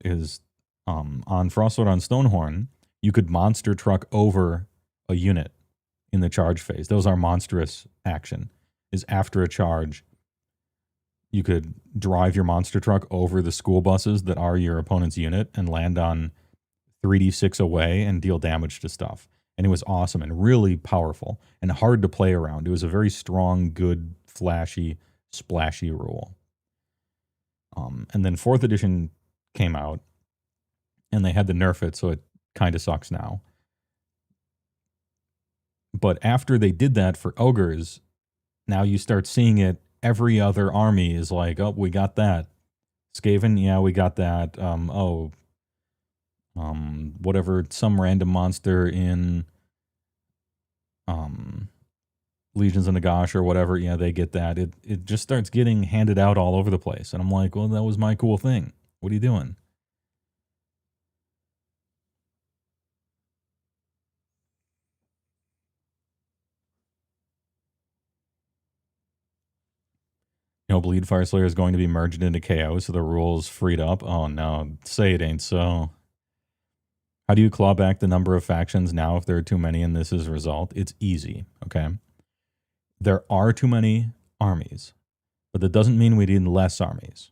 Is on Frostwood on Stonehorn, you could monster truck over a unit in the charge phase. That was our monstrous action. Is after a charge, you could drive your monster truck over the school buses that are your opponent's unit and land on 3d6 away and deal damage to stuff. And it was awesome and really powerful and hard to play around. It was a very strong, good, flashy, splashy rule. And then 4th edition came out, and they had to nerf it, so it kind of sucks now. But after they did that for ogres, now you start seeing it. Every other army is like, oh, we got that. Skaven, yeah, we got that. Whatever, some random monster in Legions of Nagash or whatever, yeah, they get that. It just starts getting handed out all over the place. And I'm like, well, that was my cool thing. What are you doing? Bleed Fire Slayer is going to be merged into KO, so the rules freed up. Oh no, say it ain't so. How do you claw back the number of factions now if there are too many and this is a result? It's easy, okay? There are too many armies, but that doesn't mean we need less armies.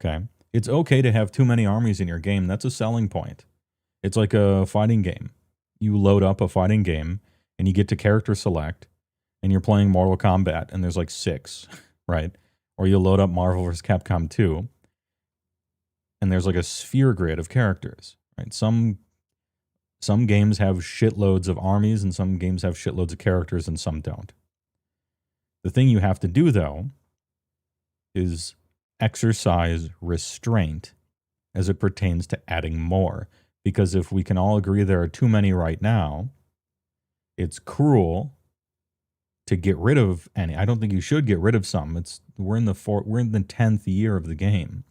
Okay? It's okay to have too many armies in your game. That's a selling point. It's like a fighting game. You load up a fighting game and you get to character select, and you're playing Mortal Kombat, and there's like 6, right? Or you load up Marvel vs. Capcom 2, and there's like a sphere grid of characters, right? Some games have shitloads of armies, and some games have shitloads of characters, and some don't. The thing you have to do, though, is exercise restraint as it pertains to adding more. Because if we can all agree there are too many right now, it's cruel to get rid of any. I don't think you should get rid of some. We're in the 10th year of the game.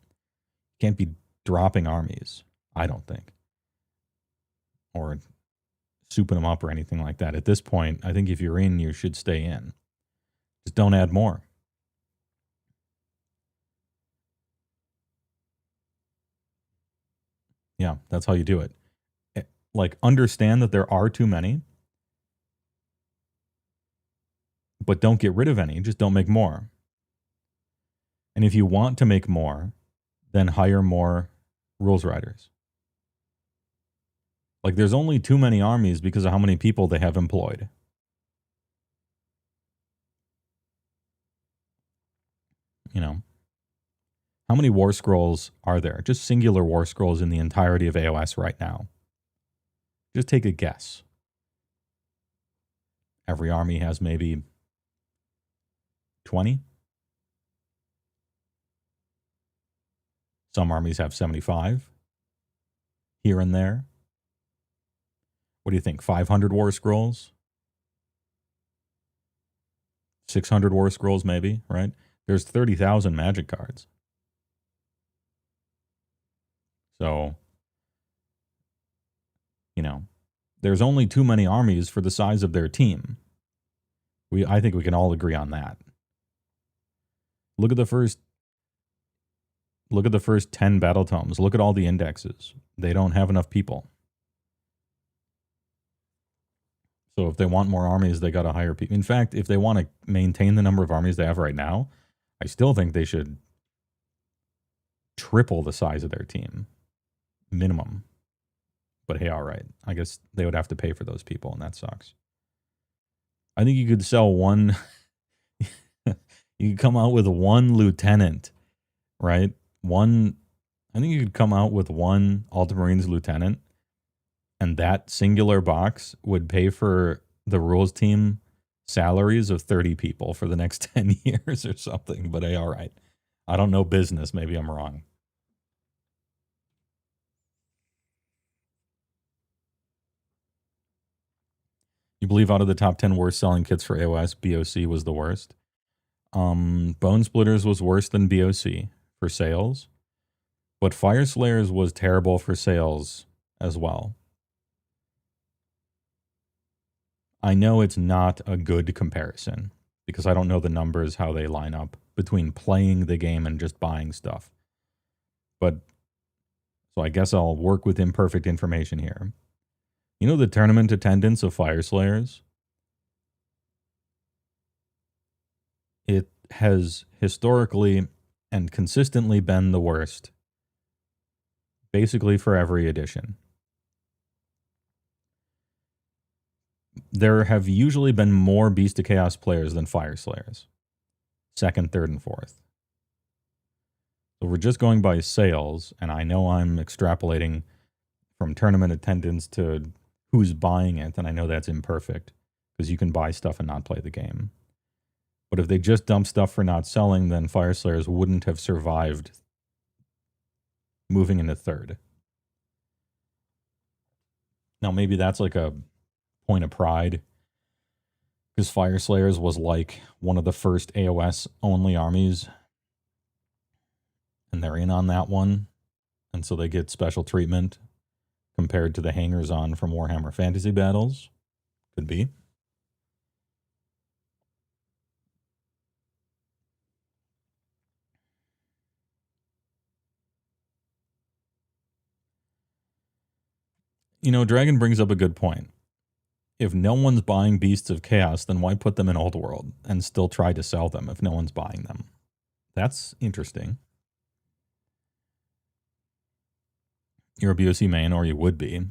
You can't be dropping armies, I don't think. Or souping them up or anything like that. At this point, I think if you're in, you should stay in. Just don't add more. Yeah, that's how you do it. Like, understand that there are too many, but don't get rid of any. Just don't make more. And if you want to make more, then hire more rules writers. Like, there's only too many armies because of how many people they have employed. You know, how many war scrolls are there? Just singular war scrolls in the entirety of AOS right now. Just take a guess. Every army has maybe 20. Some armies have 75 here and there. What do you think? 500 war scrolls? 600 war scrolls maybe, right? There's 30,000 magic cards. So, you know, there's only too many armies for the size of their team. I think we can all agree on that. Look at the first 10 battle tomes. Look at all the indexes. They don't have enough people. So if they want more armies, they got to hire people. In fact, if they want to maintain the number of armies they have right now, I still think they should triple the size of their team. Minimum. But hey, all right. I guess they would have to pay for those people, and that sucks. I think you could sell one... You could come out with one lieutenant, right? I think you could come out with one Ultramarines lieutenant, and that singular box would pay for the rules team salaries of 30 people for the next 10 years or something. But hey, all right. I don't know business. Maybe I'm wrong. You believe out of the top 10 worst selling kits for AOS, BOC was the worst? Bone Splitters was worse than BOC for sales, but Fire Slayers was terrible for sales as well. I know it's not a good comparison because I don't know the numbers, how they line up between playing the game and just buying stuff. But so I guess I'll work with imperfect information here. You know the tournament attendance of Fire Slayers? It has historically and consistently been the worst, basically for every edition. There have usually been more Beast of Chaos players than Fire Slayers. Second, third, and fourth. So we're just going by sales, and I know I'm extrapolating from tournament attendance to who's buying it, and I know that's imperfect because you can buy stuff and not play the game. But if they just dump stuff for not selling, then Fire Slayers wouldn't have survived moving into third. Now, maybe that's like a point of pride because Fire Slayers was like one of the first AOS only armies, and they're in on that one, and so they get special treatment compared to the hangers-on from Warhammer Fantasy Battles. Could be. You know, Dragon brings up a good point. If no one's buying Beasts of Chaos, then why put them in Old World and still try to sell them if no one's buying them? That's interesting. You're a BOC main, or you would be.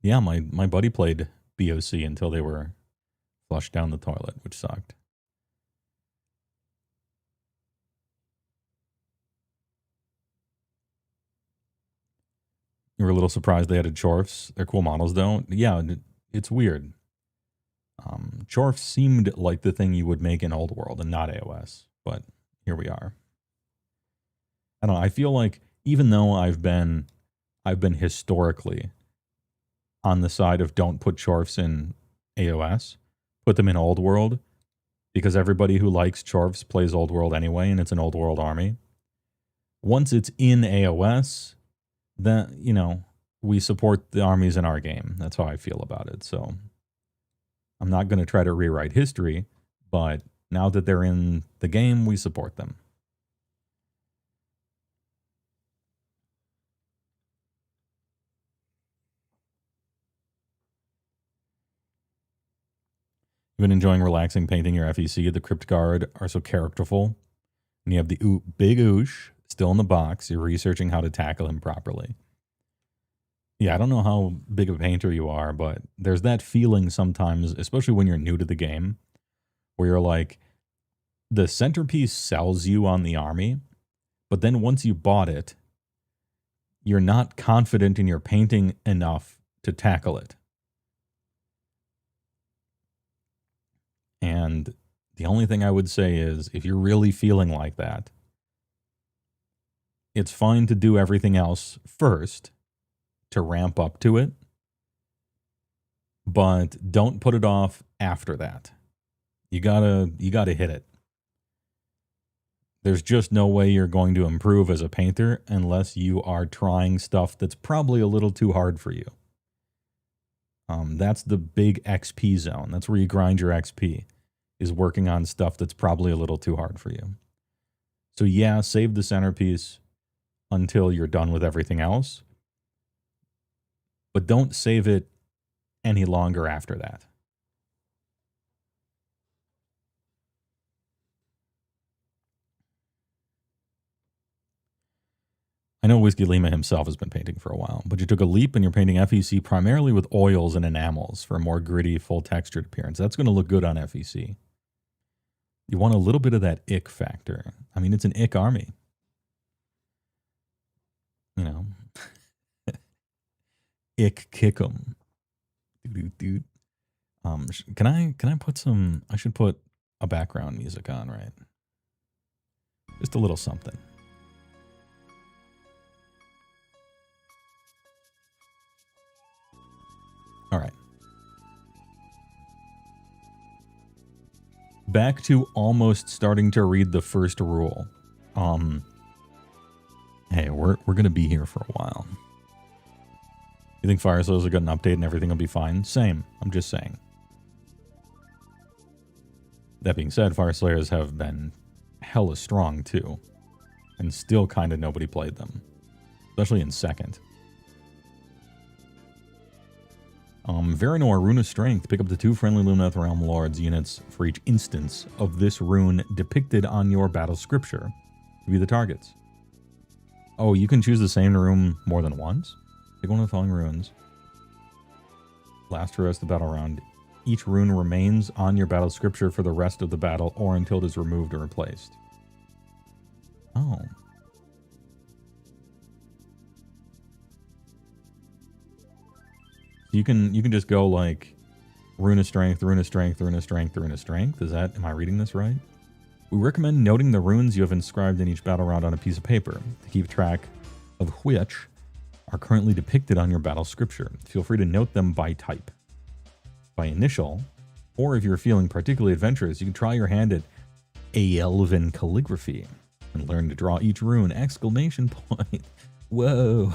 Yeah, my buddy played BOC until they were flushed down the toilet, which sucked. You were a little surprised they added Chorfs. They're cool models, though. Yeah, it's weird. Chorfs seemed like the thing you would make in Old World and not AOS, but here we are. I don't know. I feel like even though I've been historically on the side of don't put Chorfs in AOS, put them in Old World, because everybody who likes Chorfs plays Old World anyway, and it's an Old World army. Once it's in AOS, then, you know, we support the armies in our game. That's how I feel about it. So I'm not going to try to rewrite history, but now that they're in the game, we support them. You've been enjoying relaxing painting your FEC. The Crypt Guard are so characterful. And you have the big Oosh still in the box. You're researching how to tackle him properly. Yeah, I don't know how big of a painter you are, but there's that feeling sometimes, especially when you're new to the game, where you're like, the centerpiece sells you on the army, but then once you bought it, you're not confident in your painting enough to tackle it. And the only thing I would say is, if you're really feeling like that, it's fine to do everything else first to ramp up to it, but don't put it off after that. You gotta hit it. There's just no way you're going to improve as a painter unless you are trying stuff that's probably a little too hard for you. That's the big XP zone. That's where you grind your XP, is working on stuff that's probably a little too hard for you. So yeah, save the centerpiece until you're done with everything else, but don't save it any longer after that. I know Whiskey Lima himself has been painting for a while, but you took a leap and you're painting FEC primarily with oils and enamels for a more gritty, full textured appearance. That's going to look good on FEC. You want a little bit of that ick factor. I mean, it's an ick army. You know, ick kick 'em. Dude. Can I put some? I should put a background music on, right? Just a little something. All right. Back to almost starting to read the first rule. Hey, we're gonna be here for a while. You think Fire Slayers will get an update and everything will be fine? Same. I'm just saying. That being said, Fire Slayers have been hella strong too, and still kind of nobody played them, especially in second. Veranor, Rune of Strength. Pick up the 2 friendly Lumineth Realm Lords units for each instance of this rune depicted on your battle scripture to be the targets. Oh, you can choose the same rune more than once? Pick one of the following runes. Last for the rest of the battle round. Each rune remains on your battle scripture for the rest of the battle or until it is removed or replaced. Oh. You can just go like Rune of Strength, Rune of Strength, Rune of Strength, Rune of Strength. Am I reading this right? We recommend noting the runes you have inscribed in each battle round on a piece of paper to keep track of which are currently depicted on your battle scripture. Feel free to note them by type, by initial, or if you're feeling particularly adventurous, you can try your hand at Elven calligraphy and learn to draw each rune! Exclamation point. Whoa.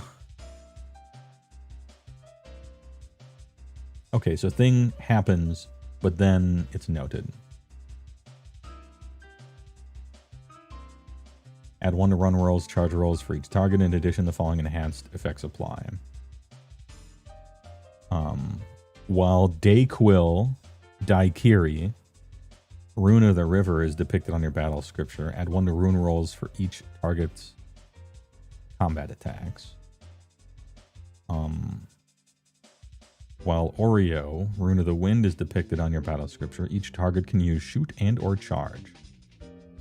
Okay, so thing happens, but then it's noted. Add 1 to run rolls, charge rolls for each target. In addition, the following enhanced effects apply. While Dayquil, Daikiri, Rune of the River is depicted on your battle scripture, add 1 to rune rolls for each target's combat attacks. While Oreo, Rune of the Wind, is depicted on your battle scripture, each target can use shoot and or charge.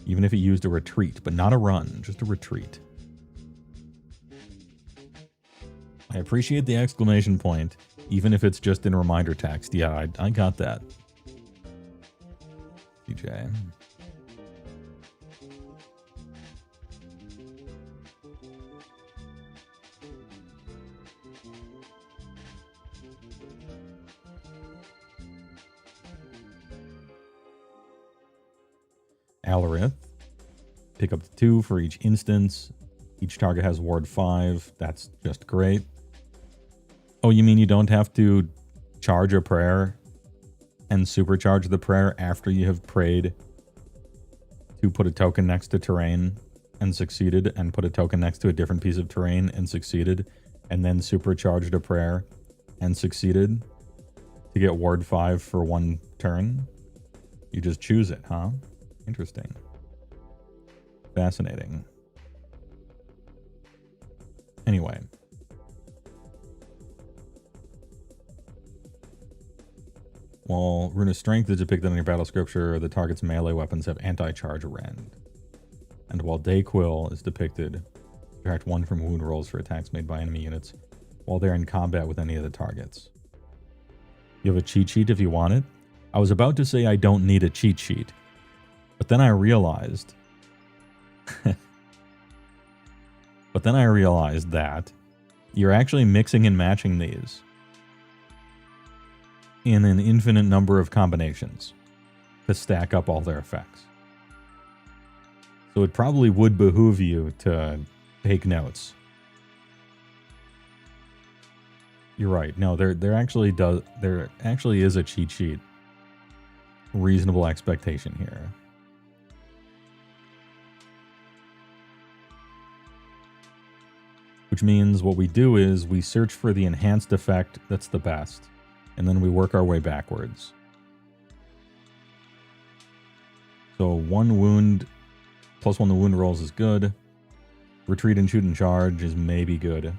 Even if it used a retreat, but not a run, just a retreat. I appreciate the exclamation point, even if it's just in reminder text. Yeah, I got that. DJ. Alarith. Pick up 2 for each instance. Each target has ward 5. That's just great. Oh, you mean you don't have to charge a prayer and supercharge the prayer after you have prayed to put a token next to terrain and succeeded, and put a token next to a different piece of terrain and succeeded, and then supercharged a prayer and succeeded to get ward 5 for 1 turn? You just choose it, huh? Interesting. Fascinating. Anyway. While Rune of Strength is depicted on your battle scripture, the target's melee weapons have anti-charge rend. And while Dayquil is depicted, subtract 1 from wound rolls for attacks made by enemy units while they're in combat with any of the targets. You have a cheat sheet if you want it? I was about to say I don't need a cheat sheet, but then I realized that you're actually mixing and matching these in an infinite number of combinations to stack up all their effects. So it probably would behoove you to take notes. You're right. No, there actually is a cheat sheet. Reasonable expectation here. Which means what we do is we search for the enhanced effect that's the best, and then we work our way backwards. So 1 wound, +1 to wound rolls is good. Retreat and shoot and charge is maybe good.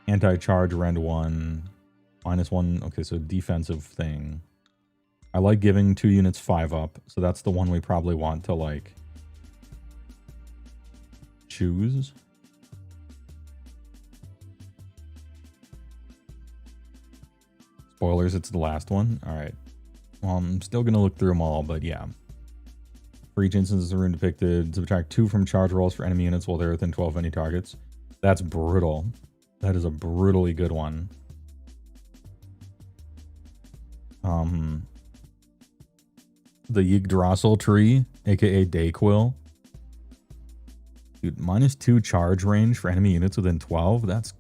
Anti-charge rend 1, -1. Okay, so defensive thing. I like giving 2 units 5 up, so that's the one we probably want to like choose. Spoiler spoilers, it's the last one. All right. Well, I'm still going to look through them all, but yeah. For each instance of the rune depicted, subtract 2 from charge rolls for enemy units while they're within 12 of any targets. That's brutal. That is a brutally good one. The Yggdrasil tree, aka Dayquil. Dude, -2 charge range for enemy units within 12. That's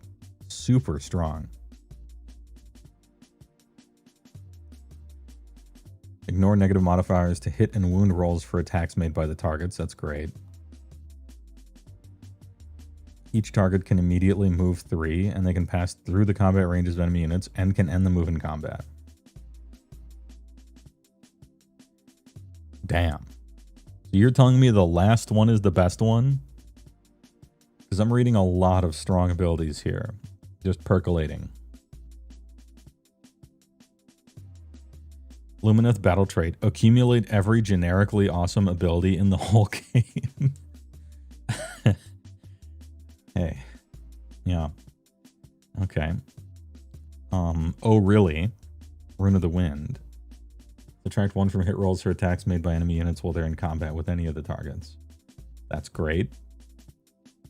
super strong. Ignore negative modifiers to hit and wound rolls for attacks made by the targets. That's great. Each target can immediately move 3, and they can pass through the combat ranges of enemy units and can end the move in combat. Damn. So you're telling me the last one is the best one? Because I'm reading a lot of strong abilities here. Just percolating. Lumineth battle trait. Accumulate every generically awesome ability in the whole game. Hey. Yeah. Okay. Oh really? Rune of the Wind. Subtract 1 from hit rolls for attacks made by enemy units while they're in combat with any of the targets. That's great.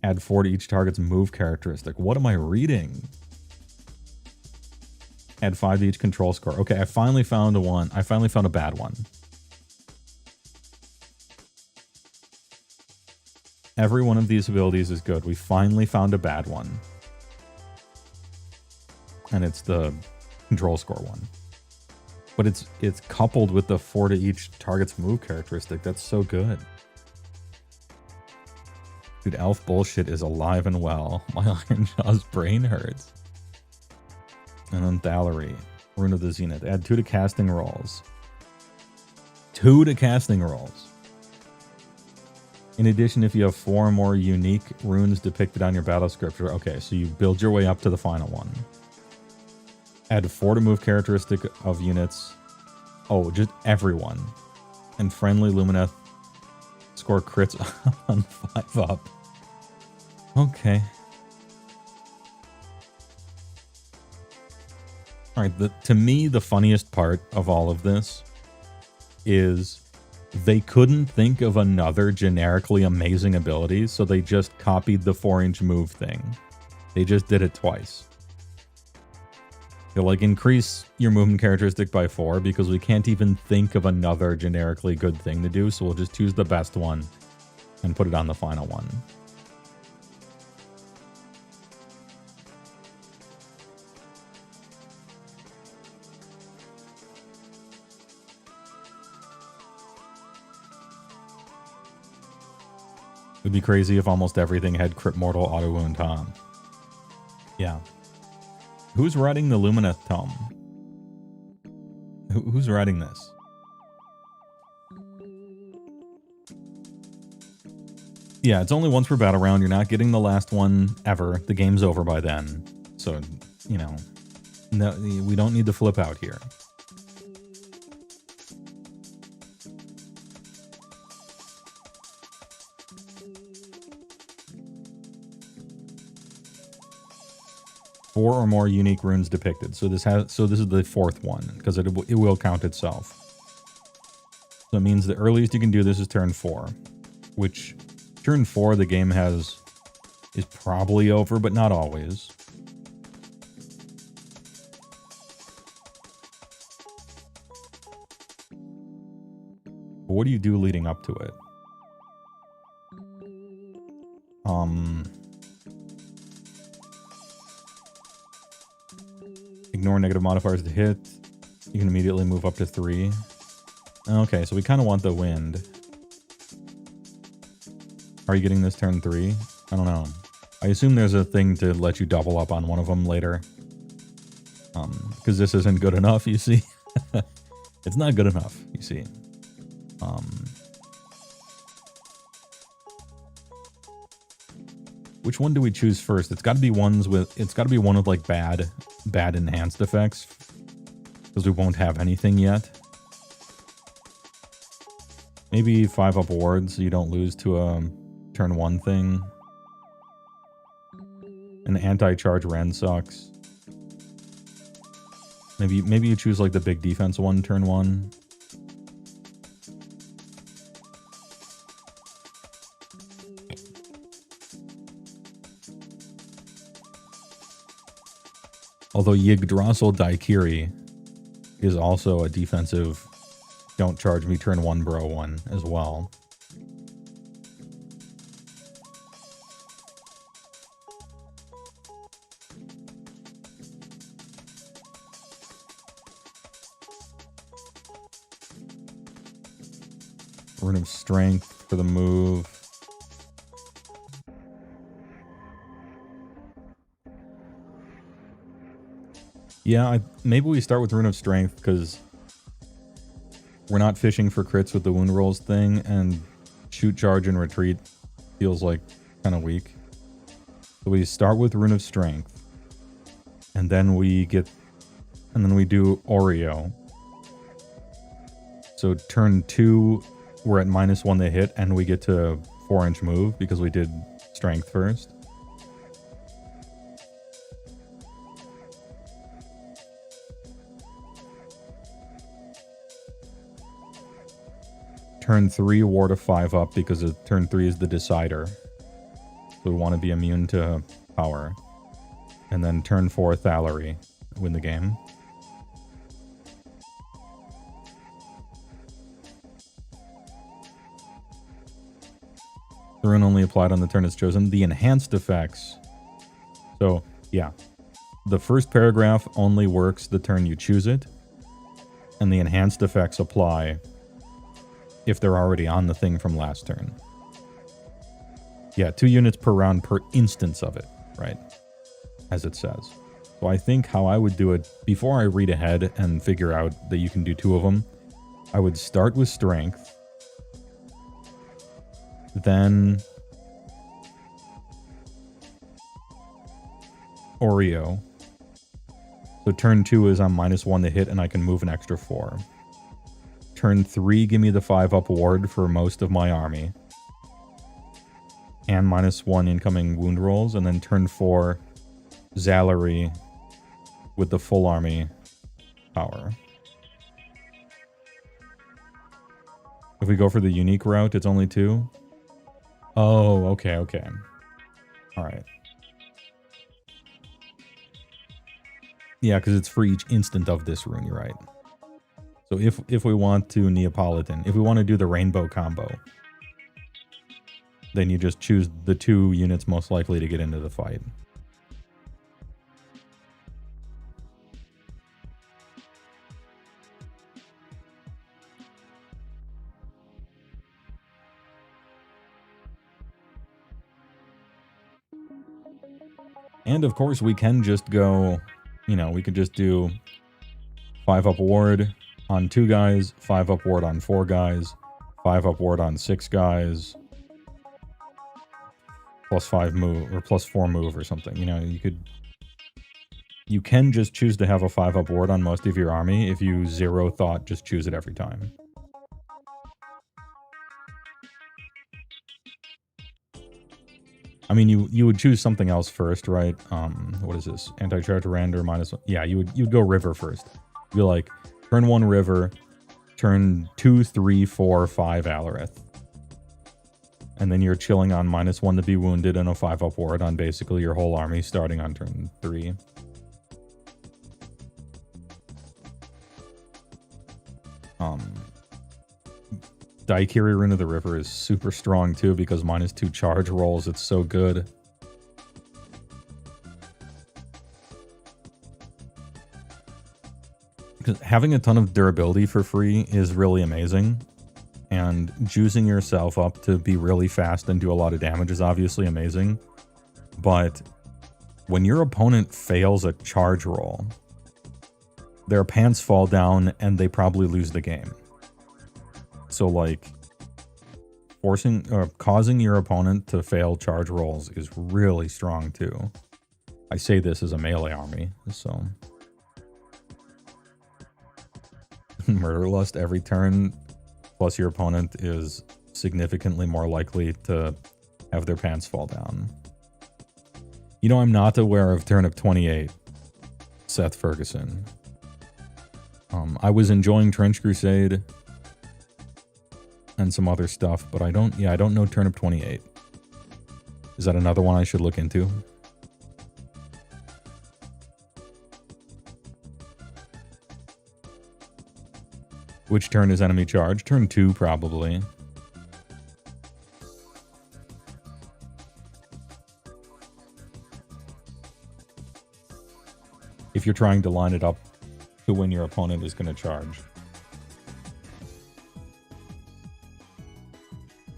Add 4 to each target's move characteristic. What am I reading? Add 5 to each control score. Okay, I finally found one. I finally found a bad one. Every one of these abilities is good. We finally found a bad one. And it's the control score one. But it's coupled with the 4 to each target's move characteristic. That's so good. Dude, elf bullshit is alive and well. My Iron Jaw's brain hurts. And then Thallery, Rune of the Zenith. Add 2 to casting rolls. 2 to casting rolls. In addition, if you have 4 or more unique runes depicted on your battle scripture. Okay, so you build your way up to the final one. Add 4 to move characteristic of units. Oh, just everyone. And friendly Lumineth. Score crits on 5 up. Okay. Alright, to me, the funniest part of all of this is they couldn't think of another generically amazing ability, so they just copied the 4-inch move thing. They just did it twice. You'll like increase your movement characteristic by 4 because we can't even think of another generically good thing to do, so we'll just choose the best one and put it on the final one. It would be crazy if almost everything had crit mortal auto wound Tom. Yeah. Who's writing the Lumineth tome? Who's writing this? Yeah, it's only once per battle round. You're not getting the last one ever. The game's over by then. So, you know, no, we don't need to flip out here. Four or more unique runes depicted. So this is the 4th one because it will count itself. So it means the earliest you can do this is turn 4, which turn 4 the game is probably over, but not always. But what do you do leading up to it? Ignore negative modifiers to hit. You can immediately move up to 3. Okay, so we kind of want the wind. Are you getting this turn 3? I don't know. I assume there's a thing to let you double up on one of them later. Because this isn't good enough, you see. It's not good enough, you see. Which one do we choose first? It's got to be one with like bad enhanced effects, because we won't have anything yet. Maybe 5 up wards so you don't lose to a turn 1 thing. An anti-charge Ren sucks. Maybe you choose like the big defense one turn 1. Although Yggdrasil Daikiri is also a defensive don't charge me turn 1 bro one as well. Rune of Strength for the move. Yeah, maybe we start with Rune of Strength because we're not fishing for crits with the wound rolls thing, and shoot, charge, and retreat feels like kind of weak. So we start with Rune of Strength, and then we do Oreo. So turn 2, we're at -1 to hit, and we get to 4-inch move because we did Strength first. Turn 3, ward of 5 up because turn 3 is the decider. So we want to be immune to power. And then turn 4, Thallery. Win the game. The rune only applied on the turn it's chosen. The enhanced effects. So, yeah. The first paragraph only works the turn you choose it. And the enhanced effects apply if they're already on the thing from last turn. Yeah, 2 units per round per instance of it, right? As it says. So I think how I would do it, before I read ahead and figure out that you can do 2 of them, I would start with Strength, then Oreo. So turn 2 is on -1 to hit, and I can move an extra 4. Turn 3, give me the 5-up ward for most of my army. And -1 incoming wound rolls. And then turn 4, Thallery with the full army power. If we go for the unique route, it's only 2. Oh, okay. Alright. Yeah, because it's for each instant of this rune, you're right. So if we want to Neapolitan, if we want to do the rainbow combo, then you just choose the 2 units most likely to get into the fight. And of course we can just go, we could just do 5-up ward on 2 guys, 5-up ward on 4 guys, 5-up ward on 6 guys, +5 move or +4 move or something. You can just choose to have a 5-up ward on most of your army if you zero thought just choose it every time. I mean, you would choose something else first, right? What is this? Anti-charge render -1. Yeah, you'd go river first. You'd be like, turn 1 river, turn 2, 3, 4, 5 Alarith. And then you're chilling on -1 to be wounded and a 5-up ward on basically your whole army starting on turn 3. Daikiri Rune of the River is super strong too because -2 charge rolls. It's so good. Because having a ton of durability for free is really amazing. And juicing yourself up to be really fast and do a lot of damage is obviously amazing. But when your opponent fails a charge roll, their pants fall down and they probably lose the game. So like causing your opponent to fail charge rolls is really strong too. I say this as a melee army, so Murderlust every turn, plus your opponent is significantly more likely to have their pants fall down. I'm not aware of turnip 28, Seth Ferguson. I was enjoying Trench Crusade and some other stuff, but I don't know Turnip 28. Is that another one I should look into? Which turn is enemy charge? Turn 2, probably. If you're trying to line it up to when your opponent is going to charge.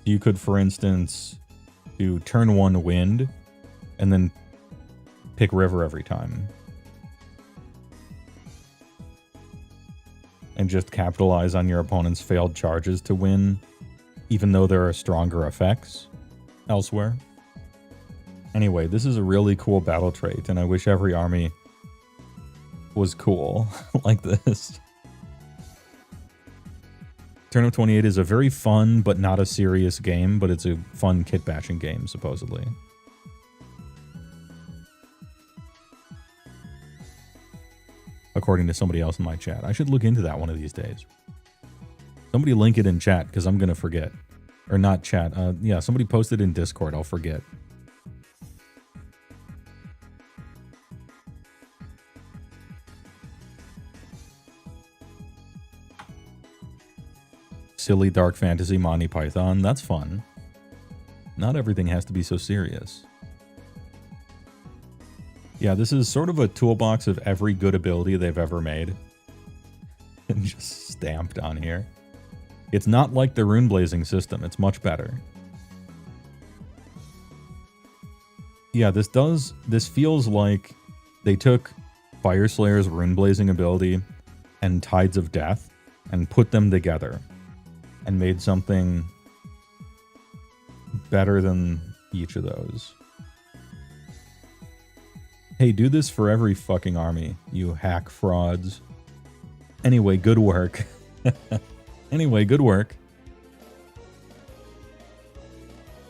You could, for instance, do turn 1 wind and then pick river every time. And just capitalize on your opponent's failed charges to win, even though there are stronger effects elsewhere. Anyway, this is a really cool battle trait, and I wish every army was cool like this. Turnip 28 is a very fun but not a serious game, but it's a fun kit bashing game, supposedly. According to somebody else in my chat. I should look into that one of these days. Somebody link it in chat, because I'm going to forget. Or not chat. Yeah, somebody post it in Discord. I'll forget. Silly dark fantasy Monty Python. That's fun. Not everything has to be so serious. Yeah, this is sort of a toolbox of every good ability they've ever made. And just stamped on here. It's not like the rune blazing system. It's much better. Yeah, this feels like they took Fyreslayer's rune blazing ability and Tides of Death and put them together and made something better than each of those. Hey, do this for every fucking army, you hack frauds. Anyway, good work. Anyway, good work.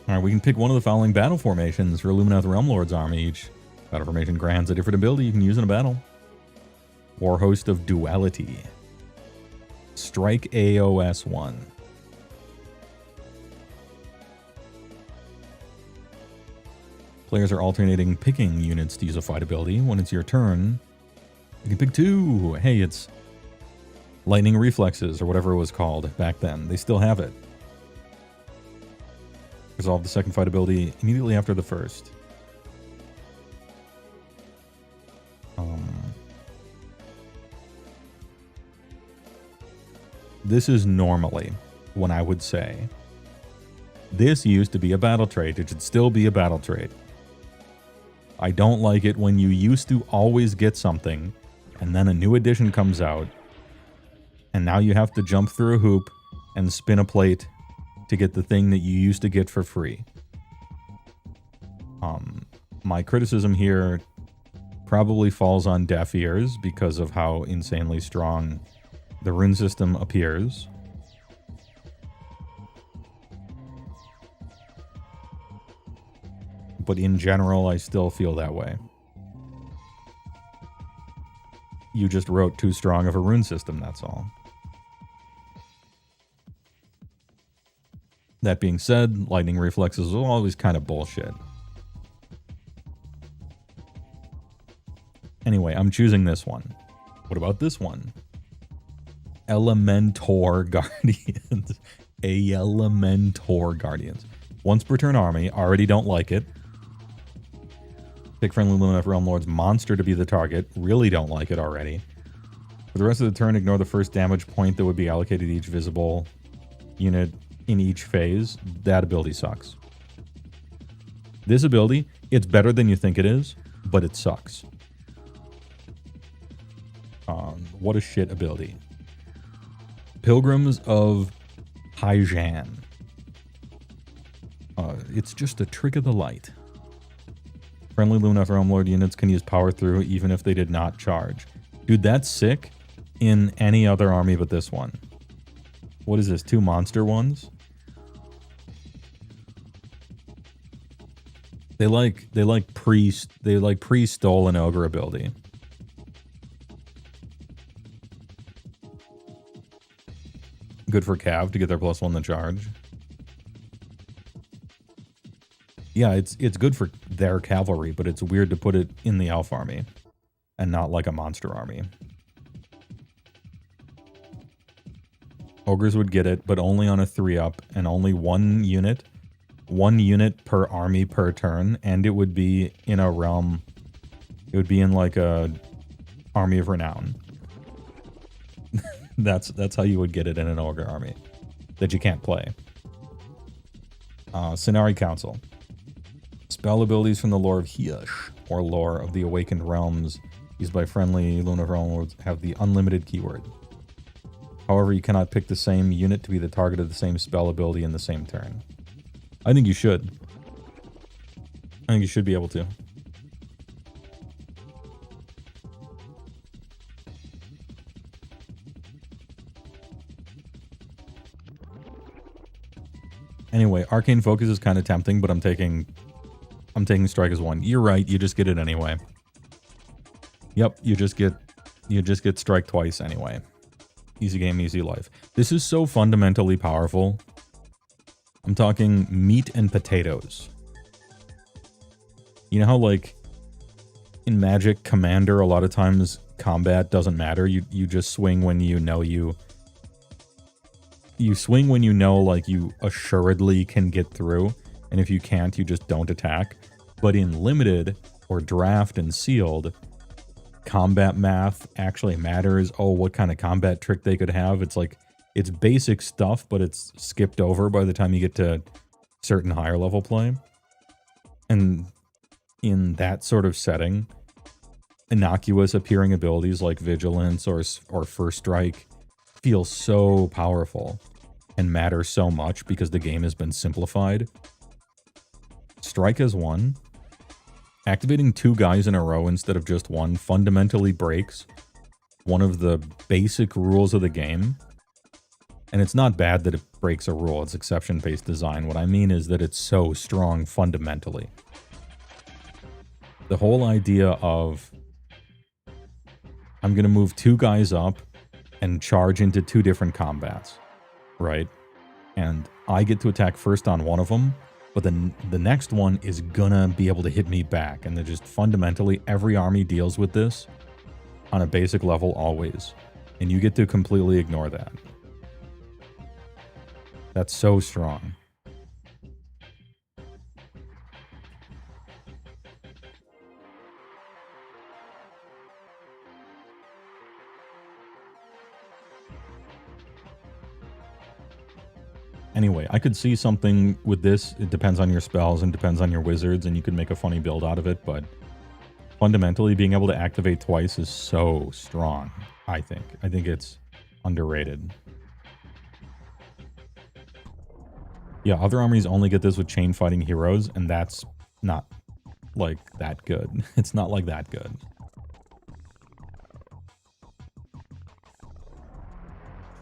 Alright, we can pick one of the following battle formations for Illuminath Realm Lord's army. Each battle formation grants a different ability you can use in a battle. War Host of Duality. Strike AOS 1. Players are alternating picking units to use a fight ability. When it's your turn, you can pick 2. Hey, it's Lightning Reflexes, or whatever it was called back then. They still have it. Resolve the second fight ability immediately after the first. This is normally when I would say, this used to be a battle trait. It should still be a battle trait. I don't like it when you used to always get something, and then a new edition comes out, and now you have to jump through a hoop and spin a plate to get the thing that you used to get for free. My criticism here probably falls on deaf ears because of how insanely strong the rune system appears. But in general, I still feel that way. You just wrote too strong of a rune system, that's all. That being said, lightning reflexes are always kind of bullshit. Anyway, I'm choosing this one. What about this one? Elementor Guardians. Elementor Guardians. Once per turn army. Already don't like it. Pick friendly Illuminath Realm Lord's monster to be the target. Really don't like it already. For the rest of the turn, ignore the first damage point that would be allocated to each visible unit in each phase. That ability sucks. This ability, it's better than you think it is, but it sucks. What a shit ability. Pilgrims of Haijan. It's just a trick of the light. Friendly Illuminath Realm Lord units can use power through even if they did not charge. Dude, that's sick in any other army but this one. What is this? 2 monster ones? They pre-stole an ogre ability. Good for Cav to get their +1 the charge. Yeah, it's good for their cavalry, but it's weird to put it in the elf army and not like a monster army. Ogres would get it, but only on a 3-up and only 1 unit. 1 unit per army per turn, and it would be in a realm. It would be in like a army of renown. That's how you would get it in an ogre army that you can't play. Scenari Council. Spell abilities from the lore of Hyash, or lore of the Awakened Realms, used by friendly Luna Realm lords, have the unlimited keyword. However, you cannot pick the same unit to be the target of the same spell ability in the same turn. I think you should. I think you should be able to. Anyway, Arcane Focus is kind of tempting, but I'm taking Strike as 1. You're right, you just get it anyway. Yep, you just get Strike twice anyway. Easy game, easy life. This is so fundamentally powerful. I'm talking meat and potatoes. You know how, like, in Magic Commander, a lot of times combat doesn't matter. You just swing when you know you swing when you know, like, you assuredly can get through. And if you can't, you just don't attack. But in Limited or Draft and Sealed, combat math actually matters. Oh, what kind of combat trick they could have. It's like, it's basic stuff, but it's skipped over by the time you get to certain higher level play. And in that sort of setting, innocuous appearing abilities like Vigilance or First Strike feel so powerful and matter so much because the game has been simplified. Strike as 1. Activating 2 guys in a row instead of just 1 fundamentally breaks one of the basic rules of the game. And it's not bad that it breaks a rule. It's exception-based design. What I mean is that it's so strong fundamentally. The whole idea of I'm going to move 2 guys up and charge into 2 different combats, right? And I get to attack first on one of them, but then the next one is gonna be able to hit me back. And they're just fundamentally, every army deals with this on a basic level always. And you get to completely ignore that. That's so strong. Anyway, I could see something with this. It depends on your spells and depends on your wizards, and you could make a funny build out of it, but fundamentally, being able to activate twice is so strong, I think. I think it's underrated. Yeah, other armies only get this with chain fighting heroes, and that's not, like, that good. It's not like that good.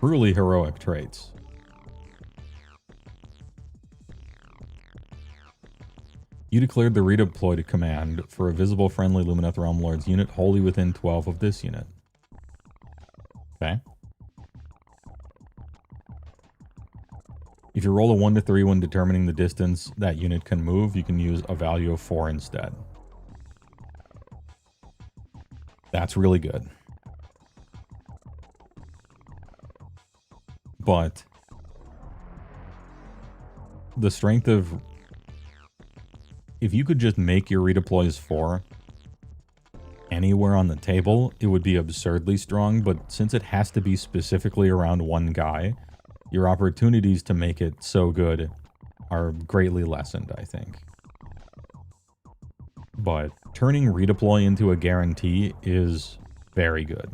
Truly heroic traits. You declared the redeployed command for a visible friendly Lumineth Realm Lord's unit wholly within 12 of this unit. Okay. If you roll a 1 to 3 when determining the distance that unit can move, you can use a value of 4 instead. That's really good. But the strength of... If you could just make your redeploys 4 anywhere on the table, it would be absurdly strong, but since it has to be specifically around one guy, your opportunities to make it so good are greatly lessened, I think. But turning redeploy into a guarantee is very good.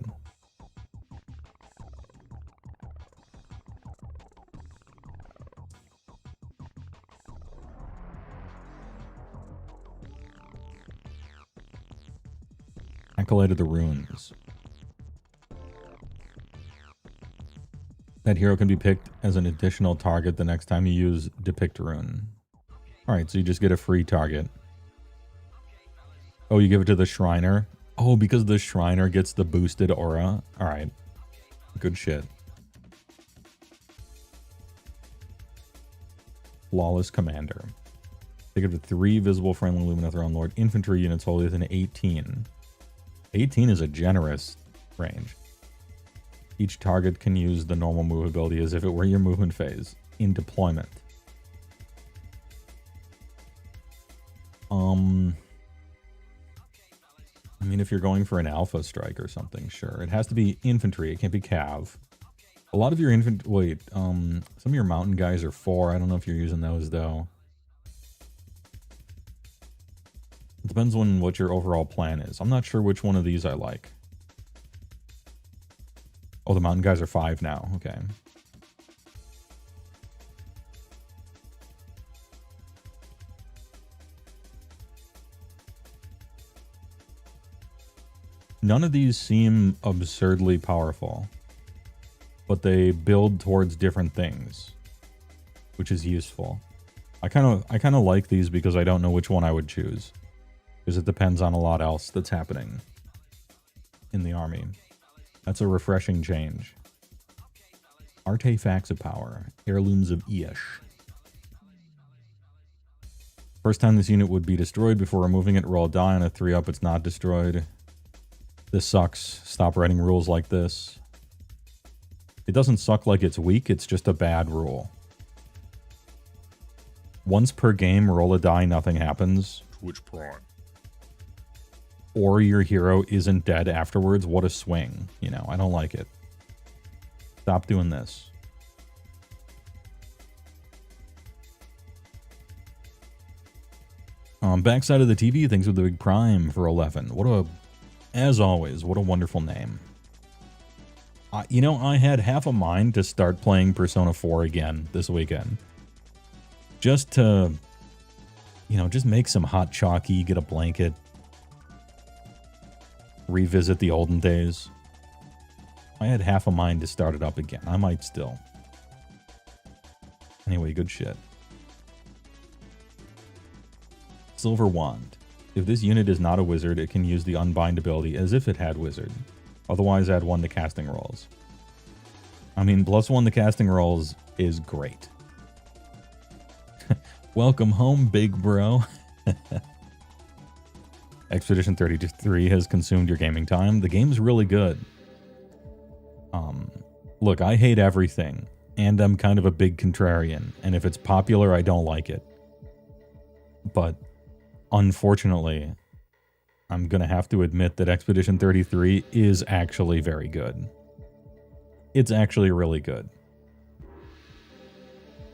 Accolade of the Runes. That hero can be picked as an additional target the next time you use Depict Rune. Alright, so you just get a free target. Oh, you give it to the Shriner? Oh, because the Shriner gets the boosted aura? Alright. Good shit. Flawless Commander. Take up to 3 visible friendly Lumineth Lord infantry units wholly within 18. 18 is a generous range. Each target can use the normal move ability as if it were your movement phase in deployment. I mean, if you're going for an alpha strike or something, sure. It has to be infantry. It can't be cav. A lot of your wait, some of your mountain guys are 4. I don't know if you're using those, though. It depends on what your overall plan is. I'm not sure which one of these I like. Oh, the mountain guys are 5 now. Okay. None of these seem absurdly powerful, but they build towards different things, which is useful. I kind of like these because I don't know which one I would choose, because it depends on a lot else that's happening in the army. That's a refreshing change. Artifacts of Power, Heirlooms of Ish. First time this unit would be destroyed before removing it, roll a die. On a 3-up, it's not destroyed. This sucks. Stop writing rules like this. It doesn't suck like it's weak, it's just a bad rule. Once per game, roll a die, nothing happens. Twitch Prime. Or your hero isn't dead afterwards. What a swing. You know, I don't like it. Stop doing this. Backside of the TV, thanks with the big prime for 11. As always, what a wonderful name. You know, I had half a mind to start playing Persona 4 again this weekend. Just to, you know, just make some hot chalky, get a blanket. Revisit the olden days. I had half a mind to start it up again. I might still. Anyway, good shit. Silver Wand. If this unit is not a wizard, it can use the Unbind ability as if it had wizard. Otherwise, add 1 to casting rolls. I mean, +1 to casting rolls is great. Welcome home, big bro. Expedition 33 has consumed your gaming time. The game's really good. Look, I hate everything, and I'm kind of a big contrarian, and if it's popular, I don't like it. But unfortunately, I'm going to have to admit that Expedition 33 is actually very good. It's actually really good.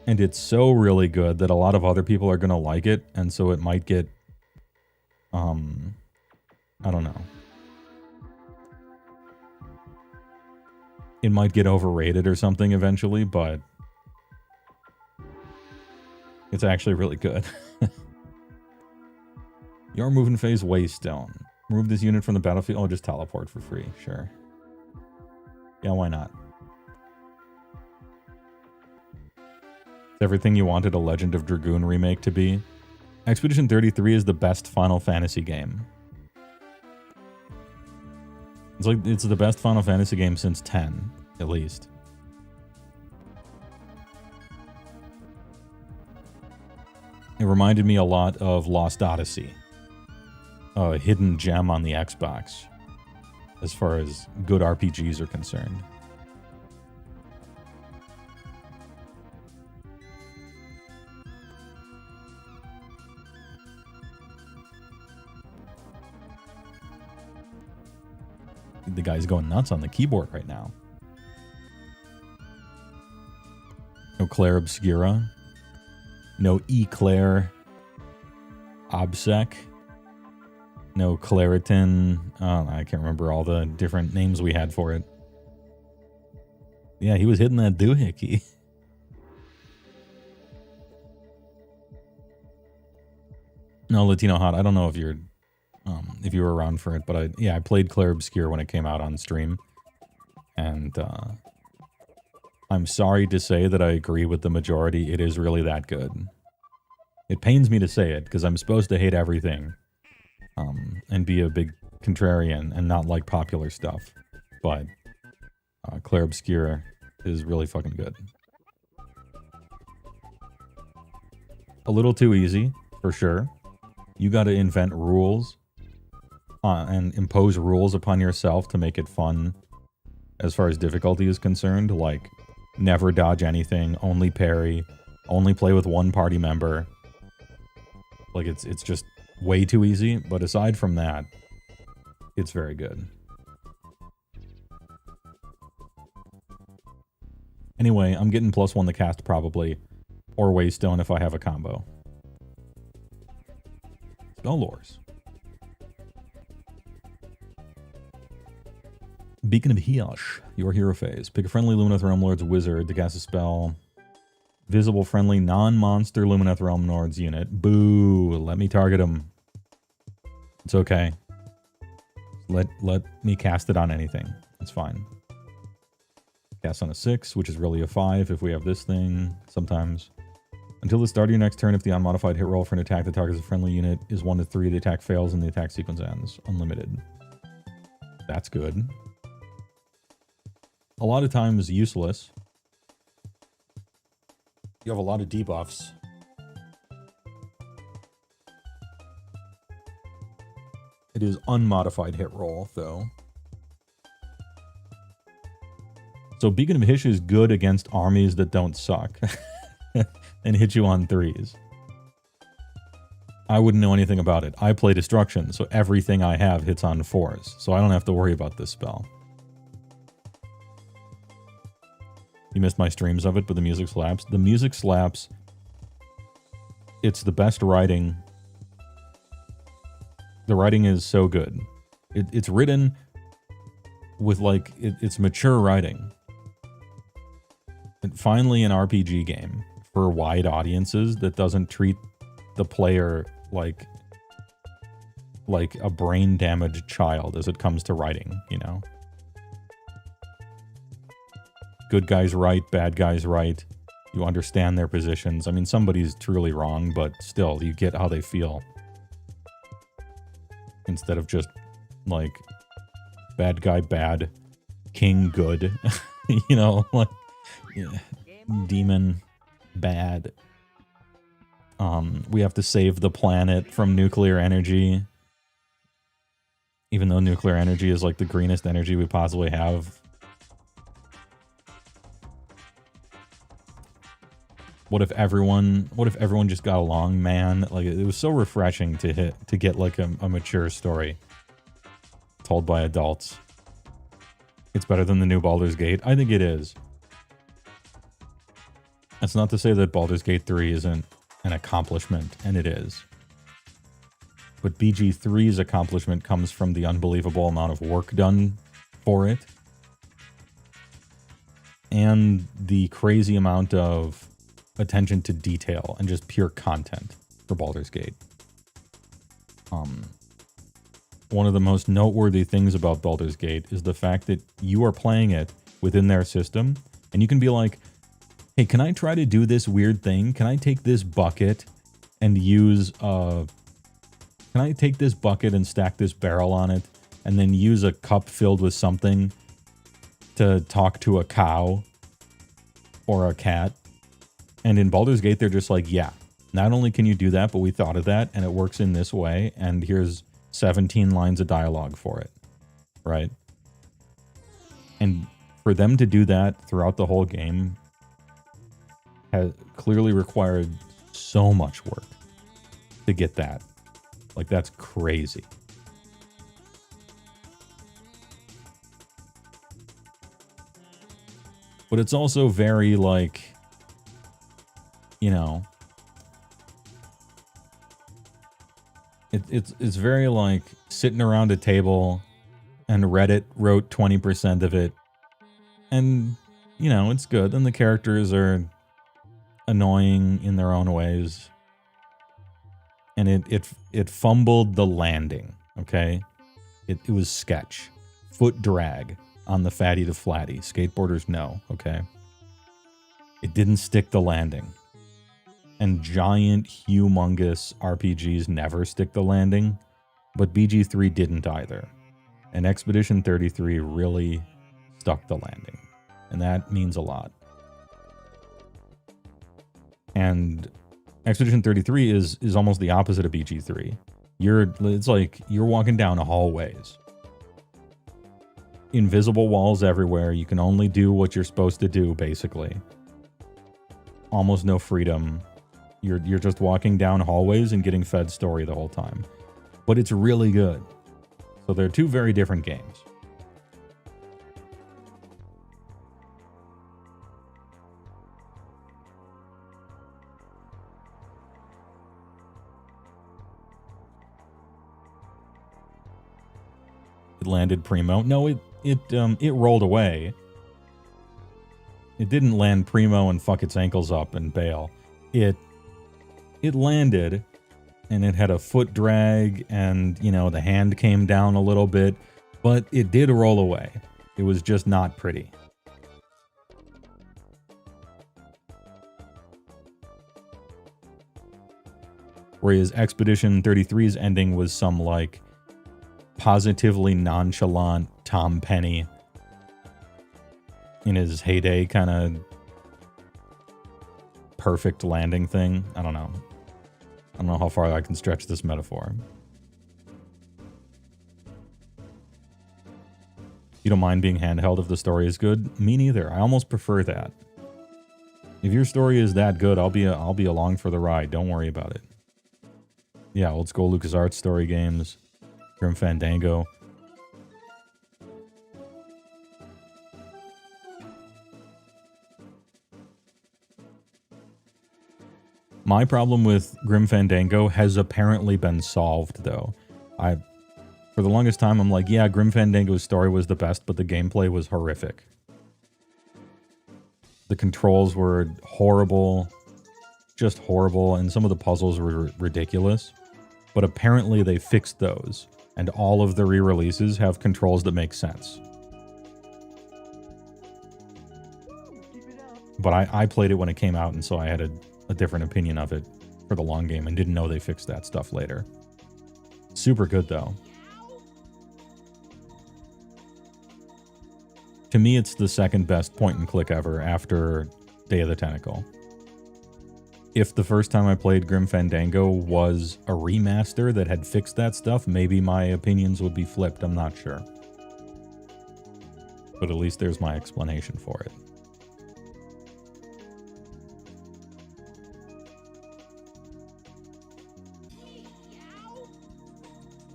And it's so really good that a lot of other people are going to like it, and so it might get, I don't know. It might get overrated or something eventually, but it's actually really good. Your movement phase Waystone. Remove this unit from the battlefield. Oh, just teleport for free. Sure. Yeah, why not? It's everything you wanted a Legend of Dragoon remake to be. Expedition 33 is the best Final Fantasy game. It's the best Final Fantasy game since 10, at least. It reminded me a lot of Lost Odyssey. A hidden gem on the Xbox, as far as good RPGs are concerned. The guy's going nuts on the keyboard right now. No Claire Obscura. No Eclair Obsec. No Claritin. I can't remember all the different names we had for it. Yeah, he was hitting that doohickey. No, Latino Hot. I don't know if you were around for it, but I played Claire Obscure when it came out on stream. And I'm sorry to say that I agree with the majority. It is really that good. It pains me to say it, because I'm supposed to hate everything. And be a big contrarian and not like popular stuff. But Claire Obscure is really fucking good. a little too easy, for sure. You got to invent rules and impose rules upon yourself to make it fun as far as difficulty is concerned, like never dodge anything, only parry, only play with one party member. Like, it's just way too easy, but aside from that, it's very good. Anyway, I'm getting +1 to cast probably, or Waystone if I have a combo. Spell lores. Beacon of Hiosh, your hero phase. Pick a friendly Lumineth Realm Lord's wizard to cast a spell. Visible friendly non-monster Lumineth Realm Lord's unit. Boo! Let me target him. It's okay. Let me cast it on anything. It's fine. Cast on a 6, which is really a 5 if we have this thing, sometimes. Until the start of your next turn, if the unmodified hit roll for an attack that targets a friendly unit is 1 to 3, the attack fails and the attack sequence ends. Unlimited. That's good. A lot of times useless. You have a lot of debuffs. It is unmodified hit roll, though. So Beacon of Hish is good against armies that don't suck and hit you on 3s. I wouldn't know anything about it. I play Destruction, so everything I have hits on 4s, so I don't have to worry about this spell. You missed my streams of it, but the music slaps. The music slaps. It's the best writing. The writing is so good. It's written with, like, it's mature writing. And finally, an RPG game for wide audiences that doesn't treat the player like a brain-damaged child as it comes to writing, you know? Good guys right, bad guys right. You understand their positions. I mean, somebody's truly wrong, but still, you get how they feel. Instead of just, like, bad guy bad, king good. You know, like, yeah, demon bad. We have to save the planet from nuclear energy. Even though nuclear energy is, like, the greenest energy we possibly have. What if everyone just got along, man? Like, it was so refreshing to get like a mature story told by adults. It's better than the new Baldur's Gate. I think it is. That's not to say that Baldur's Gate 3 isn't an accomplishment, and it is. But BG3's accomplishment comes from the unbelievable amount of work done for it. And the crazy amount of attention to detail and just pure content for Baldur's Gate. One of the most noteworthy things about Baldur's Gate is the fact that you are playing it within their system, and you can be like, hey, can I try to do this weird thing? Can I take this bucket and use can I take this bucket and stack this barrel on it and then use a cup filled with something to talk to a cow or a cat? And in Baldur's Gate, they're just like, yeah, not only can you do that, but we thought of that, and it works in this way, and here's 17 lines of dialogue for it, right? And for them to do that throughout the whole game has clearly required so much work to get that. Like, that's crazy. But it's also very, like, you know, it's very like sitting around a table and Reddit wrote 20% of it, and you know, it's good, and the characters are annoying in their own ways, and it fumbled the landing. Okay, it was sketch, foot drag on the fatty to flatty. Skateboarders know. Okay, it didn't stick the landing. And giant, humongous RPGs never stick the landing, but BG3 didn't either. And Expedition 33 really stuck the landing. And that means a lot. And Expedition 33 is almost the opposite of BG3. It's like you're walking down hallways. Invisible walls everywhere. You can only do what you're supposed to do, basically. Almost no freedom. You're just walking down hallways and getting fed story the whole time. But it's really good. So they're two very different games. It landed primo. No, it rolled away. It didn't land primo and fuck its ankles up and bail. It landed, and it had a foot drag, and, you know, the hand came down a little bit, but it did roll away. It was just not pretty. Whereas Expedition 33's ending was some, like, positively nonchalant Tom Penny in his heyday kind of perfect landing thing. I don't know. I don't know how far I can stretch this metaphor. You don't mind being handheld if the story is good? Me neither. I almost prefer that. If your story is that good, I'll be along for the ride. Don't worry about it. Yeah, old school LucasArts story games. Grim Fandango. My problem with Grim Fandango has apparently been solved, though. For the longest time, I'm like, yeah, Grim Fandango's story was the best, but the gameplay was horrific. The controls were horrible, just horrible, and some of the puzzles were ridiculous. But apparently they fixed those. And all of the re-releases have controls that make sense. But I played it when it came out, and so I had a different opinion of it for the long game and didn't know they fixed that stuff later. Super good, though. To me, it's the second best point-and-click ever after Day of the Tentacle. If the first time I played Grim Fandango was a remaster that had fixed that stuff, maybe my opinions would be flipped, I'm not sure. But at least there's my explanation for it.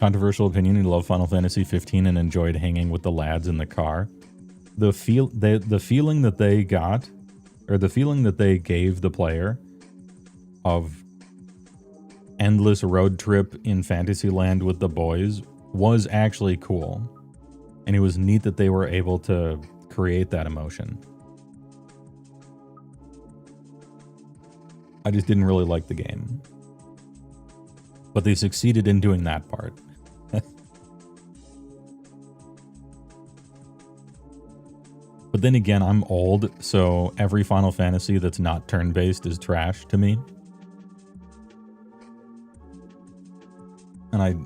Controversial opinion, you love Final Fantasy 15 and enjoyed hanging with the lads in the car. The feeling that they got, or the feeling that they gave the player of endless road trip in Fantasyland with the boys was actually cool. And it was neat that they were able to create that emotion. I just didn't really like the game. But they succeeded in doing that part. But then again, I'm old, so every Final Fantasy that's not turn-based is trash to me.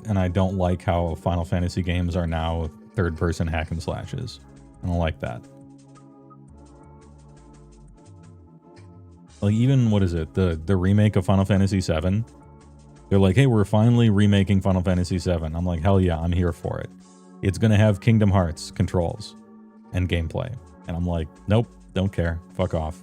And I don't like how Final Fantasy games are now third-person hack and slashes. I don't like that. Like, even, what is it? The remake of Final Fantasy VII? They're like, hey, we're finally remaking Final Fantasy VII. I'm like, hell yeah, I'm here for it. It's gonna have Kingdom Hearts controls and gameplay. And I'm like, nope, don't care. Fuck off.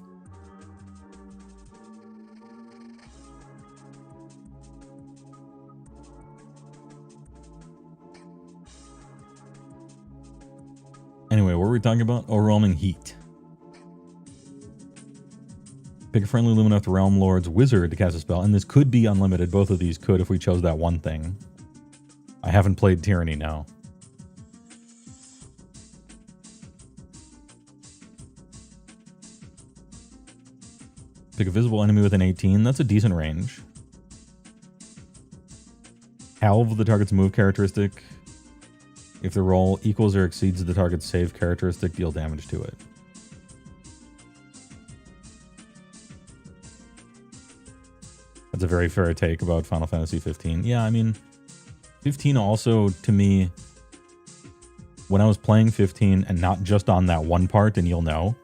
Anyway, what were we talking about? Overwhelming heat. Pick a friendly Lumineth Realm Lord's wizard to cast a spell, and this could be unlimited. Both of these could if we chose that one thing. I haven't played Tyranny, no. Pick a visible enemy with an 18. That's a decent range. Halve the target's move characteristic. If the roll equals or exceeds the target's save characteristic, deal damage to it. That's a very fair take about Final Fantasy 15. Yeah, I mean, 15 also, to me, when I was playing 15, and not just on that one part, and you'll know,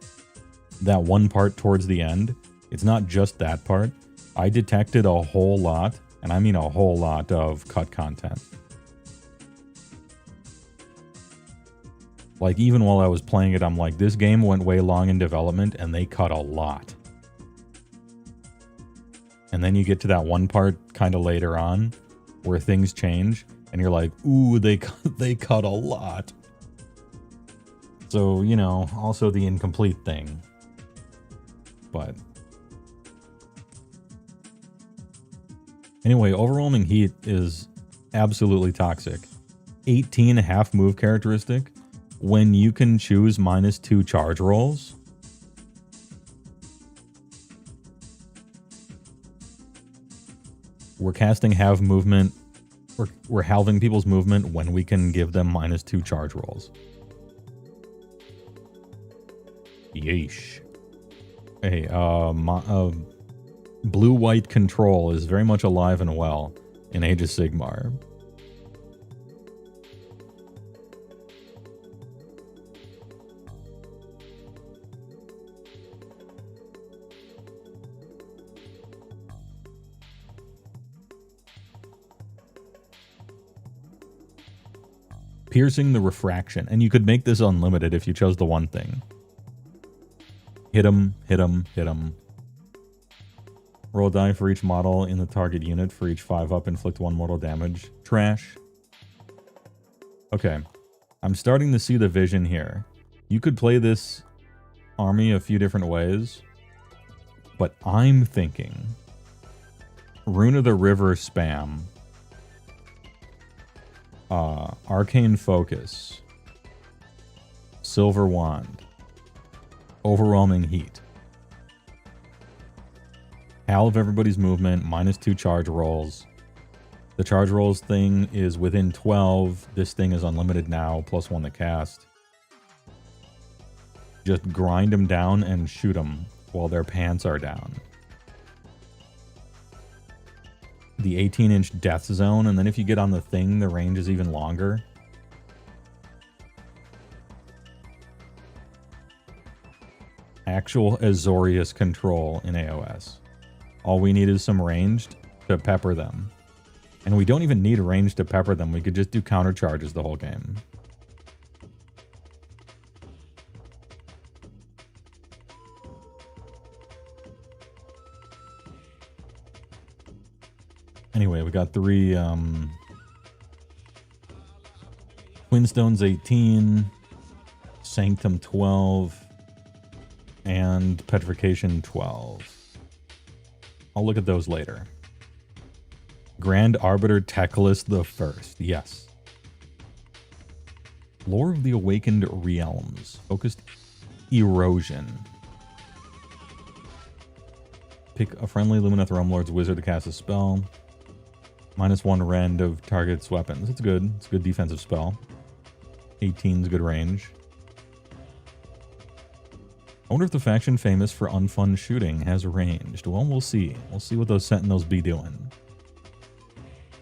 that one part towards the end, it's not just that part. I detected a whole lot, and I mean a whole lot of cut content. Like, even while I was playing it, I'm like, this game went way long in development, and they cut a lot. And then you get to that one part kind of later on, where things change, and you're like, ooh, they cut a lot. So, you know, also the incomplete thing. But anyway, overwhelming heat is absolutely toxic. 18.5 move characteristic when you can choose -2 charge rolls. We're casting halve movement. We're halving people's movement when we can give them -2 charge rolls. Yeesh. Hey, blue-white control is very much alive and well in Age of Sigmar. Piercing the refraction, and you could make this unlimited if you chose the one thing. Hit him, hit him, hit him. Roll a die for each model in the target unit. For each 5-up, inflict 1 mortal damage. Trash. Okay. I'm starting to see the vision here. You could play this army a few different ways, but I'm thinking Rune of the River spam. Arcane Focus. Silver Wand. Overwhelming Heat. Halve everybody's movement, -2 charge rolls. The charge rolls thing is within 12. This thing is unlimited now, +1 to cast. Just grind them down and shoot them while their pants are down. The 18-inch death zone, and then if you get on the thing, the range is even longer. Actual Azorius control in AOS. All we need is some ranged to pepper them. And we don't even need a range to pepper them. We could just do counter charges the whole game. Anyway, we got 3 Twinstones 18, Sanctum 12, and Petrification 12. I'll look at those later. Grand Arbiter Teclis the First. Yes. Lore of the Awakened Realms. Focused Erosion. Pick a friendly Lumineth Realmlord's wizard to cast a spell. -1 rend of target's weapons. It's good. It's a good defensive spell. 18's good range. I wonder if the faction famous for unfun shooting has ranged. Well, we'll see. We'll see what those Sentinels be doing.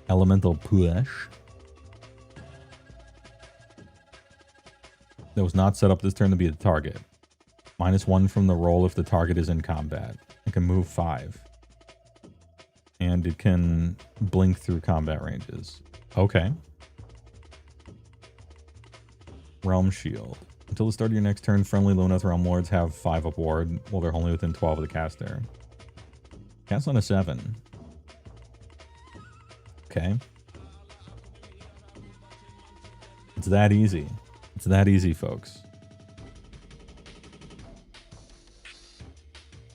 Elemental Push. That was not set up this turn to be the target. -1 from the roll if the target is in combat. It can move 5. And it can blink through combat ranges. Okay. Realm Shield. Until the start of your next turn, friendly Lumineth Realm Lords have 5-up ward while they're only within 12 of the caster. Cast on a 7. Okay. It's that easy. It's that easy, folks.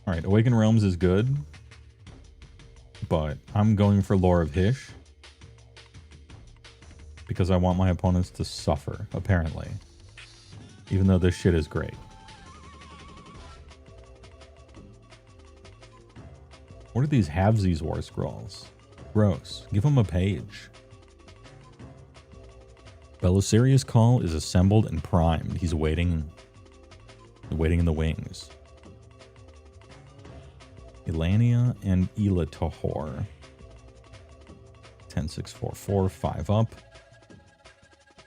Alright, Awaken Realms is good. But I'm going for Lore of Hysh. Because I want my opponents to suffer, apparently. Even though this shit is great. What are these halvesies war scrolls? Gross. Give them a page. Belisarius' Call is assembled and primed. He's waiting in the wings. Elania and Elatahor. 10-6-4-4, 5-up.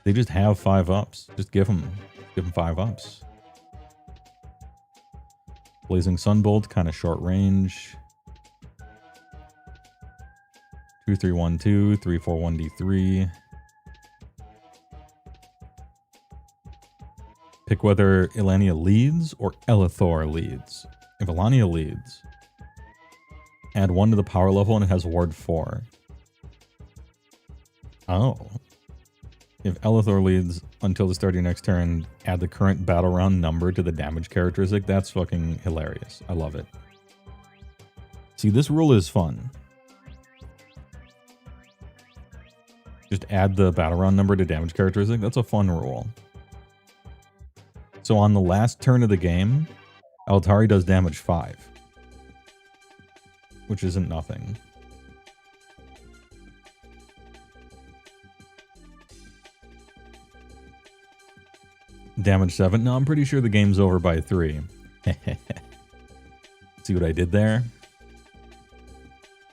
They just have 5-ups. Just give them 5-ups. Blazing Sunbolt, kind of short range. 2312, 341D3. Pick whether Ilania leads or Elithor leads. If Ilania leads, add 1 to the power level and it has ward 4. Oh. If Elithor leads until the start of your next turn, add the current battle round number to the damage characteristic. That's fucking hilarious. I love it. See, this rule is fun. Just add the battle round number to damage characteristic. That's a fun rule. So on the last turn of the game, Altari does damage 5. Which isn't nothing. Damage 7? No, I'm pretty sure the game's over by 3. See what I did there?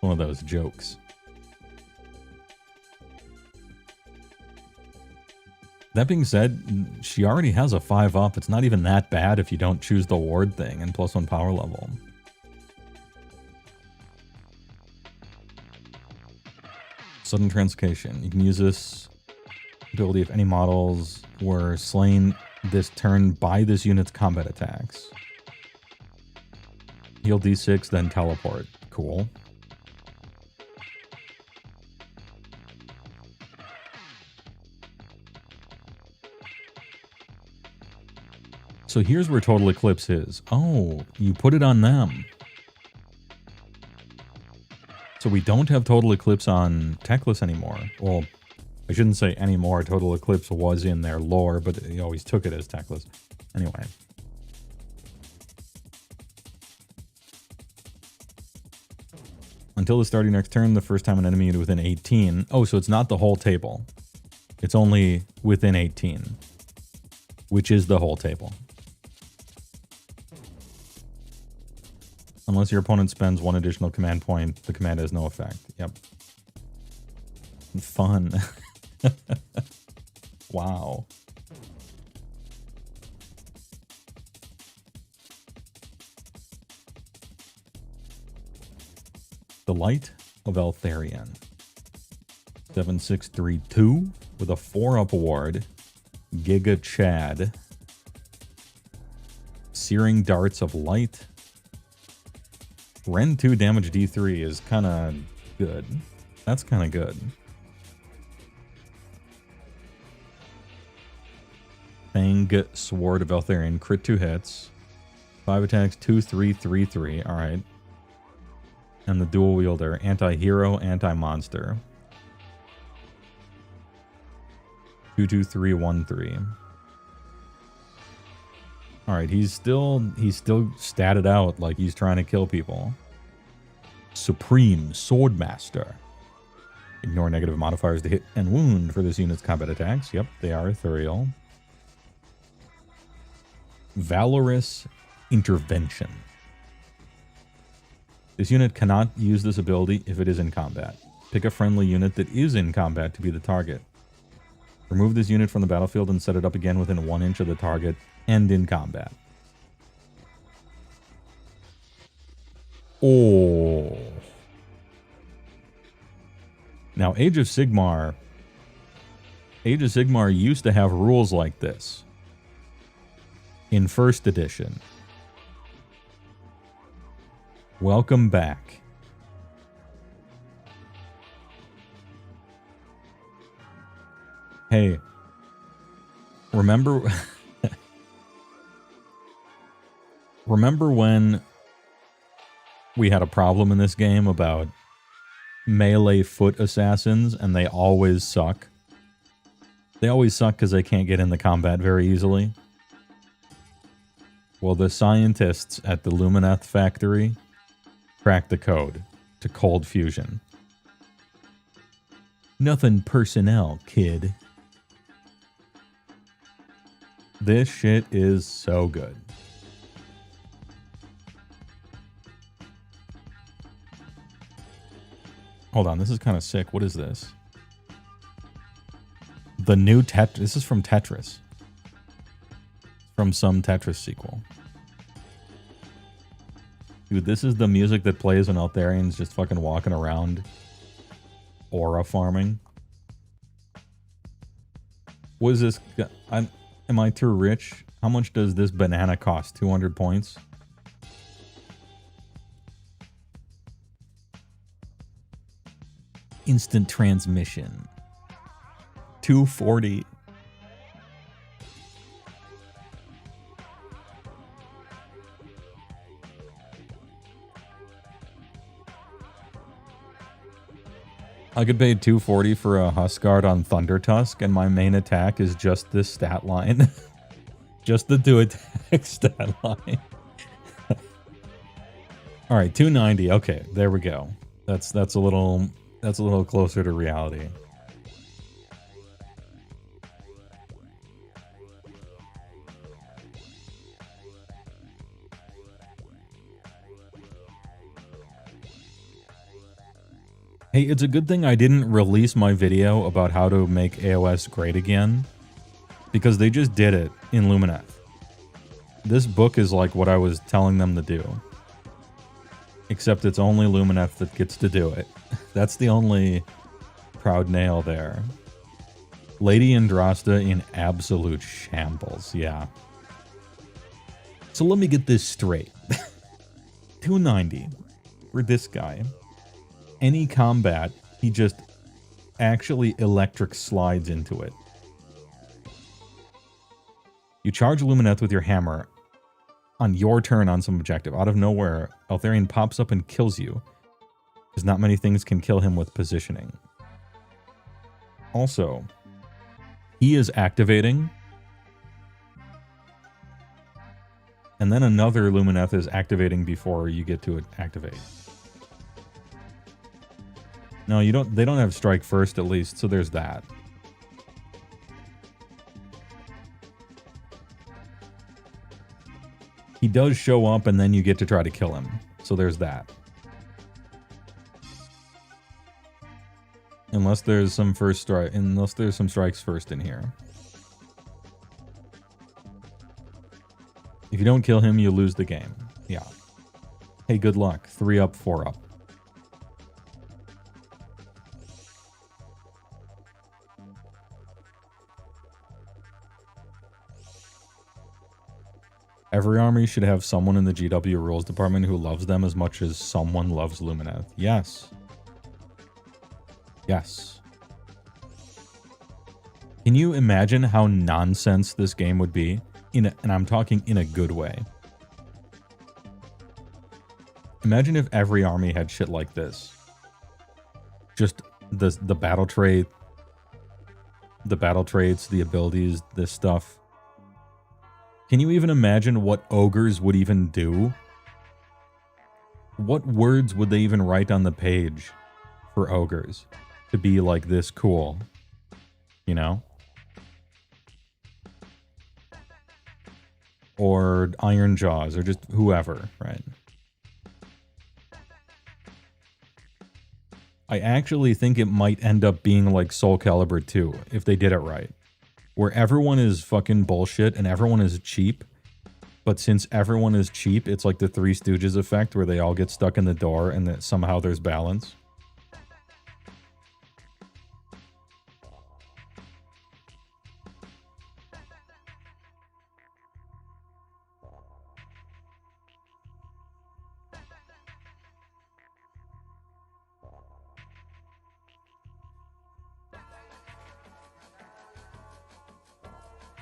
One of those jokes. That being said, she already has a 5 up. It's not even that bad if you don't choose the ward thing and +1 power level. Sudden Translocation. You can use this ability if any models were slain this turn by this unit's combat attacks. Heal D6, then teleport. Cool. So here's where Total Eclipse is. Oh, you put it on them. So we don't have Total Eclipse on Teclis anymore. Well, I shouldn't say anymore. Total Eclipse was in their lore, but he always took it as Teclis. Anyway. Until the start of your next turn, the first time an enemy unit within 18. Oh, so it's not the whole table. It's only within 18. Which is the whole table. Unless your opponent spends 1 additional command point, the command has no effect. Yep. Fun. Wow. The Light of Eltharion. 7632 with a 4-up award. Giga Chad. Searing Darts of Light. Ren 2 damage D3 is kind of good. That's kind of good. Fang Sword of Eltharion. Crit 2 hits. 5 attacks, 2, 3, 3, 3. Alright. And the dual wielder. Anti-hero, anti-monster. 2, 2, 3, 1, 3. Alright, he's still statted out like he's trying to kill people. Supreme Swordmaster. Ignore negative modifiers to hit and wound for this unit's combat attacks. Yep, they are ethereal. Valorous Intervention. This unit cannot use this ability if it is in combat. Pick a friendly unit that is in combat to be the target. Remove this unit from the battlefield and set it up again within 1 inch of the target and in combat. Oh. Now, Age of Sigmar used to have rules like this in first edition. Welcome back. Hey, remember when we had a problem in this game about melee foot assassins and they always suck? They always suck because they can't get in the combat very easily. Well, the scientists at the Lumineth factory cracked the code to cold fusion. Nothing personnel, kid. This shit is so good. Hold on, this is kind of sick. What is this? The new This is from Tetris. From some Tetris sequel. Dude, this is the music that plays when Altharion's just fucking walking around aura farming. What is this? Am I too rich? How much does this banana cost? 200 points? Instant transmission. 240. I could pay 240 for a Huskard on Thunder Tusk, and my main attack is just this stat line. Just the 2 attack stat line. Alright, 290. Okay, there we go. That's a little closer to reality. Hey, it's a good thing I didn't release my video about how to make AOS great again, because they just did it in Lumineth. This book is like what I was telling them to do. Except it's only Lumineth that gets to do it. That's the only proud nail there. Lady Andrasta in absolute shambles, yeah. So let me get this straight. 290 for this guy. Any combat, he just actually electric slides into it. You charge Lumineth with your hammer on your turn on some objective. Out of nowhere, Eltharion pops up and kills you, because not many things can kill him with positioning. Also, he is activating, and then another Lumineth is activating before you get to activate. No, you don't. They don't have strike first, at least, so there's that. He does show up, and then you get to try to kill him, so there's that. Unless there's some unless there's some strikes first in here. If you don't kill him, you lose the game. Yeah. Hey, good luck. 3 up, 4 up. Every army should have someone in the GW rules department who loves them as much as someone loves Lumineth. Yes. Yes. Can you imagine how nonsense this game would be? And I'm talking in a good way. Imagine if every army had shit like this. Just the battle trait, the battle traits, the abilities, this stuff. Can you even imagine what ogres would even do? What words would they even write on the page for ogres to be like this cool? You know? Or Iron Jaws, or just whoever, right? I actually think it might end up being like Soul Calibur 2 if they did it right. Where everyone is fucking bullshit and everyone is cheap. But since everyone is cheap, it's like the Three Stooges effect where they all get stuck in the door and that somehow there's balance.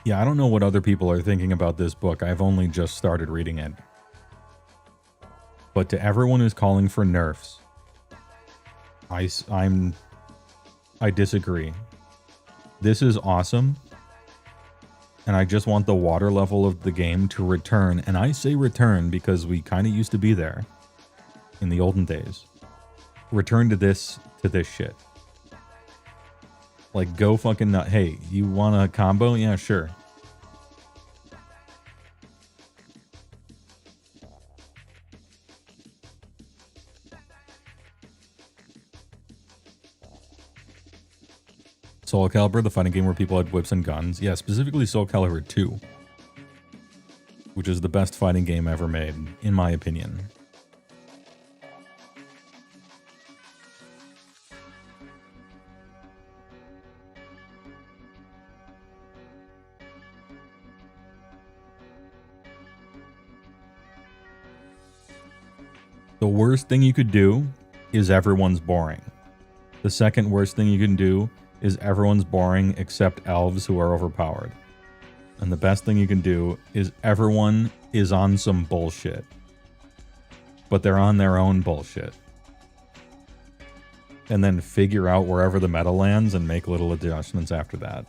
Yeah, I don't know what other people are thinking about this book. I've only just started reading it. But to everyone who's calling for nerfs, I disagree. This is awesome. And I just want the water level of the game to return. And I say return because we kind of used to be there in the olden days. Return to this shit. Like, go fucking nut. Hey, you want a combo? Yeah, sure. Soul Calibur, the fighting game where people had whips and guns. Yeah, specifically Soul Calibur 2. Which is the best fighting game ever made, in my opinion. The worst thing you could do is everyone's boring. The second worst thing you can do is everyone's boring except elves who are overpowered. And the best thing you can do is everyone is on some bullshit. But they're on their own bullshit. And then figure out wherever the meta lands and make little adjustments after that.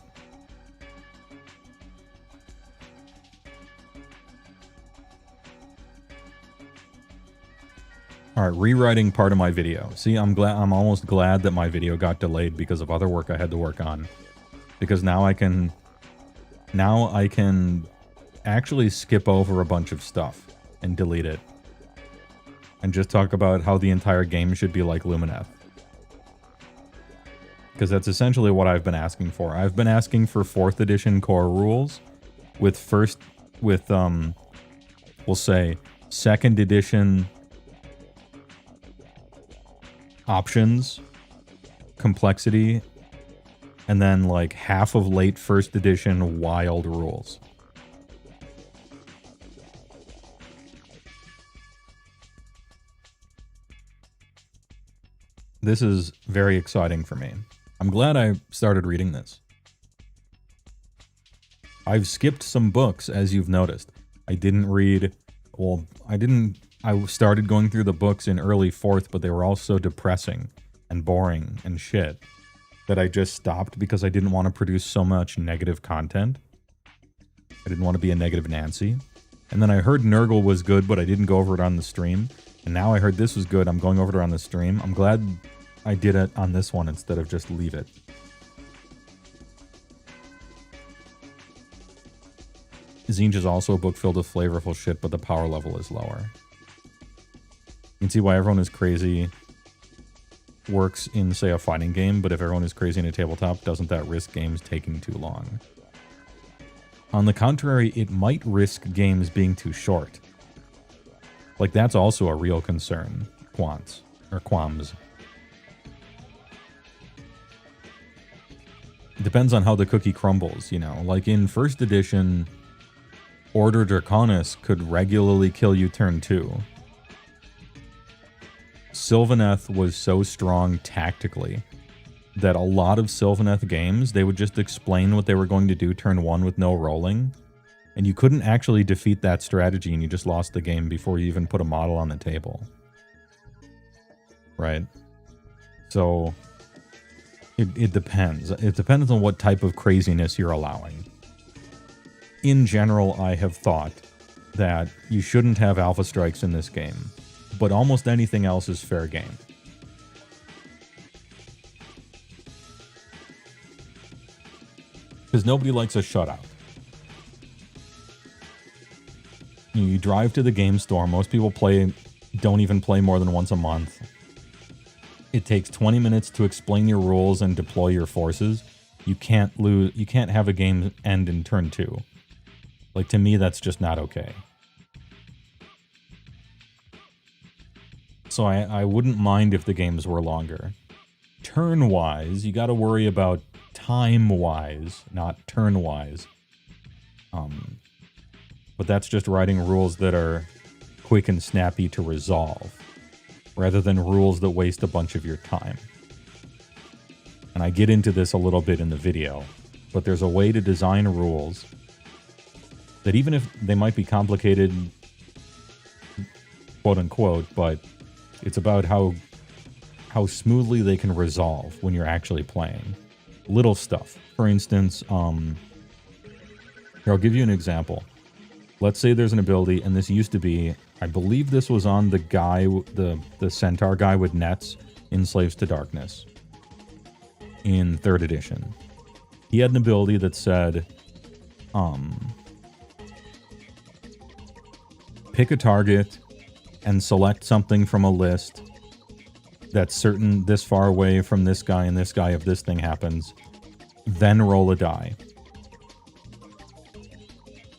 Alright, rewriting part of my video. See, I'm almost glad that my video got delayed because of other work I had to work on. Because now I can actually skip over a bunch of stuff and delete it. And just talk about how the entire game should be like Lumineth. Because that's essentially what I've been asking for. I've been asking for 4th edition core rules with we'll say 2nd edition options, complexity, and then like half of late 1st edition wild rules. This is very exciting for me. I'm glad I started reading this. I've skipped some books, as you've noticed. I started going through the books in early 4th, but they were all so depressing and boring and shit that I just stopped because I didn't want to produce so much negative content. I didn't want to be a negative Nancy. And then I heard Nurgle was good, but I didn't go over it on the stream. And now I heard this was good. I'm going over it on the stream. I'm glad I did it on this one instead of just leave it. Zinj is also a book filled with flavorful shit, but the power level is lower. You can see why everyone is crazy works in, say, a fighting game, but if everyone is crazy in a tabletop, doesn't that risk games taking too long? On the contrary, it might risk games being too short. Like, that's also a real concern. Quams. It depends on how the cookie crumbles, you know? Like, in 1st edition, Order Draconis could regularly kill you turn 2. Sylvaneth was so strong tactically that a lot of Sylvaneth games, they would just explain what they were going to do turn 1 with no rolling. And you couldn't actually defeat that strategy and you just lost the game before you even put a model on the table. Right? So, it depends. It depends on what type of craziness you're allowing. In general, I have thought that you shouldn't have alpha strikes in this game, but almost anything else is fair game. Because nobody likes a shutout. You drive to the game store. Most people don't even play more than once a month. It takes 20 minutes to explain your rules and deploy your forces. You can't have a game end in turn 2. Like, to me, that's just not okay. So I wouldn't mind if the games were longer. Turn-wise, you gotta worry about time-wise, not turn-wise. But that's just writing rules that are quick and snappy to resolve, rather than rules that waste a bunch of your time. And I get into this a little bit in the video, but there's a way to design rules that even if they might be complicated, quote-unquote, but it's about how smoothly they can resolve when you're actually playing. Little stuff. For instance, here, I'll give you an example. Let's say there's an ability, and this used to be, I believe this was on the guy, the centaur guy with nets in Slaves to Darkness in 3rd edition. He had an ability that said, pick a target and select something from a list that's certain this far away from this guy and this guy if this thing happens, then roll a die.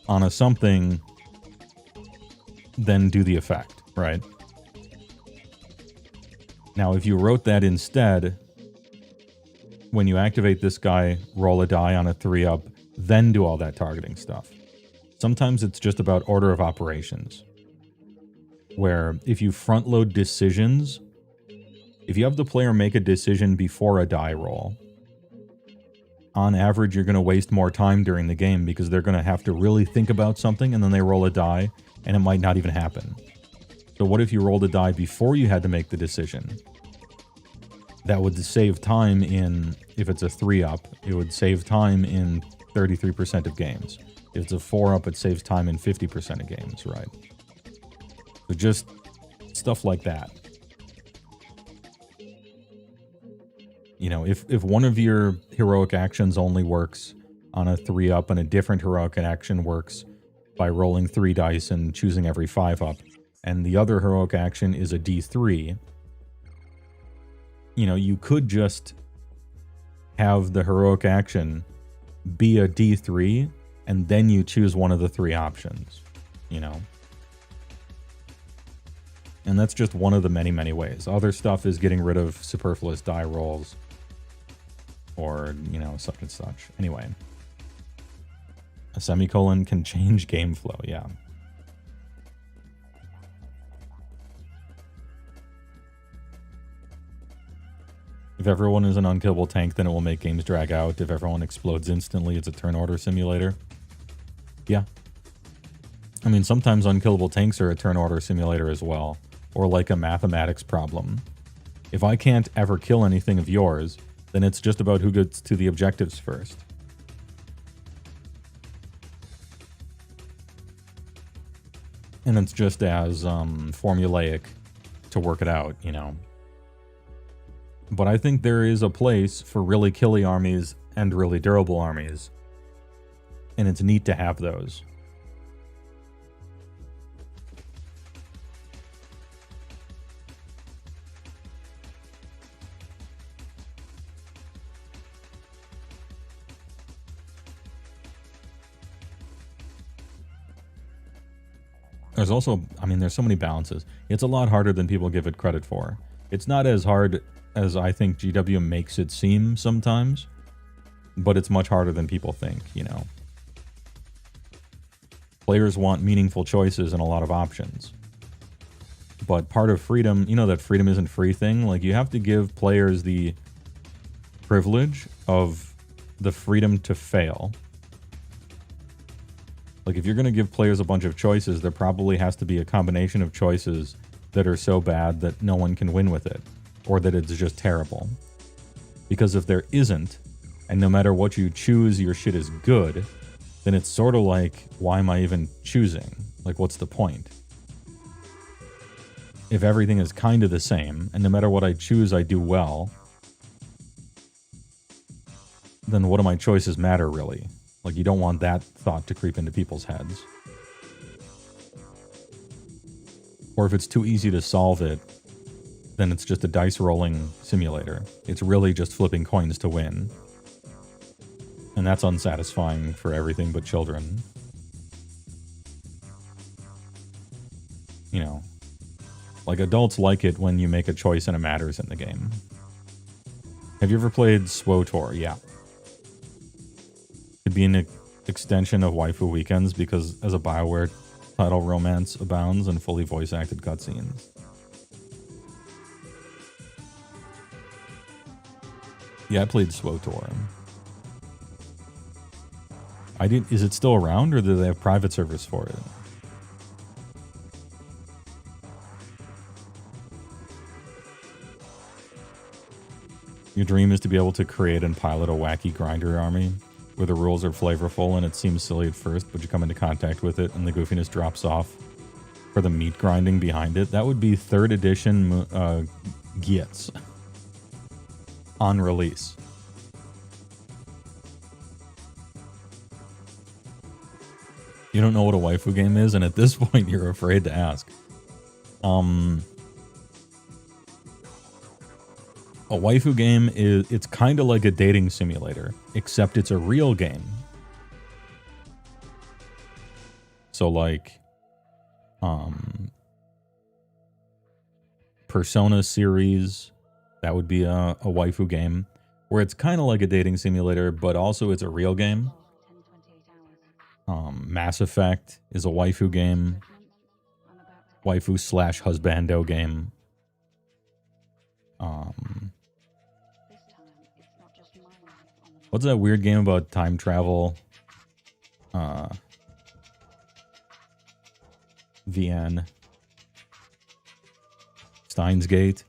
On a something, then do the effect, right? Now, if you wrote that instead, when you activate this guy, roll a die on a 3-up, then do all that targeting stuff. Sometimes it's just about order of operations. where if you front load decisions, if you have the player make a decision before a die roll, on average, you're going to waste more time during the game because they're going to have to really think about something and then they roll a die and it might not even happen. So what if you rolled a die before you had to make the decision? That would save time in, if it's a 3-up, it would save time in 33% of games. If it's a 4-up, it saves time in 50% of games, right? So just stuff like that. You know, if one of your heroic actions only works on a 3-up and a different heroic action works by rolling 3 dice and choosing every 5-up, and the other heroic action is a D3, you know, you could just have the heroic action be a D3, and then you choose one of the 3 options, you know? And that's just one of the many, many ways. Other stuff is getting rid of superfluous die rolls, or, you know, such and such. Anyway. A semicolon can change game flow, yeah. If everyone is an unkillable tank, then it will make games drag out. If everyone explodes instantly, it's a turn order simulator. Yeah. I mean, sometimes unkillable tanks are a turn order simulator as well, or like a mathematics problem. If I can't ever kill anything of yours, then it's just about who gets to the objectives first. And it's just as formulaic to work it out, you know. But I think there is a place for really killy armies and really durable armies. And it's neat to have those. There's also, I mean, there's so many balances. It's a lot harder than people give it credit for. It's not as hard as I think GW makes it seem sometimes, but it's much harder than people think, you know. Players want meaningful choices and a lot of options. But part of freedom, you know, that freedom isn't free thing, like you have to give players the privilege of the freedom to fail. Like, if you're going to give players a bunch of choices, there probably has to be a combination of choices that are so bad that no one can win with it, or that it's just terrible. Because if there isn't, and no matter what you choose, your shit is good, then it's sort of like, why am I even choosing? Like, what's the point? If everything is kind of the same, and no matter what I choose, I do well, then what do my choices matter, really? Like, you don't want that thought to creep into people's heads. Or if it's too easy to solve it, then it's just a dice rolling simulator. It's really just flipping coins to win. And that's unsatisfying for everything but children. You know, like adults like it when you make a choice and it matters in the game. Have you ever played SWOTOR? Yeah. Could be an extension of Waifu Weekends because as a BioWare title, romance abounds and fully voice-acted cutscenes. Yeah, I played SWOTOR. Is it still around, or do they have private servers for it? Your dream is to be able to create and pilot a wacky grinder army where the rules are flavorful and it seems silly at first, but you come into contact with it and the goofiness drops off for the meat grinding behind it. That would be 3rd edition Gits on release. You don't know what a waifu game is, and at this point you're afraid to ask. A waifu game it's kind of like a dating simulator, except it's a real game. So like, Persona series, that would be a waifu game, where it's kind of like a dating simulator, but also it's a real game. Mass Effect is a waifu game. waifu slash husbando game. What's that weird game about time travel? VN. Steins Gate.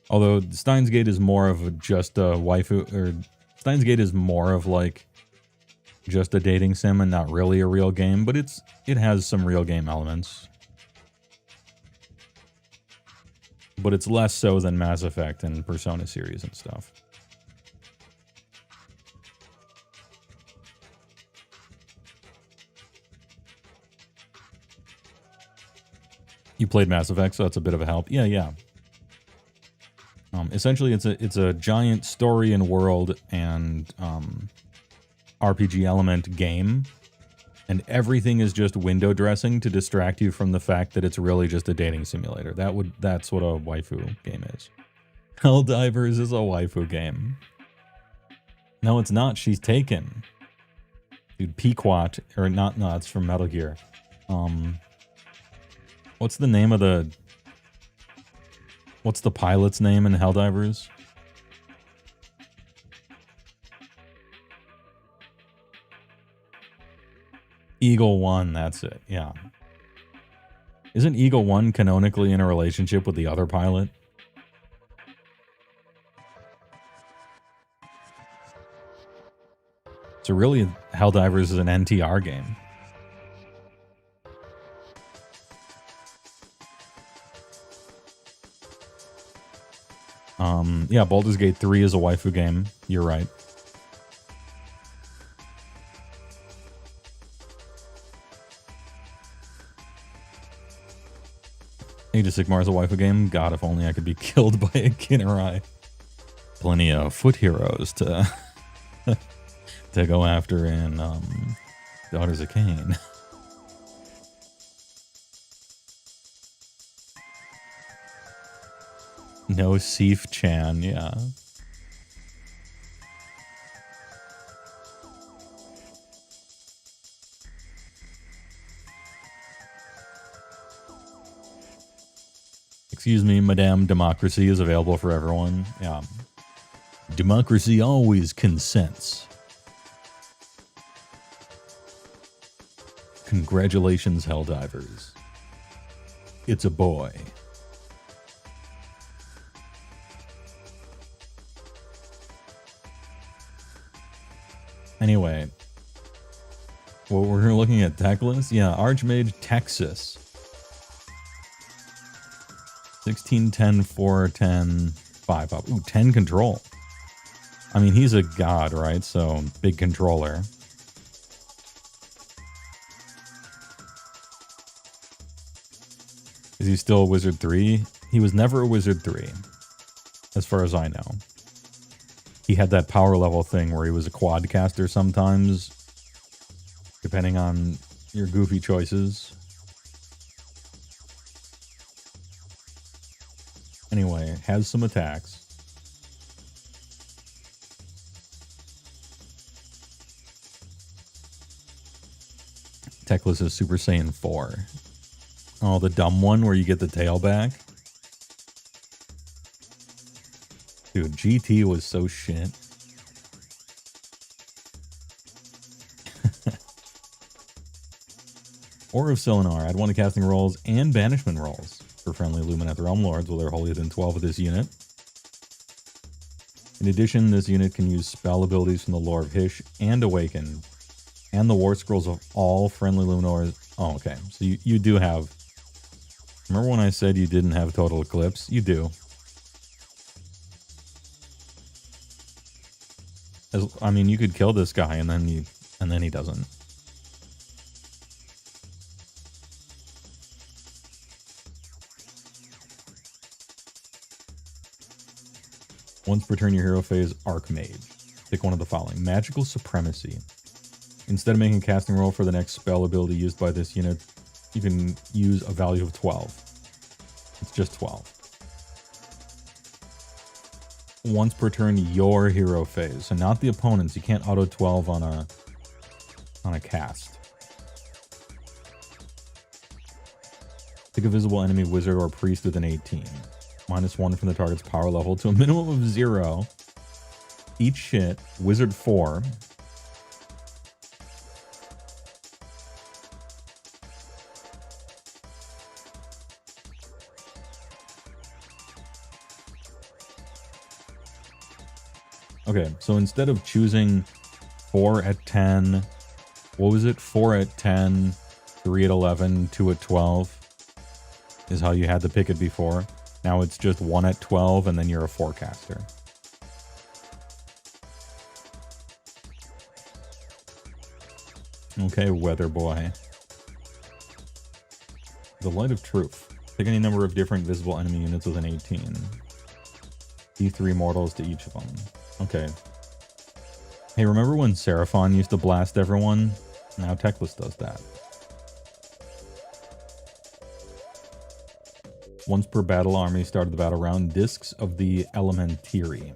Although Steins Gate is more of just a waifu, or Steins Gate is more of like just a dating sim and not really a real game, but it has some real game elements. But it's less so than Mass Effect and Persona series and stuff. You played Mass Effect, so that's a bit of a help. Yeah. Essentially, it's a giant story and world and RPG element game, and everything is just window dressing to distract you from the fact that it's really just a dating simulator. That's what a waifu game is. Helldivers is a waifu game. No, it's not. She's taken. Dude, Pequot, or not, no, it's from Metal Gear. What's the name of the... What's the pilot's name in Helldivers? Eagle 1, that's it, yeah. Isn't Eagle 1 canonically in a relationship with the other pilot? So really, Helldivers is an NTR game. Yeah, Baldur's Gate 3 is a waifu game. You're right. Age of Sigmar is a waifu game. God, if only I could be killed by a Kinnerai. Plenty of foot heroes to to go after in Daughters of Cain. No Sif Chan, yeah. Excuse me, Madame Democracy is available for everyone. Yeah. Democracy always consents. Congratulations, Helldivers. It's a boy. Anyway, well, we're looking at tech list. Yeah, Archmage Texas. 16, 10, 4, 10, 5 up. Ooh, 10 control. I mean, he's a god, right? So, big controller. Is he still a Wizard 3? He was never a Wizard 3, as far as I know. He had that power level thing where he was a quadcaster sometimes, depending on your goofy choices. Anyway, has some attacks. Techless is Super Saiyan 4. Oh, the dumb one where you get the tail back? Dude, GT was so shit. Or of Silinar, add 1 to casting rolls and banishment rolls for friendly Lumineth Realm Lords while they're holier than 12 with this unit. In addition, this unit can use spell abilities from the Lore of Hysh and Awaken, and the War Scrolls of all friendly Luminors. Oh, okay. So you do have... Remember when I said you didn't have Total Eclipse? You do. I mean, you could kill this guy and then he doesn't. Once per turn your hero phase, Archmage. Pick one of the following. Magical Supremacy. Instead of making a casting roll for the next spell ability used by this unit, you can use a value of 12. It's just 12. Once per turn, your hero phase. So not the opponent's. You can't auto 12 on a cast. Pick a visible enemy, wizard, or priest with an 18. -1 from the target's power level to a minimum of 0. Eat shit. Wizard 4. Okay, so instead of choosing 4 at 10, what was it? 4 at 10, 3 at 11, 2 at 12 is how you had to pick it before. Now it's just 1 at 12 and then you're a forecaster. Okay, weather boy. The Light of Truth. Pick any number of different visible enemy units with an 18. D3 mortals to each of them. Okay. Hey, remember when Seraphon used to blast everyone? Now Teclis does that. Once per battle army, start of the battle round. Discs of the Elementary.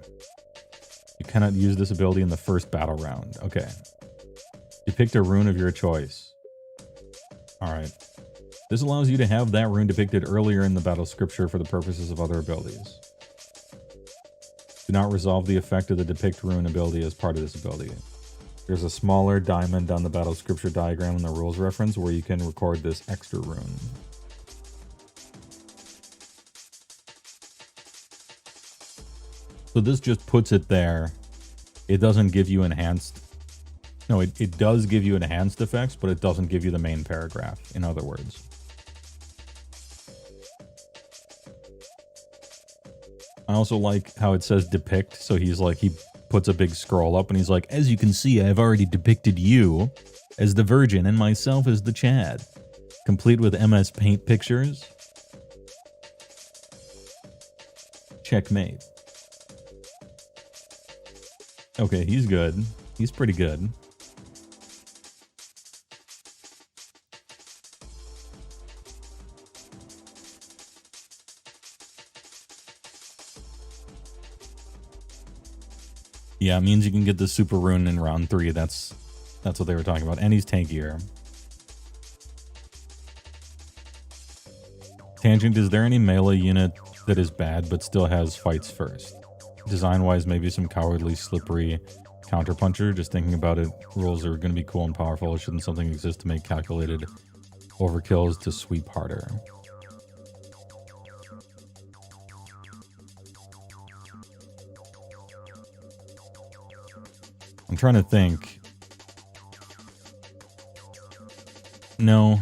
You cannot use this ability in the first battle round. Okay. You picked a rune of your choice. Alright. This allows you to have that rune depicted earlier in the battle scripture for the purposes of other abilities. Do not resolve the effect of the depict rune ability as part of this ability. There's a smaller diamond on the battle scripture diagram in the rules reference where you can record this extra rune. So this just puts it there. It doesn't give you enhanced... No, it does give you enhanced effects, but it doesn't give you the main paragraph, in other words. I also like how it says depict, so he's like, he puts a big scroll up and he's like, as you can see, I've already depicted you as the Virgin and myself as the Chad, complete with MS Paint pictures. Checkmate. Okay, he's good. He's pretty good. Yeah, it means you can get the super rune in round 3. That's what they were talking about. And he's tankier. Tangent, is there any melee unit that is bad but still has fights first? Design-wise, maybe some cowardly, slippery counterpuncher. Just thinking about it, rules are going to be cool and powerful. Shouldn't something exist to make calculated overkills to sweep harder? I'm trying to think. No.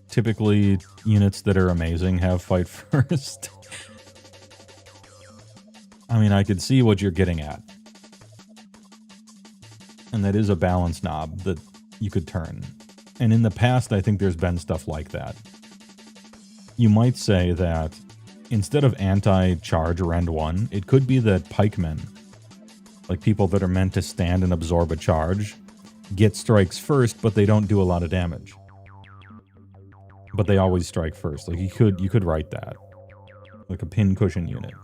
Typically, units that are amazing have fight first. I mean, I could see what you're getting at. And that is a balance knob that you could turn. And in the past, I think there's been stuff like that. You might say that instead of anti-charge rend 1, it could be that pikemen, like people that are meant to stand and absorb a charge, get strikes first, but they don't do a lot of damage. But they always strike first. Like you could write that. Like a pin cushion unit.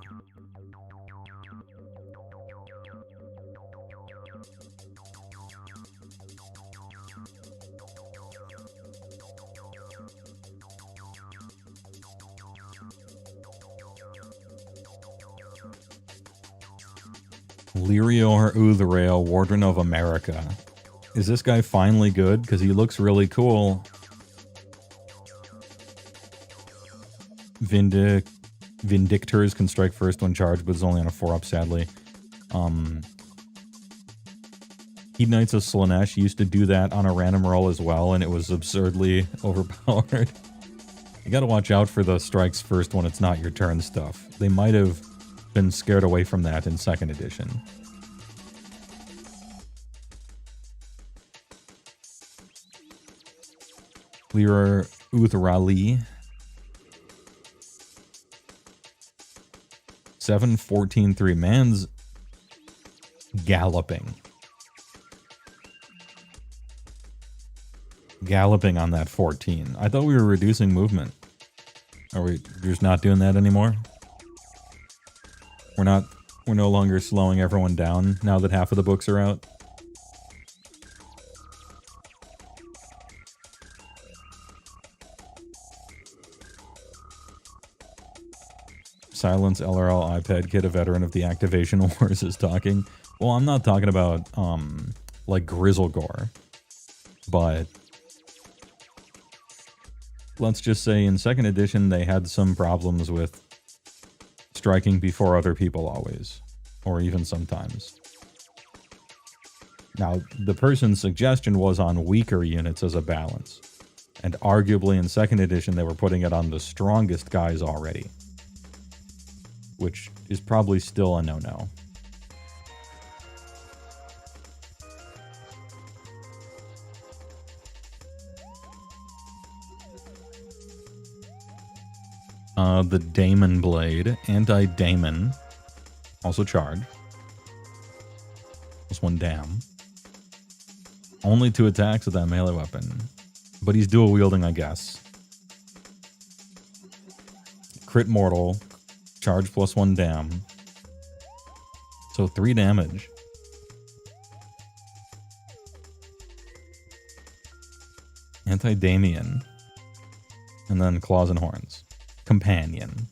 Lyrior Uthrail, Warden of America. Is this guy finally good? Because he looks really cool. Vindictors can strike first when charged, but it's only on a 4-up, sadly. Heat Knights of Slaanesh used to do that on a random roll as well, and it was absurdly overpowered. You gotta watch out for the strikes first when it's not your turn stuff. They might have been scared away from that in 2nd edition. Lyra Uthrali. 7-14-3. Man's galloping. Galloping on that 14. I thought we were reducing movement. Are we just not doing that anymore? We're no longer slowing everyone down now that half of the books are out. Silence LRL iPad Kid, a veteran of the Activation Wars, is talking. Well, I'm not talking about, like, Grizzle Gore. But let's just say in 2nd edition, they had some problems with striking before other people always. Or even sometimes. Now, the person's suggestion was on weaker units as a balance. And arguably in 2nd edition, they were putting it on the strongest guys already. Which is probably still a no-no. The Daemon Blade, anti-Daemon, also charge. +1 dam. Only 2 attacks with that melee weapon. But he's dual wielding, I guess. Crit mortal. Charge +1 dam. So 3 damage. Anti-Damien. And then claws and horns. Companion.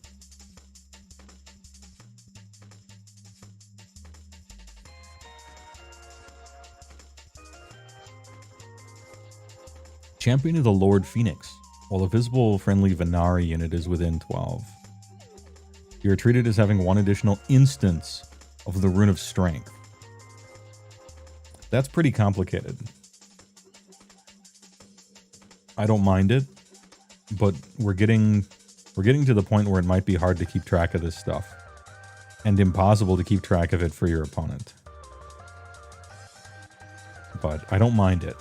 Champion of the Lord Phoenix. While a visible friendly Venari unit is within 12. You are treated as having 1 additional instance of the Rune of Strength. That's pretty complicated. I don't mind it, but we're getting to the point where it might be hard to keep track of this stuff. And impossible to keep track of it for your opponent. But I don't mind it.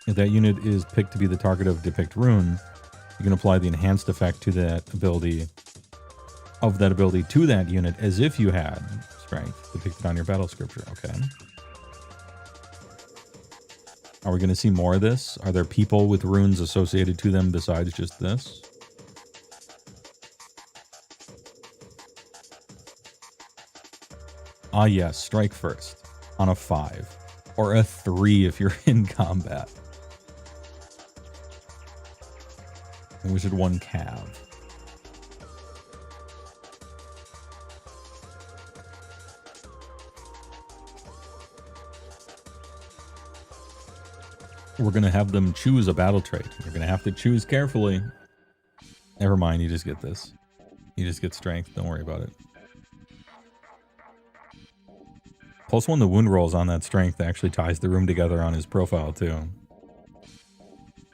If that unit is picked to be the target of Depict Rune, you can apply the enhanced effect to that ability, to that unit as if you had strength depicted on your battle scripture. Okay. Are we going to see more of this? Are there people with runes associated to them besides just this? Ah yes, strike first on a 5 or a 3 if you're in combat. Wizard 1 Cav. We're going to have them choose a battle trait. You're going to have to choose carefully. Never mind, you just get this. You just get strength. Don't worry about it. +1 the wound rolls on that strength actually ties the room together on his profile too.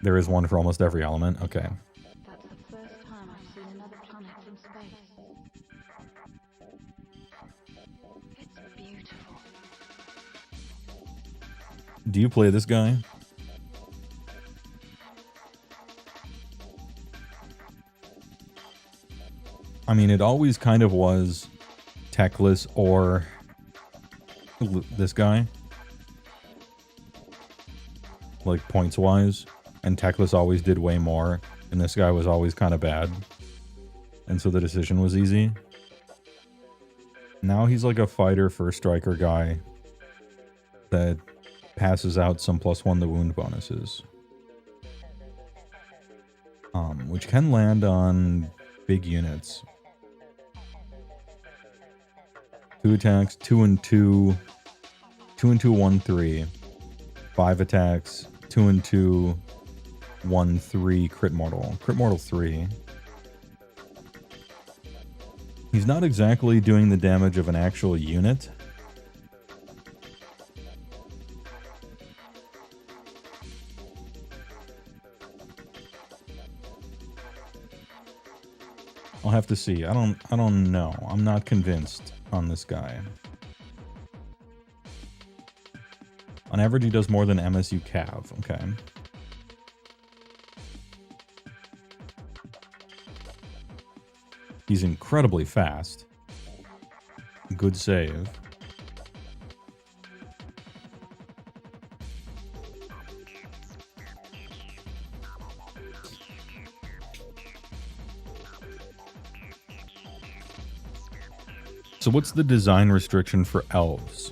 There is one for almost every element. Okay. That's the first time I've seen another planet from space. It's beautiful. Do you play this guy? I mean, it always kind of was techless or this guy. Like, points-wise. And techless always did way more. And this guy was always kind of bad. And so the decision was easy. Now he's like a fighter first striker guy that passes out some +1 the wound bonuses. Which can land on big units. 2 attacks, 2 and 2, 2 and 2, 1, 3. 5 attacks, 2 and 2, 1, 3, crit mortal. Crit mortal 3. He's not exactly doing the damage of an actual unit. I'll have to see. I don't know. I'm not convinced on this guy. On average, he does more than MSU Cav. Okay. He's incredibly fast. Good save. So what's the design restriction for elves?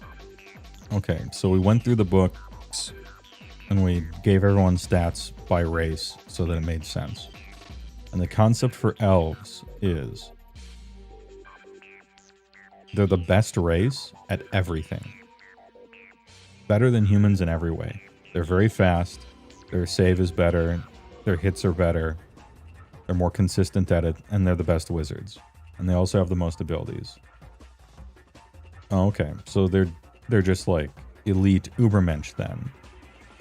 Okay, so we went through the books and we gave everyone stats by race so that it made sense. And the concept for elves is they're the best race at everything. Better than humans in every way. They're very fast. Their save is better. Their hits are better. They're more consistent at it, and they're the best wizards. And they also have the most abilities. Oh, okay, so they're just like elite Ubermensch then.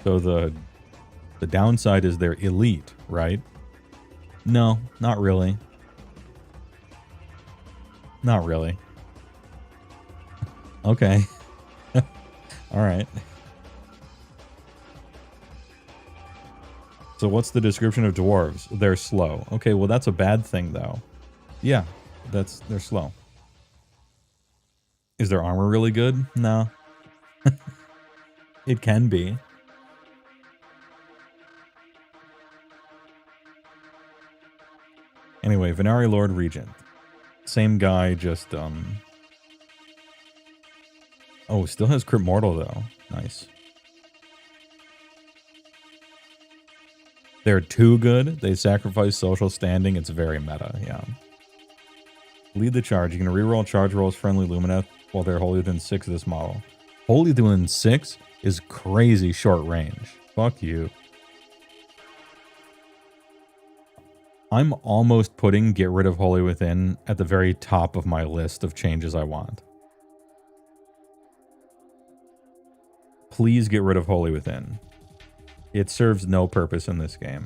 So the downside is they're elite, right? No, not really. Not really. Okay. All right. So what's the description of dwarves? They're slow. Okay, well that's a bad thing though. Yeah, they're slow. Is their armor really good? No. It can be. Anyway, Venari Lord Regent. Same guy, just oh, still has Crypt Mortal though. Nice. They're too good. They sacrifice social standing. It's very meta, yeah. Lead the charge. You can reroll charge rolls friendly Lumineth while they're wholly within 6 of this model. Wholly within 6 is crazy short range. Fuck you. I'm almost putting get rid of Wholly Within at the very top of my list of changes I want. Please get rid of Wholly Within. It serves no purpose in this game.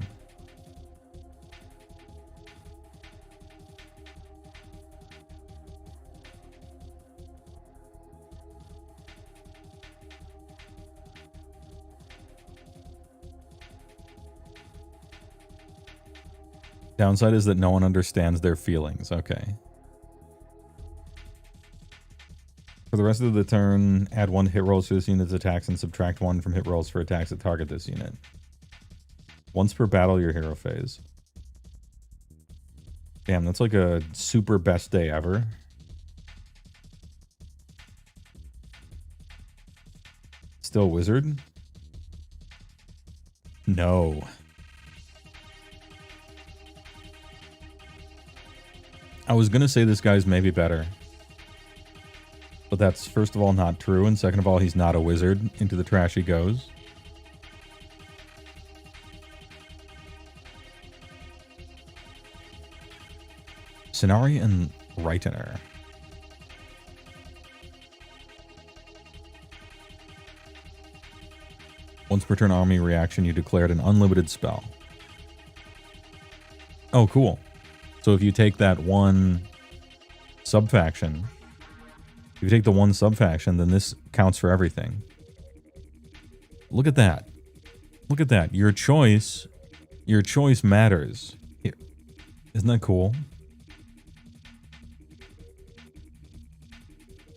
Downside is that no one understands their feelings. Okay. For the rest of the turn, add 1 hit rolls to this unit's attacks and subtract 1 from hit rolls for attacks that target this unit. Once per battle, your hero phase. Damn, that's like a super best day ever. Still wizard? No. I was gonna say this guy's maybe better. But that's, first of all, not true, and second of all, he's not a wizard. Into the trash he goes. Scenari and Reitener. Once per turn army reaction, you declared an unlimited spell. Oh, cool. So if you take that one subfaction, if you take the one subfaction, then this counts for everything. Look at that. Look at that. Your choice matters. Here. Isn't that cool?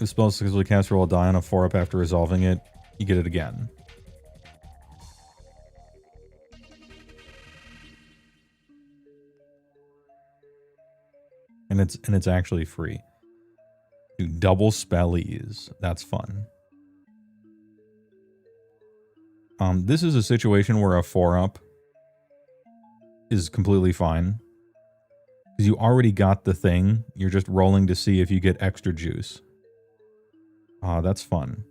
If spell successfully cast, roll a die on a 4-up after resolving it, you get it again. And it's actually free. Do double spellies. That's fun. This is a situation where a 4-up is completely fine. Because you already got the thing. You're just rolling to see if you get extra juice. That's fun.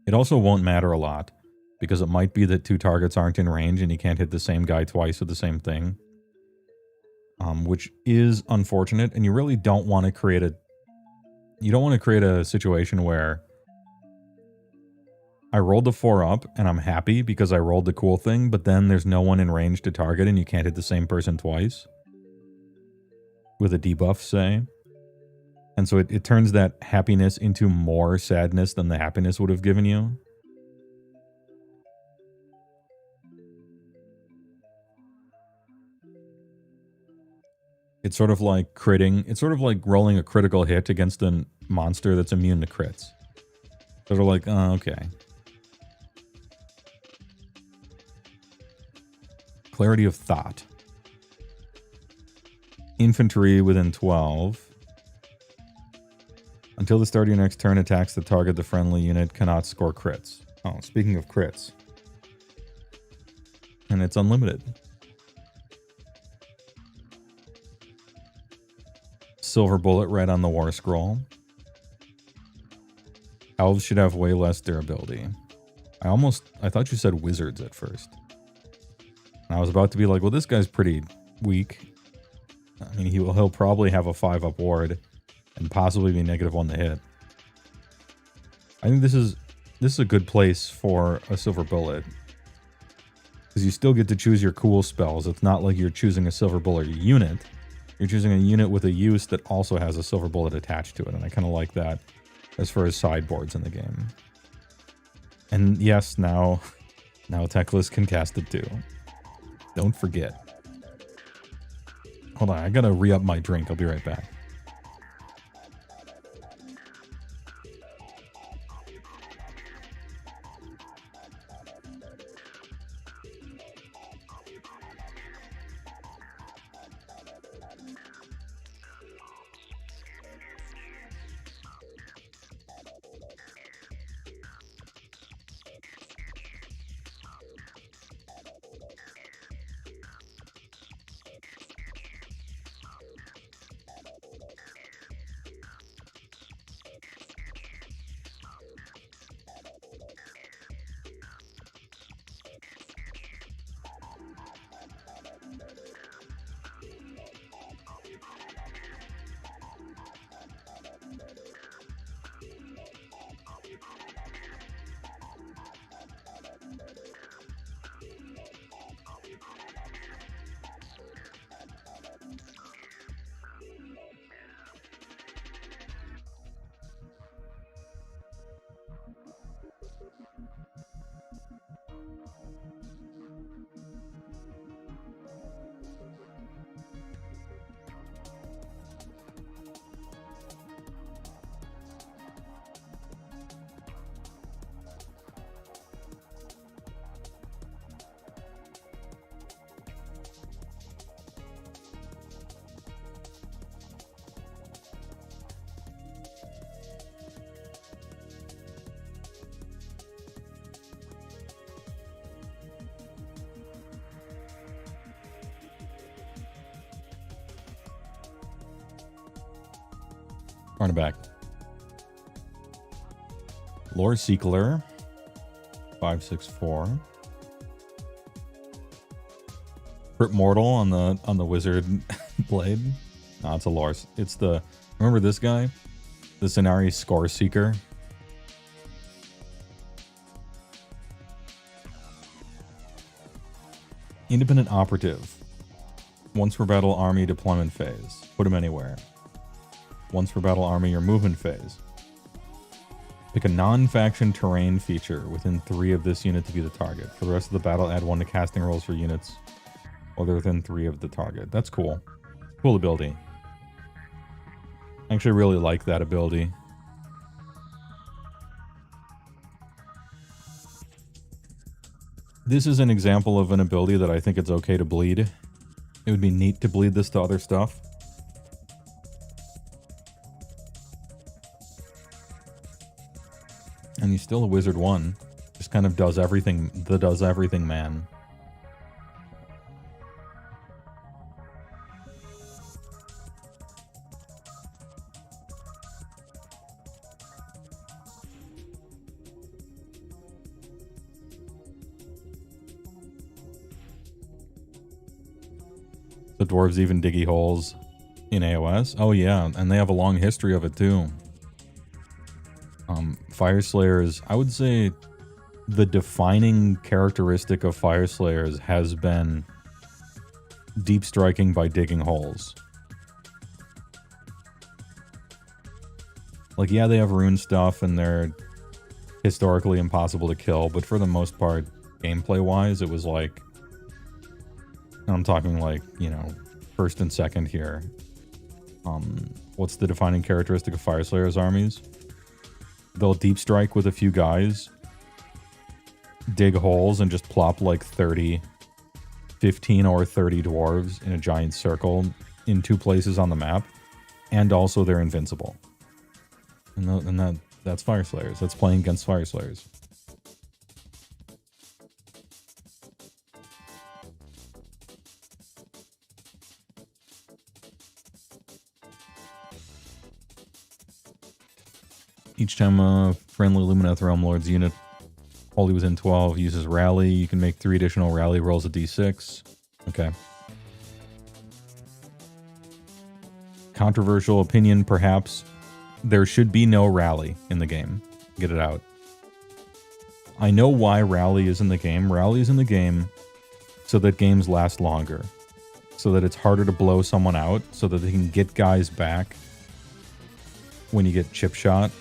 It also won't matter a lot. Because it might be that 2 targets aren't in range and you can't hit the same guy twice with the same thing. Which is unfortunate, and you really don't want to create a situation where I rolled the 4-up and I'm happy because I rolled the cool thing, but then there's no one in range to target and you can't hit the same person twice with a debuff, say. And so it turns that happiness into more sadness than the happiness would have given you. It's sort of like critting. It's sort of like rolling a critical hit against a monster that's immune to crits. Sort of like, oh, okay. Clarity of thought. Infantry within 12. Until the start of your next turn, attacks that target the friendly unit cannot score crits. Oh, speaking of crits. And it's unlimited. silver bullet right on the war scroll. Elves should have way less durability. I thought you said wizards at first. And I was about to be like, well, this guy's pretty weak. I mean, he'll probably have a 5-up ward and possibly be -1 to hit. I think this is a good place for a silver bullet. Because you still get to choose your cool spells. It's not like you're choosing a silver bullet unit. You're choosing a unit with a use that also has a silver bullet attached to it. And I kind of like that as far as sideboards in the game. And yes, now Teclis can cast it too. Don't forget. Hold on, I gotta re-up my drink. I'll be right back. Running back. Lore Seekler. 564. Crit Mortal on the wizard blade. No, it's a lore. It's the, remember this guy? The Cenari Score Seeker. Independent Operative. Once per battle army deployment phase. Put him anywhere. Once per battle army or movement phase. Pick a non-faction terrain feature within 3 of this unit to be the target. For the rest of the battle, add 1 to casting rolls for units other than 3 of the target. That's cool. Cool ability. I actually really like that ability. This is an example of an ability that I think it's okay to bleed. It would be neat to bleed this to other stuff. And he's still a wizard 1. Just kind of does everything, does everything man. The dwarves even diggy holes in AOS? Oh yeah, and they have a long history of it too. Fire Slayers, I would say the defining characteristic of Fire Slayers has been deep striking by digging holes. Like, yeah, they have rune stuff and they're historically impossible to kill, but for the most part, gameplay-wise, it was like, I'm talking like, you know, first and second here. What's the defining characteristic of Fire Slayers armies? They'll deep strike with a few guys, dig holes, and just plop like 15 or 30 dwarves in a giant circle in 2 places on the map, and also they're invincible. And that's Fire Slayers. That's playing against Fire Slayers. Each time a friendly Lumineth Realm Lord's unit wholly within 12 uses Rally, you can make 3 additional Rally rolls of D6. Okay. Controversial opinion, perhaps. There should be no Rally in the game. Get it out. I know why Rally is in the game. Rally is in the game so that games last longer. So that it's harder to blow someone out, so that they can get guys back when you get chip shot.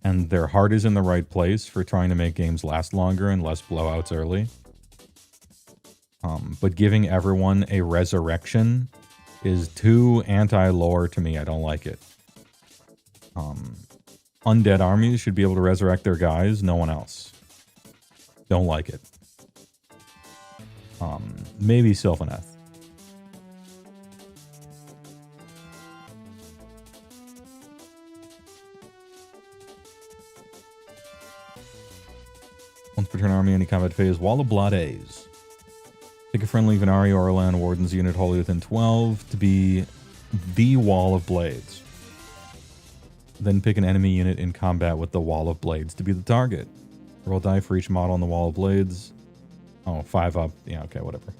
And their heart is in the right place for trying to make games last longer and less blowouts early. But giving everyone a resurrection is too anti-lore to me. I don't like it. Undead armies should be able to resurrect their guys, no one else. Don't like it. Maybe Sylvaneth. Once per turn army, any combat phase, Wall of Blades. Pick a friendly Venari or Orlan Warden's unit wholly within 12 to be the Wall of Blades. Then pick an enemy unit in combat with the Wall of Blades to be the target. Roll die for each model on the Wall of Blades. Oh, 5 up. Yeah, okay, whatever.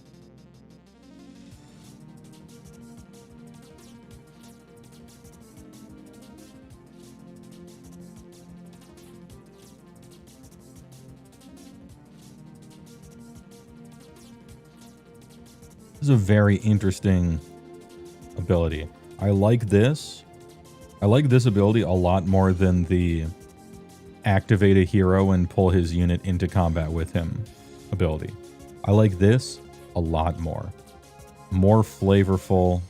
This is a very interesting ability. I like this. I like this ability a lot more than the activate a hero and pull his unit into combat with him ability. I like this a lot more. More flavorful,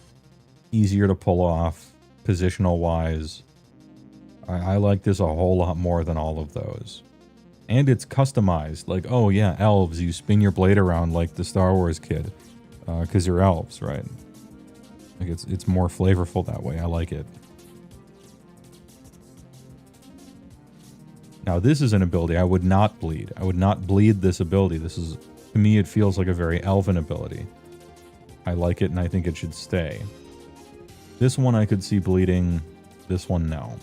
easier to pull off, positional wise. I like this a whole lot more than all of those. And it's customized. Like, oh yeah, elves, you spin your blade around like the Star Wars kid. Because you're elves, right? Like it's more flavorful that way. I like it. Now this is an ability I would not bleed. I would not bleed this ability. This is, to me, it feels like a very elven ability. I like it and I think it should stay. This one I could see bleeding. This one, no.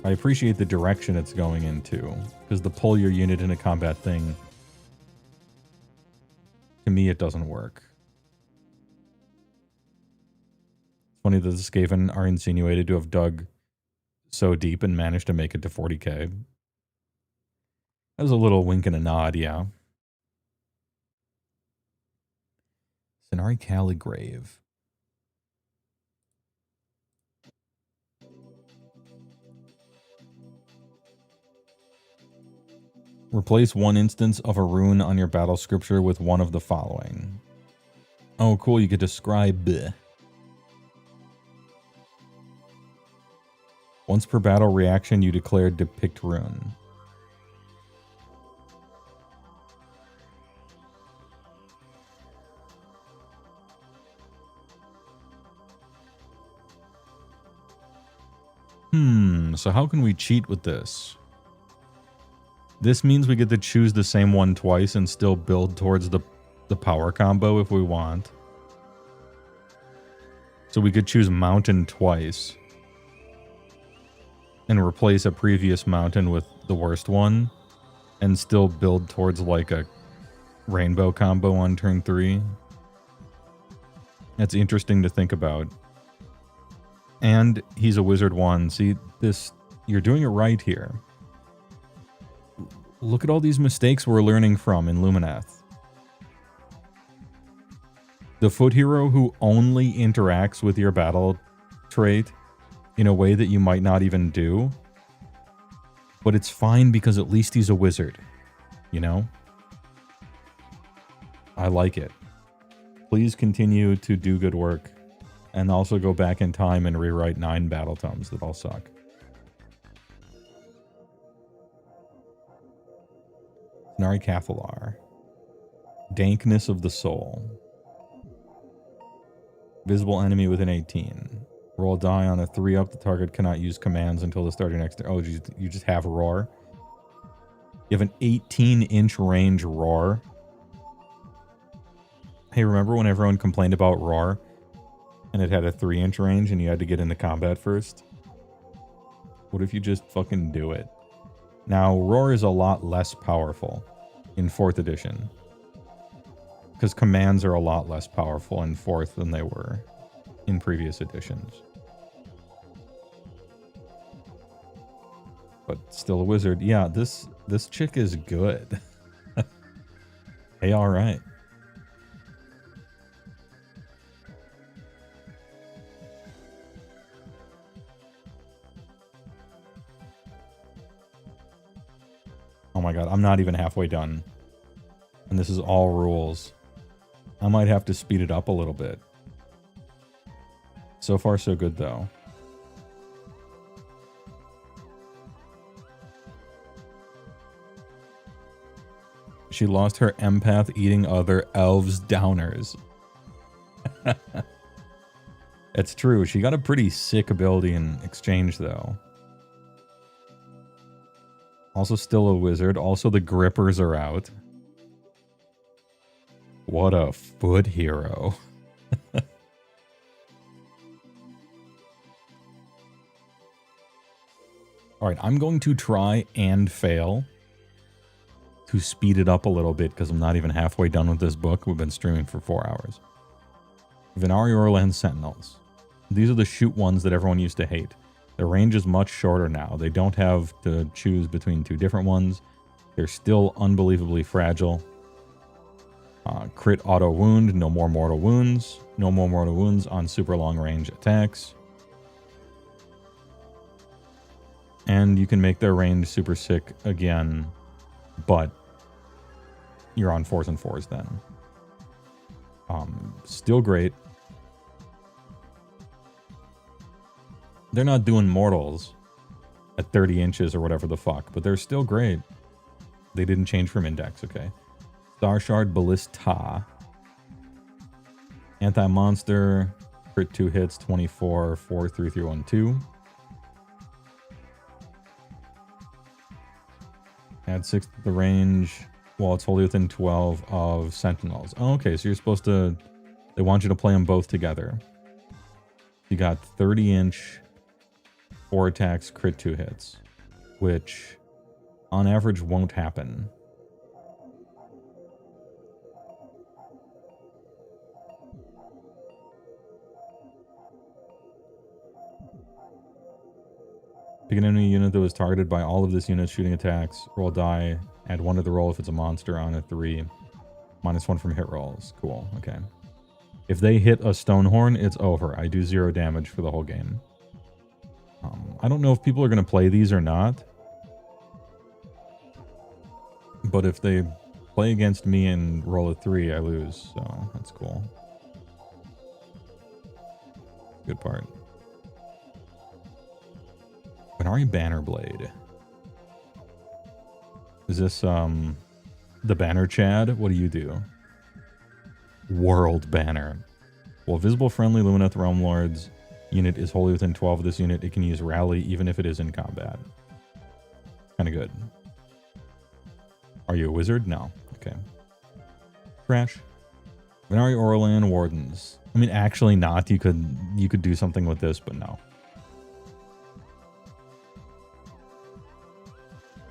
I appreciate the direction it's going into, because the pull your unit in a combat thing, to me, it doesn't work. It's funny that the Skaven are insinuated to have dug so deep and managed to make it to 40k. That was a little wink and a nod, yeah. Cenari Caligrave. Replace one instance of a rune on your battle scripture with one of the following. Oh, cool. You could describe. Once per battle reaction, you declare depict rune. So how can we cheat with this? This means we get to choose the same one twice and still build towards the power combo if we want. So we could choose mountain twice and replace a previous mountain with the worst one and still build towards like a rainbow combo on turn 3. That's interesting to think about. And he's a wizard 1. See, this, you're doing it right here. Look at all these mistakes we're learning from in Lumineth. The foot hero who only interacts with your battle trait in a way that you might not even do. But it's fine because at least he's a wizard. You know? I like it. Please continue to do good work. And also go back in time and rewrite 9 battle tomes that all suck. Nari Cathalar. Dankness of the Soul. Visible enemy within 18. Roll a die on a 3-up. The target cannot use commands until the start of your next turn. Oh, you just have Roar. You have an 18-inch range Roar. Hey, remember when everyone complained about Roar? and it had a 3-inch range and you had to get into combat first. What if you just fucking do it? Now, Roar is a lot less powerful in 4th edition. Because commands are a lot less powerful in 4th than they were in previous editions. But still a wizard. Yeah, this chick is good. Hey, alright. Oh my god, I'm not even halfway done. And this is all rules. I might have to speed it up a little bit. So far, so good, though. She lost her empath eating other elves' downers. It's true. She got a pretty sick ability in exchange, though. Also still a wizard. Also the grippers are out. What a foot hero. Alright, I'm going to try and fail to speed it up a little bit because I'm not even halfway done with this book. We've been streaming for 4 hours. Venari Orlan Sentinels. These are the shoot ones that everyone used to hate. Their range is much shorter now. They don't have to choose between 2 different ones. They're still unbelievably fragile. Crit auto wound, no more mortal wounds. No more mortal wounds on super long range attacks. And you can make their range super sick again, but you're on 4s and 4s then. Still great. They're not doing mortals at 30 inches or whatever the fuck, but they're still great. They didn't change from index, okay. Star Shard Ballista. Anti-monster. Crit 2 hits, 24, 4, 3, 3, 1, 2. Add 6 to the range while it's wholly within 12 of Sentinels. Oh, okay, so you're supposed to... They want you to play them both together. You got 30-inch, 4 attacks, crit 2 hits. Which, on average, won't happen. Pick an enemy unit that was targeted by all of this unit's shooting attacks. Roll die. Add 1 to the roll if it's a monster on a 3. -1 from hit rolls. Cool. Okay. If they hit a Stonehorn, it's over. I do 0 damage for the whole game. I don't know if people are going to play these or not. But if they play against me and roll a 3, I lose. So that's cool. Good part. Venari Bannerblade. Is this, the banner, Chad? What do you do? World Banner. While visible friendly Lumineth Realm Lords unit is wholly within 12 of this unit, it can use Rally even if it is in combat. Kinda good. Are you a wizard? No. Okay. Trash. Venari Orlan Wardens. I mean, actually not. You could do something with this, but no.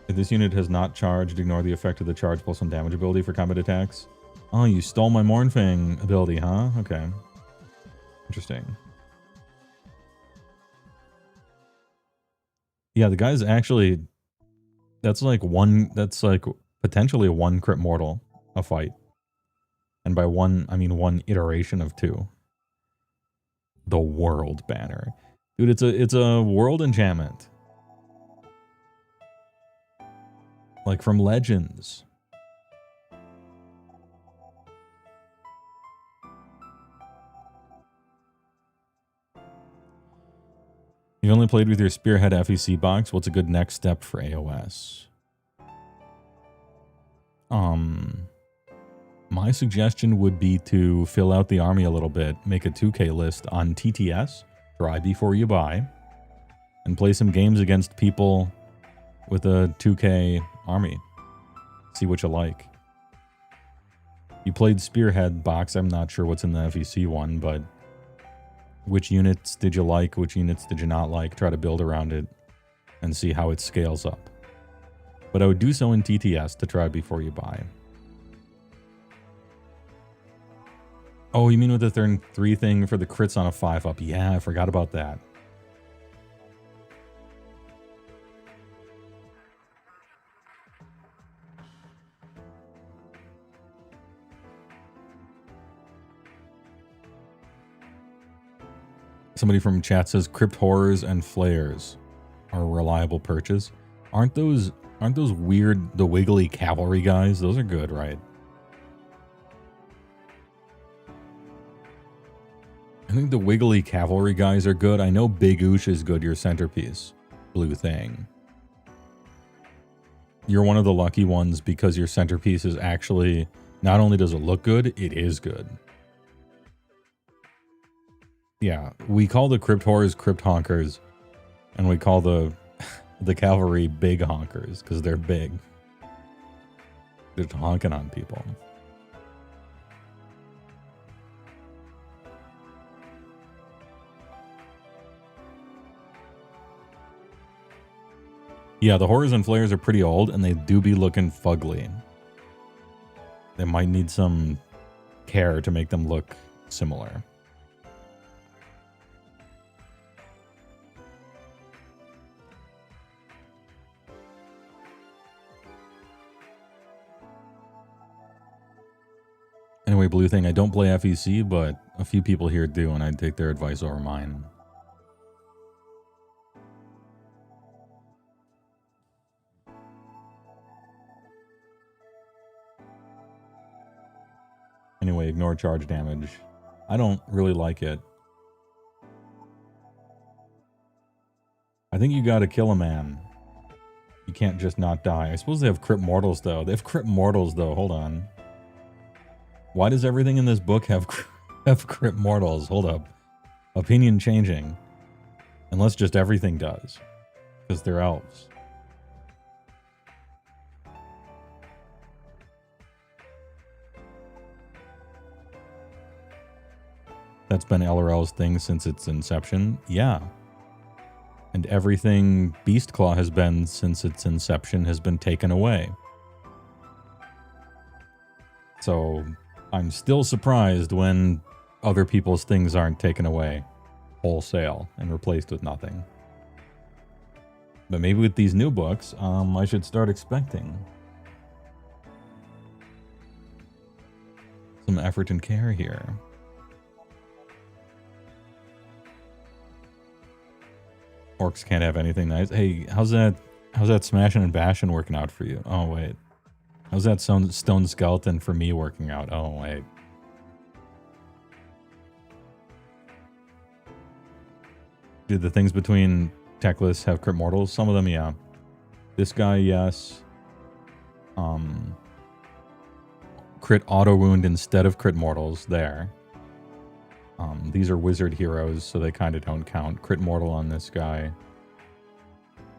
If this unit has not charged, ignore the effect of the charge +1 damage ability for combat attacks. Oh, you stole my Mournfang ability, huh? Okay. Interesting. Yeah, the guy's actually... That's like potentially a 1 crit mortal a fight. And by 1, I mean 1 iteration of 2. The World Banner. Dude, it's a world enchantment. Like from Legends. You only played with your Spearhead FEC box. What's a good next step for AOS? My suggestion would be to fill out the army a little bit, make a 2K list on TTS, try before you buy, and play some games against people with a 2K army. See what you like. You played Spearhead box. I'm not sure what's in the FEC one, but which units did you like, which units did you not like, try to build around it, and see how it scales up. But I would do so in TTS to try before you buy. Oh, you mean with the turn 3 thing for the crits on a 5-up? Yeah, I forgot about that. Somebody from chat says Crypt Horrors and Flares are a reliable purchase. Aren't those weird, the wiggly cavalry guys? Those are good, right? I think the wiggly cavalry guys are good. I know Big Oosh is good, your centerpiece. Blue thing. You're one of the lucky ones because your centerpiece is actually, not only does it look good, it is good. Yeah, we call the Crypt Horrors Crypt Honkers, and we call the cavalry Big Honkers, because they're big. They're honking on people. Yeah, the Horrors and Flares are pretty old, and they do be looking fugly. They might need some care to make them look similar. Anyway, Blue Thing, I don't play FEC, but a few people here do, and I'd take their advice over mine. Anyway, ignore charge damage. I don't really like it. I think you gotta kill a man. You can't just not die. I suppose they have Crypt Mortals, though. They have Crypt Mortals, though. Hold on. Why does everything in this book have Crypt Mortals? Hold up. Opinion changing. Unless just everything does. Because they're elves. That's been LRL's thing since its inception. Yeah. And everything Beastclaw has been since its inception has been taken away. So I'm still surprised when other people's things aren't taken away wholesale and replaced with nothing. But maybe with these new books, I should start expecting some effort and care here. Orcs can't have anything nice. Hey, how's that smashing and bashing working out for you? Oh, wait. How's that stone skeleton for me working out? Oh, wait. Do the things between tech lists have Crypt Mortals? Some of them, yeah. This guy, yes. Crit auto wound instead of Crit Mortals there. These are wizard heroes, so they kind of don't count. Crit Mortal on this guy.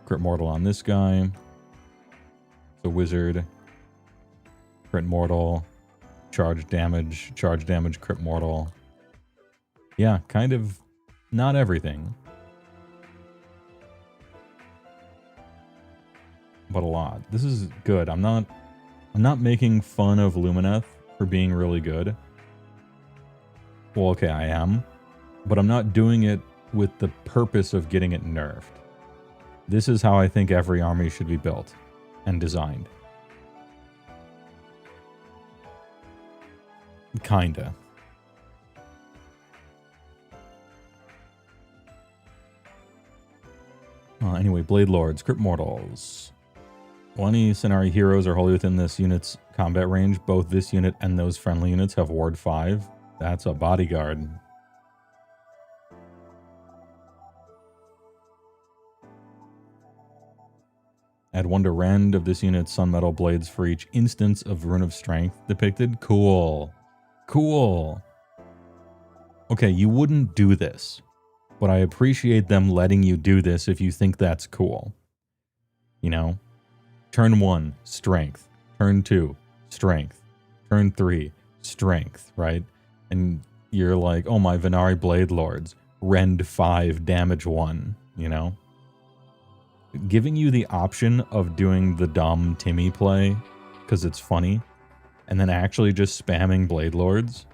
Crit Mortal on this guy. So wizard. Crit Mortal. Charge damage, Crit Mortal. Yeah, kind of not everything. But a lot. This is good. I'm not making fun of Lumineth for being really good. Well, okay, I am. But I'm not doing it with the purpose of getting it nerfed. This is how I think every army should be built and designed. Kinda. Anyway, Blade Lords, Crypt Mortals. Well, any Scenari heroes are wholly within this unit's combat range. Both this unit and those friendly units have Ward 5. That's a bodyguard. Add 1 to Rend of this unit's Sunmetal Blades for each instance of Rune of Strength depicted. Cool. Cool. Okay, you wouldn't do this, but I appreciate them letting you do this if you think that's cool. You know? Turn 1, Strength. Turn 2, Strength. Turn 3, Strength, right? And you're like, oh, my Venari Blade Lords. rend 5, damage 1, you know? Giving you the option of doing the dumb Timmy play, because it's funny, and then actually just spamming Blade Lords,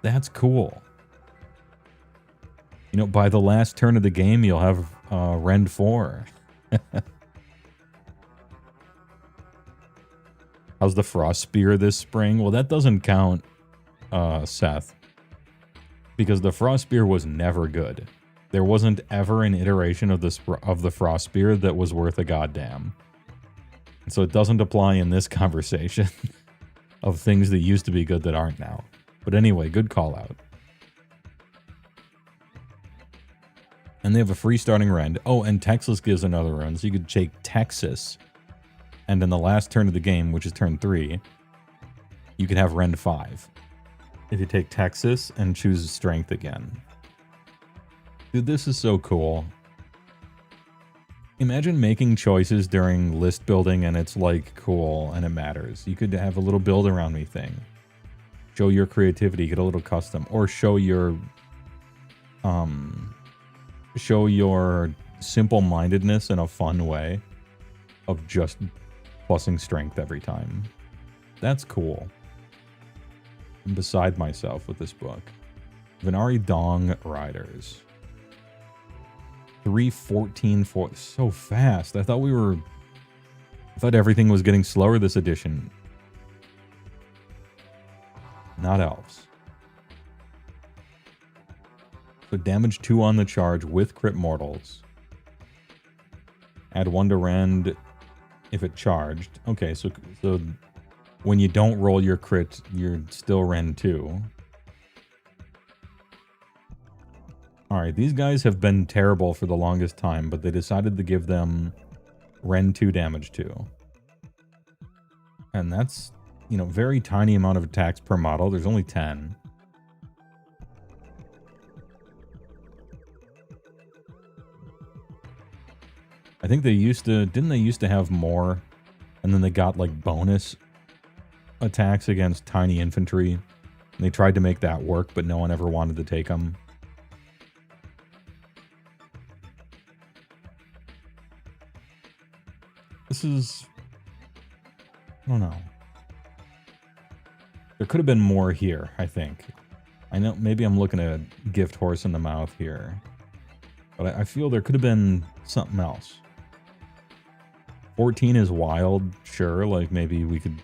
that's cool. You know, by the last turn of the game, you'll have rend 4. How's the Frost Spear this spring? Well, that doesn't count, Seth, because the Frost Spear was never good. There wasn't ever an iteration of the Frost Spear that was worth a goddamn. So it doesn't apply in this conversation of things that used to be good that aren't now. But anyway, good call out. And they have a free starting rend. Oh, and Texas gives another run, so you could take Texas. And in the last turn of the game, which is turn 3, you could have rend 5. If you take Texas and choose strength again. Dude, this is so cool. Imagine making choices during list building and it's like cool and it matters. You could have a little build around me thing. Show your creativity, get a little custom, or show your simple-mindedness in a fun way of just plussing strength every time. That's cool. I'm beside myself with this book. Venari Dong Riders. 3:14 so fast. I thought everything was getting slower this edition. Not elves. So damage 2 on the charge with crit mortals. Add 1 to rend if it charged. Okay, so when you don't roll your crit, you're still rend 2. Alright, these guys have been terrible for the longest time, but they decided to give them rend 2 damage 2. And that's, you know, very tiny amount of attacks per model. There's only 10. I think they used to, didn't they used to have more? And then they got like bonus attacks against tiny infantry. And they tried to make that work, but no one ever wanted to take them. This is, I don't know. There could have been more here, I think. I know, maybe I'm looking at a gift horse in the mouth here. But I feel there could have been something else. 14 is wild, sure. Like maybe we could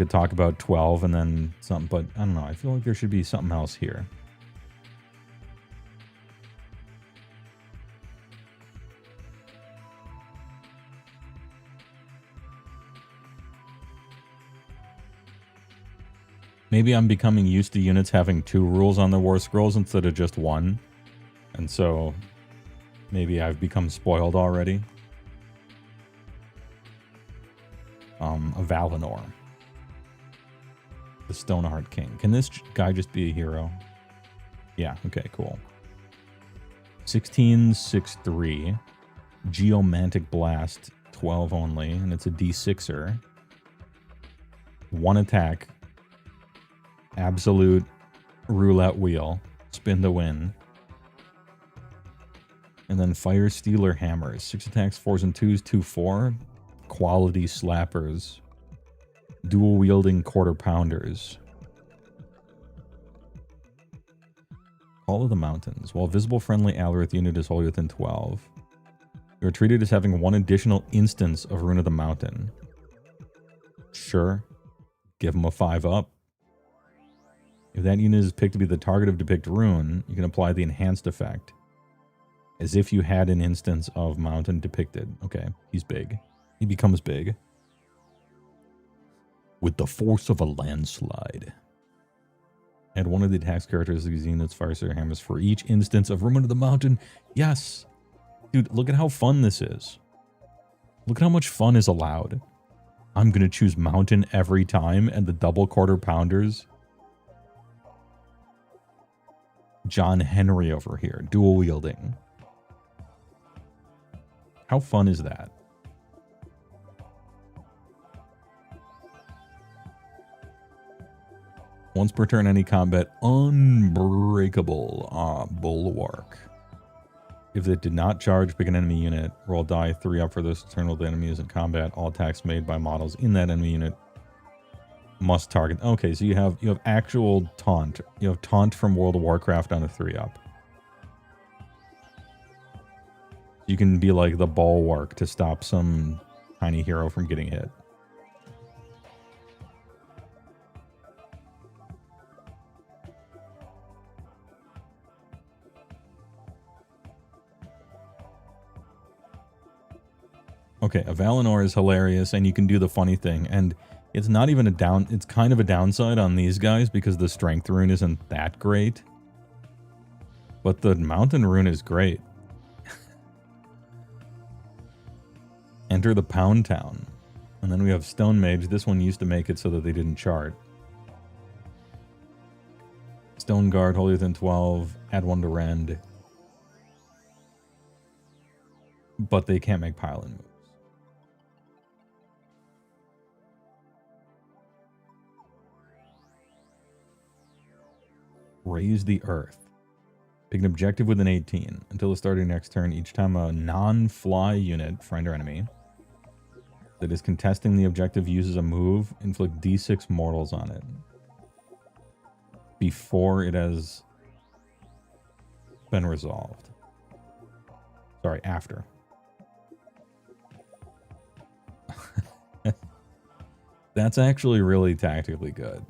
talk about 12 and then something, but I don't know. I feel like there should be something else here. Maybe I'm becoming used to units having 2 rules on the War Scrolls instead of just 1. And so maybe I've become spoiled already. A Valinor. The Stoneheart King. Can this guy just be a hero? Yeah, okay, cool. 1663. Geomantic Blast. 12 only. And it's a D6er. 1 attack. Absolute roulette wheel. Spin to win. And then Fire Stealer Hammers. 6 attacks, 4s and 2s, 2/4. Quality slappers. Dual wielding quarter pounders. Call of the Mountains. While visible friendly Alorith unit is wholly within 12, you are treated as having 1 additional instance of Rune of the Mountain. Sure. Give them a 5-up. If that unit is picked to be the target of Depict Rune, you can apply the enhanced effect. As if you had an instance of Mountain depicted. Okay, he's big. He becomes big. With the force of a landslide. Add 1 of the attacks characteristics of these units, Fire Stealer Hammers, for each instance of Rune of the Mountain. Yes! Dude, look at how fun this is. Look at how much fun is allowed. I'm going to choose Mountain every time, and the double quarter pounders. John Henry over here, dual wielding. How fun is that? Once per turn, any combat unbreakable bulwark. If it did not charge, pick an enemy unit, roll die 3 up for this turn while the enemy is in combat. All attacks made by models in that enemy unit must target. Okay, so you have actual taunt. You have taunt from World of Warcraft on a 3 up. You can be like the bulwark to stop some tiny hero from getting hit. Okay, a Valinor is hilarious, and you can do the funny thing, and it's not even a down, it's kind of a downside on these guys because the strength rune isn't that great. But the mountain rune is great. Enter the Pound Town. And then we have Stone Mage. This one used to make it so that they didn't chart. Stone Guard, holier than 12, add 1 to Rend. But they can't make pile-in moves. Raise the Earth. Pick an objective with an 18. Until the start of your next turn, each time a non-fly unit, friend or enemy, that is contesting the objective uses a move, inflict d6 mortals on it. Before it has been resolved. Sorry, after. That's actually really tactically good.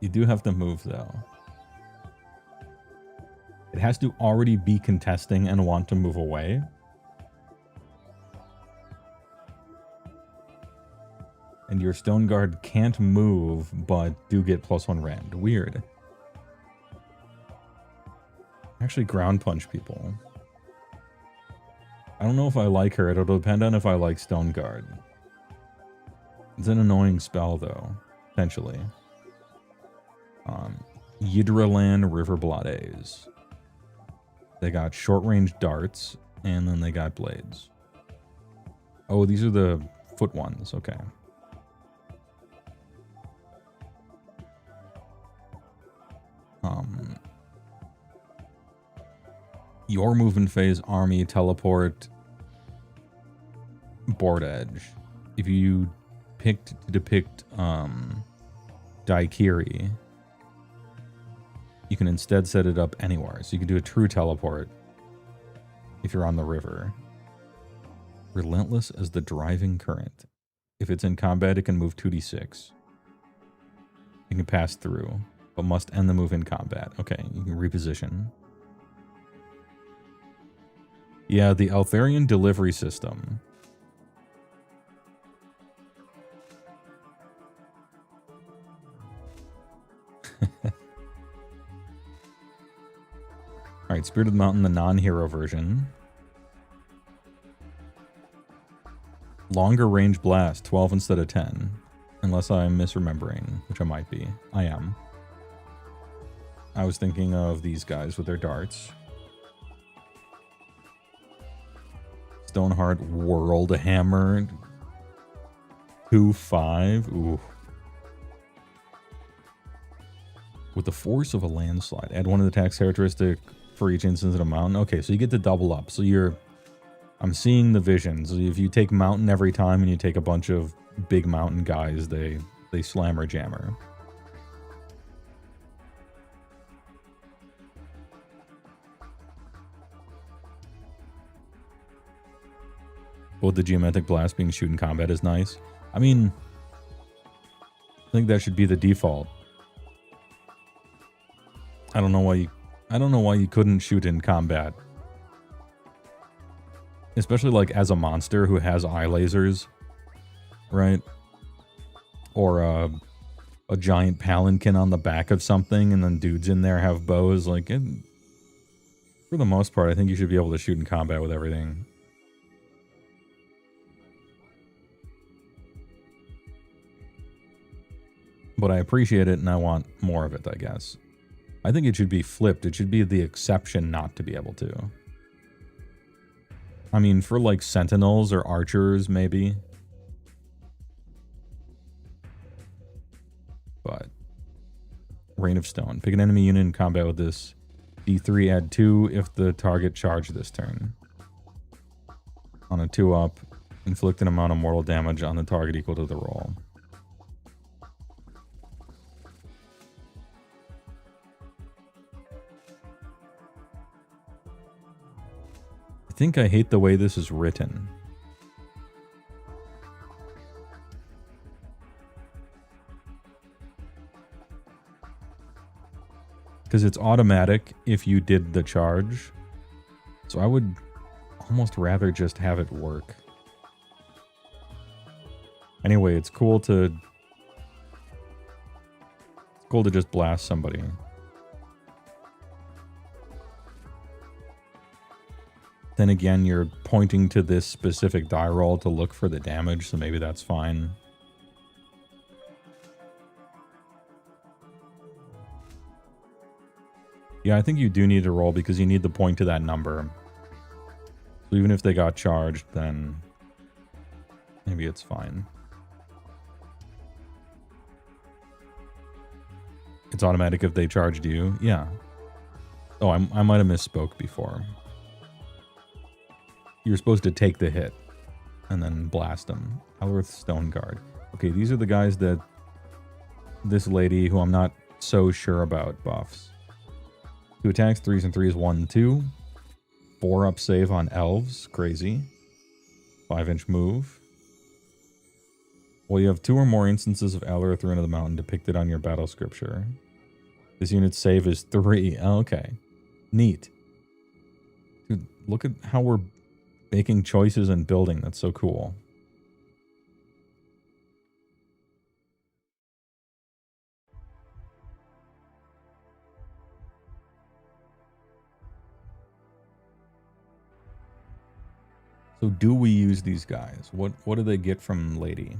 You do have to move, though. It has to already be contesting and want to move away. And your Stone Guard can't move, but do get +1 Rend. Weird. Actually, Ground Punch people. I don't know if I like her. It'll depend on if I like Stone Guard. It's an annoying spell, though. Potentially. Yggdraland Riverblades. They got short-range darts, and then they got blades. Oh, these are the foot ones. Okay. Your movement phase, army, teleport, board edge. If you picked to depict Daikiri, you can instead set it up anywhere. So you can do a true teleport if you're on the river. Relentless as the driving current. If it's in combat, it can move 2d6. You can pass through, but must end the move in combat. Okay, you can reposition. Yeah, the Altharian delivery system. Alright, Spirit of the Mountain, the non-hero version. Longer range blast, 12 instead of 10. Unless I'm misremembering, which I might be. I am. I was thinking of these guys with their darts. Stoneheart World Hammer. 2/5. Ooh. With the force of a landslide. Add 1 of the attacks characteristic for each instance in a mountain. Okay, so you get to double up. So I'm seeing the visions. If you take mountain every time and you take a bunch of big mountain guys, they slammer jammer. Both the geometric blast being shoot in combat is nice. I mean, I think that should be the default. I don't know why you couldn't shoot in combat. Especially like as a monster who has eye lasers, right? Or a giant palanquin on the back of something and then dudes in there have bows. Like, for the most part, I think you should be able to shoot in combat with everything. But I appreciate it and I want more of it, I guess. I think it should be flipped. It should be the exception not to be able to. I mean, for like sentinels or archers, maybe. But Rain of Stone. Pick an enemy unit in combat with this. D3, add 2 if the target charged this turn. On a 2-up, inflict an amount of mortal damage on the target equal to the roll. I think I hate the way this is written. Because it's automatic if you did the charge. So I would almost rather just have it work. Anyway, it's cool to just blast somebody. Then again, you're pointing to this specific die roll to look for the damage, so maybe that's fine. Yeah, I think you do need to roll because you need to point to that number. So even if they got charged, then maybe it's fine. It's automatic if they charged you. Yeah. Oh, I might have misspoke before. You're supposed to take the hit and then blast them. Alworth Stone Guard. Okay, these are the guys that this lady, who I'm not so sure about, buffs. 2 attacks, 3s and 3s, 1, 2. 4-up save on elves. Crazy. 5-inch move. Well, you have 2 or more instances of Alworth Ruin of the Mountain depicted on your battle scripture. This unit's save is 3. Oh, okay. Neat. Dude, look at how we're making choices and building. That's so cool. So do we use these guys? What do they get from Lady?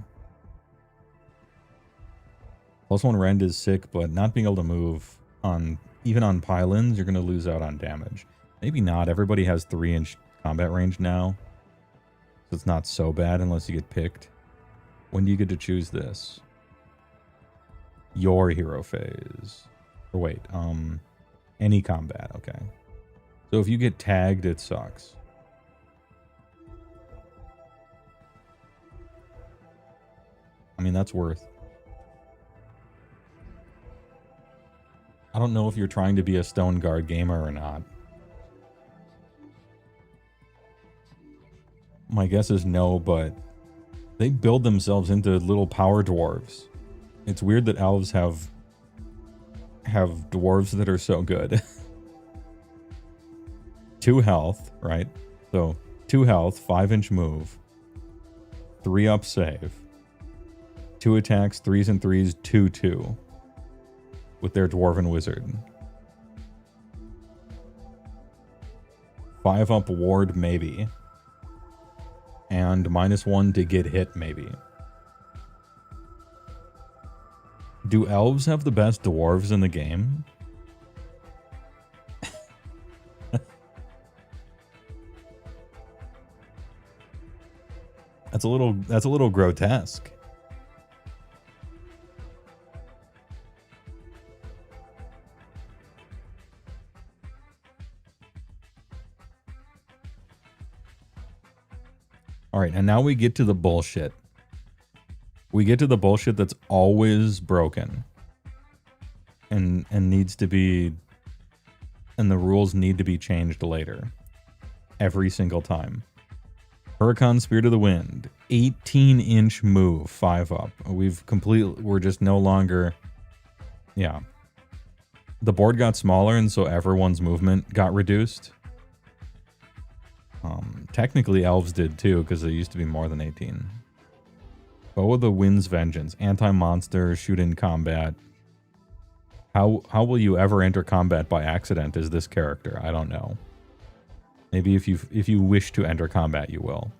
+1 rend is sick, but not being able to move on, even on pylons, you're going to lose out on damage. Maybe not. Everybody has 3-inch combat range now. So it's not so bad unless you get picked. When do you get to choose this? Your hero phase. Or wait, any combat, okay. So if you get tagged, it sucks. I mean, that's worth. I don't know if you're trying to be a Stone Guard gamer or not. My guess is no, but they build themselves into little power dwarves. It's weird that elves have dwarves that are so good. 2 health, right? So 2 health, 5-inch move, 3-up save. 2 attacks, 3s and 3s, 2/2 with their Dwarven Wizard. 5-up ward, maybe. And -1 to get hit, maybe. Do elves have the best dwarves in the game? That's a little grotesque. All right, and now we get to the bullshit. We get to the bullshit that's always broken. And needs to be... And the rules need to be changed later. Every single time. Huracan Spirit of the Wind. 18-inch move, 5-up. We're just no longer... Yeah. The board got smaller, and so everyone's movement got reduced. Technically, elves did too, because they used to be more than 18. Bow of the Wind's Vengeance. Anti-monster, shoot in combat. How will you ever enter combat by accident as this character? I don't know. Maybe if you wish to enter combat, you will.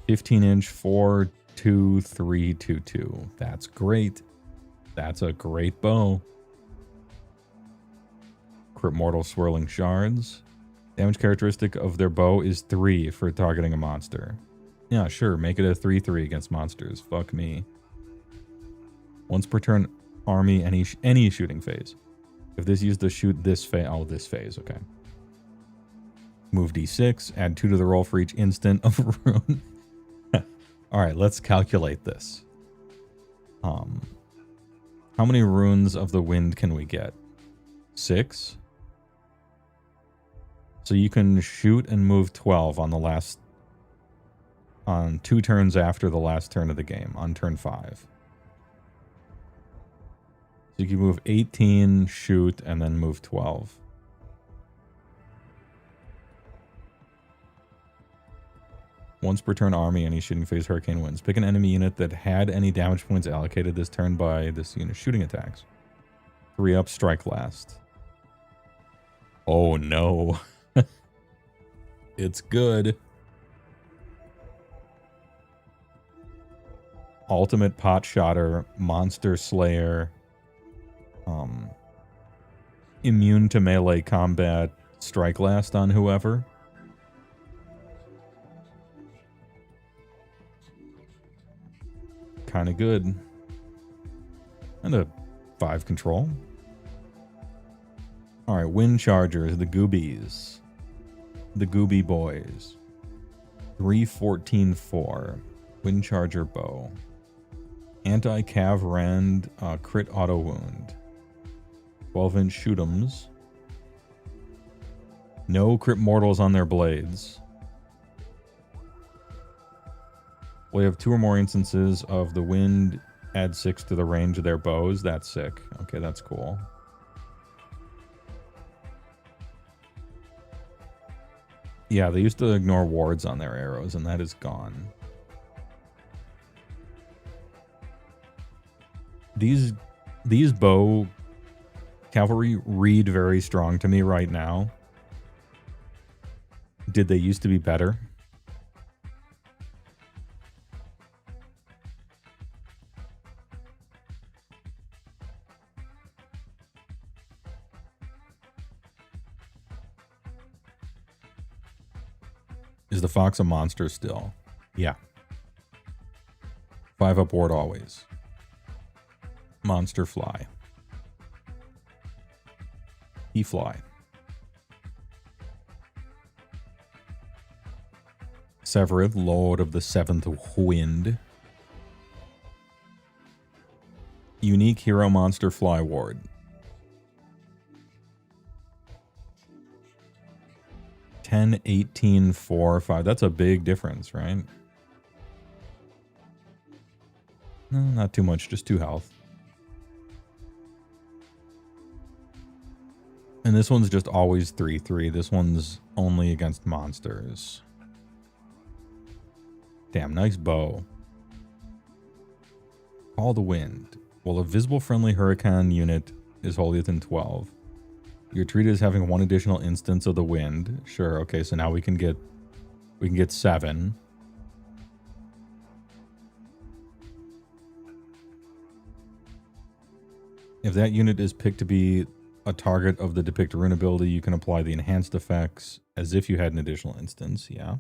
15-inch, 4, 2, 3, 2, 2. That's great. That's a great bow. Crit Mortal Swirling Shards. Damage characteristic of their bow is 3 for targeting a monster. Yeah, sure. Make it a 3/3 against monsters. Fuck me. Once per turn. army, any shooting phase. If this used to shoot this phase, oh, this phase, okay. Move d6, add 2 to the roll for each instant of rune. All right, let's calculate this. How many runes of the wind can we get? 6. So you can shoot and move 12 on 2 turns after the last turn of the game, on turn 5. So you can move 18, shoot, and then move 12. Once per turn army, any shooting phase hurricane wins. Pick an enemy unit that had any damage points allocated this turn by this unit's shooting attacks. 3 up, strike last. Oh no. It's good. Ultimate pot shotter, monster slayer, immune to melee combat, strike last on whoever. Kind of good. And a 5 control. All right, wind chargers, the goobies. The gooby boys. 3-14-4. Wind charger bow. Anti-cav rend, crit auto wound. 12-inch shoot'ems. No crit mortals on their blades. We have 2 or more instances of the wind, add 6 to the range of their bows. That's sick. Okay, that's cool. Yeah, they used to ignore wards on their arrows, and that is gone. These bow cavalry read very strong to me right now. Did they used to be better? Is the fox a monster still? Yeah. 5 up ward always. Monster fly. He fly. Severith, Lord of the 7th Wind. Unique hero monster fly ward. $10, $18, $4, $5. That's a big difference, right? No, not too much, just 2 health. And this one's just always 3-3. This one's only against monsters. Damn, nice bow. Call the wind. Well, a visible friendly hurricane unit is wholly within 12. You're treated as having 1 additional instance of the wind. Sure, okay, so now we can get 7. If that unit is picked to be a target of the Depict Rune ability, you can apply the enhanced effects as if you had an additional instance, yeah.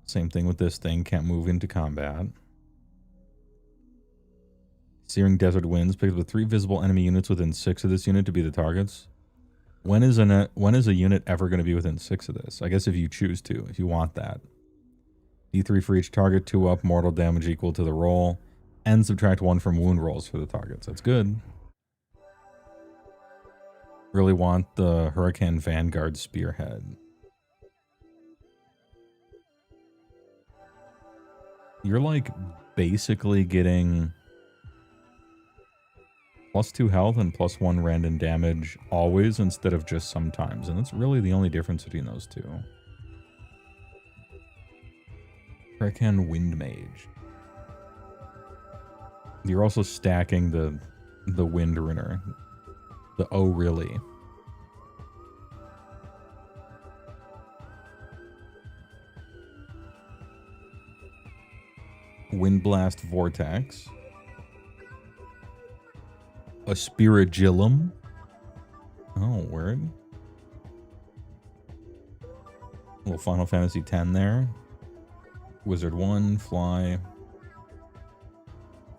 Same thing with this thing, can't move into combat. Searing Desert Winds, picked with 3 visible enemy units within 6 of this unit to be the targets. When is a unit ever going to be within 6 of this? I guess if you choose to, if you want that. D3 for each target, 2 up, mortal damage equal to the roll, and subtract 1 from wound rolls for the targets. That's good. Really want the Hurricane Vanguard Spearhead. You're like basically getting +2 health and +1 random damage always instead of just sometimes. And that's really the only difference between those two. Hurricane Wind Mage. You're also stacking the Wind Runner. The oh really. Wind Blast Vortex. A Spirigillum. Oh, word. Little Final Fantasy X there. Wizard 1, Fly.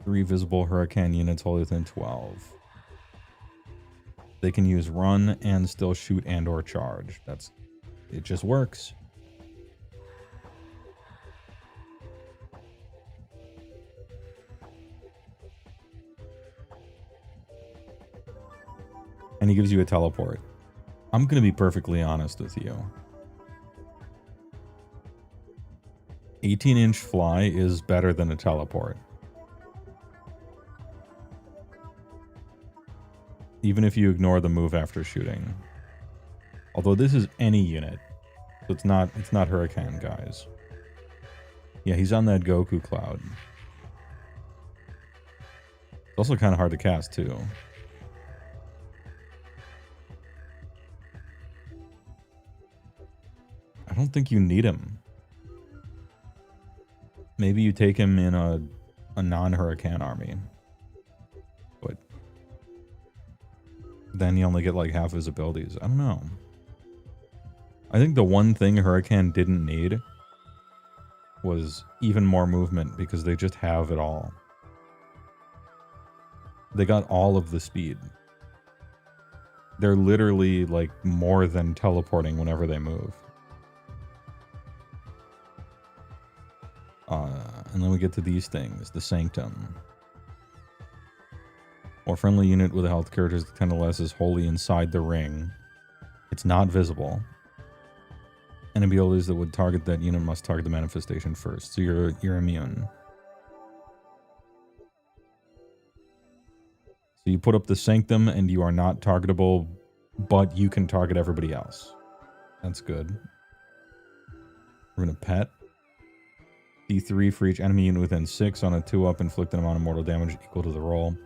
3 visible hurricane units wholly within 12. They can use run and still shoot and or charge. It just works. And he gives you a teleport. I'm going to be perfectly honest with you. 18-inch fly is better than a teleport. Even if you ignore the move after shooting. Although this is any unit. So it's not Hurricane, guys. Yeah, he's on that Goku cloud. It's also kind of hard to cast, too. I don't think you need him. Maybe you take him in a non-Hurricane army. But then you only get like half his abilities. I don't know. I think the one thing Hurricane didn't need was even more movement because they just have it all. They got all of the speed. They're literally like more than teleporting whenever they move. And then we get to these things. The Sanctum. Or friendly unit with a health characteristic 10 or less is wholly inside the ring. It's not visible. And abilities that would target that unit must target the manifestation first. So you're immune. So you put up the Sanctum and you are not targetable, but you can target everybody else. That's good. We're gonna pet. D3 for each enemy unit within 6 on a 2-up inflicted amount of mortal damage equal to the roll.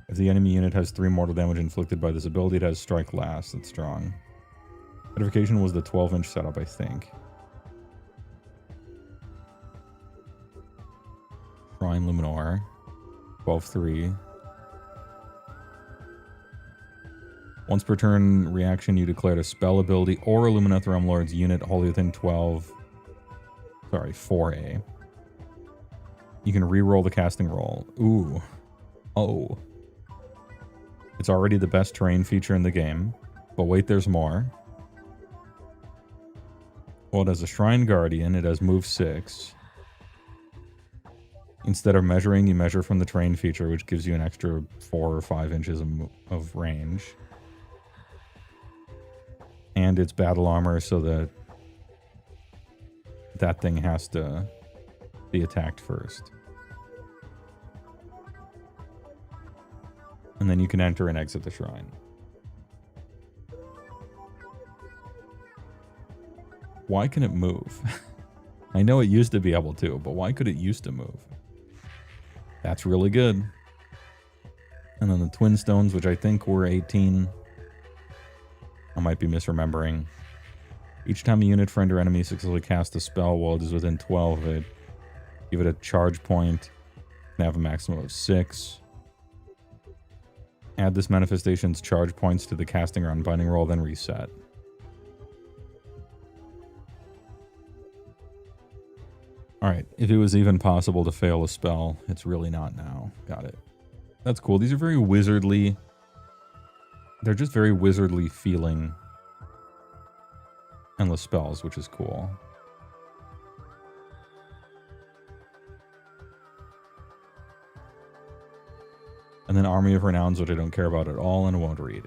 If the enemy unit has 3 mortal damage inflicted by this ability, it has strike last. That's strong. Fortification was the 12-inch setup, I think. Shrine Luminor. 12-3. Once per turn reaction, you declared a spell ability or a Lumineth Realm Lord's unit wholly within 12. Sorry, 4A. You can re-roll the casting roll. Ooh. Oh. It's already the best terrain feature in the game. But wait, there's more. Well, it has a Shrine Guardian. It has move 6. Instead of measuring, you measure from the terrain feature, which gives you an extra 4 or 5 inches of range. And it's battle armor, so that thing has to be attacked first. And then you can enter and exit the shrine. Why can it move? I know it used to be able to, but why could it used to move? That's really good. And then the Twin Stones, which I think were 18. I might be misremembering. Each time a unit, friend, or enemy successfully casts a spell while it is within 12 of it, give it a charge point, and have a maximum of 6. Add this manifestation's charge points to the casting or unbinding roll, then reset. Alright, if it was even possible to fail a spell, it's really not now. Got it. That's cool. These are very wizardly... They're just very wizardly feeling endless spells, which is cool. And then Army of Renowns, which I don't care about at all and won't read.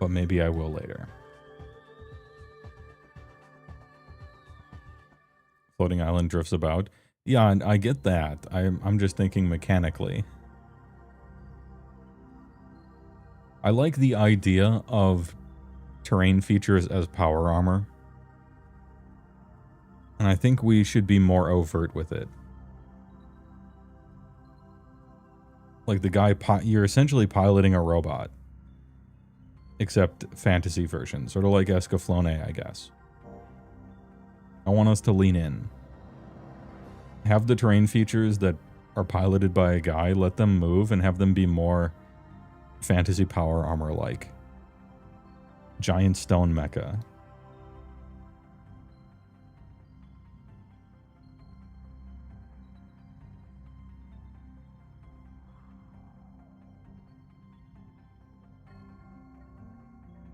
But maybe I will later. Floating island drifts about. Yeah, and I get that. I'm just thinking mechanically. I like the idea of terrain features as power armor. And I think we should be more overt with it. Like the guy, you're essentially piloting a robot. Except fantasy version. Sort of like Escaflowne, I guess. I want us to lean in. Have the terrain features that are piloted by a guy, let them move, and have them be more fantasy power armor-like. Giant stone mecha.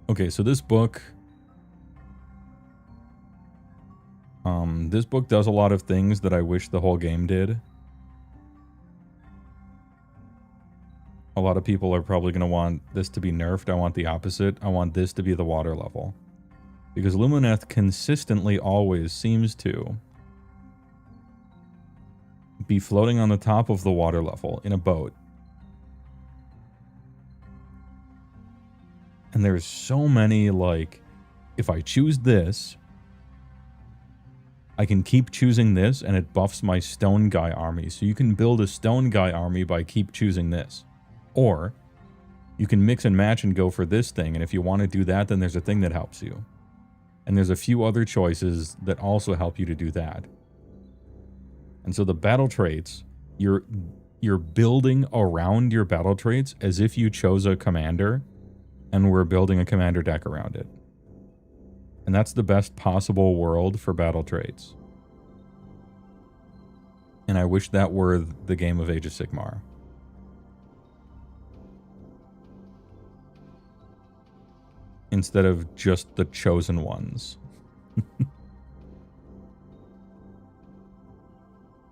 Okay, so this book does a lot of things that I wish the whole game did. A lot of people are probably going to want this to be nerfed. I want the opposite. I want this to be the water level. Because Lumineth consistently always seems to be floating on the top of the water level in a boat. And there's so many, like, if I choose this, I can keep choosing this and it buffs my stone guy army. So you can build a stone guy army by keep choosing this. Or you can mix and match and go for this thing. And if you want to do that, then there's a thing that helps you. And there's a few other choices that also help you to do that. And so the battle traits, you're building around your battle traits as if you chose a commander and we're building a commander deck around it. And that's the best possible world for battle traits. And I wish that were the game of Age of Sigmar. Instead of just the chosen ones.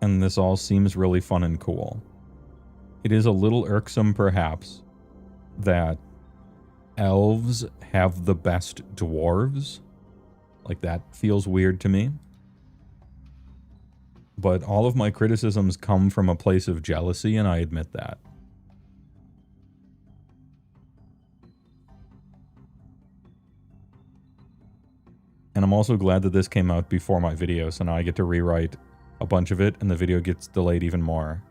And this all seems really fun and cool. It is a little irksome, perhaps, that elves have the best dwarves. Like, that feels weird to me. But all of my criticisms come from a place of jealousy, and I admit that. And I'm also glad that this came out before my video, so now I get to rewrite a bunch of it, and the video gets delayed even more.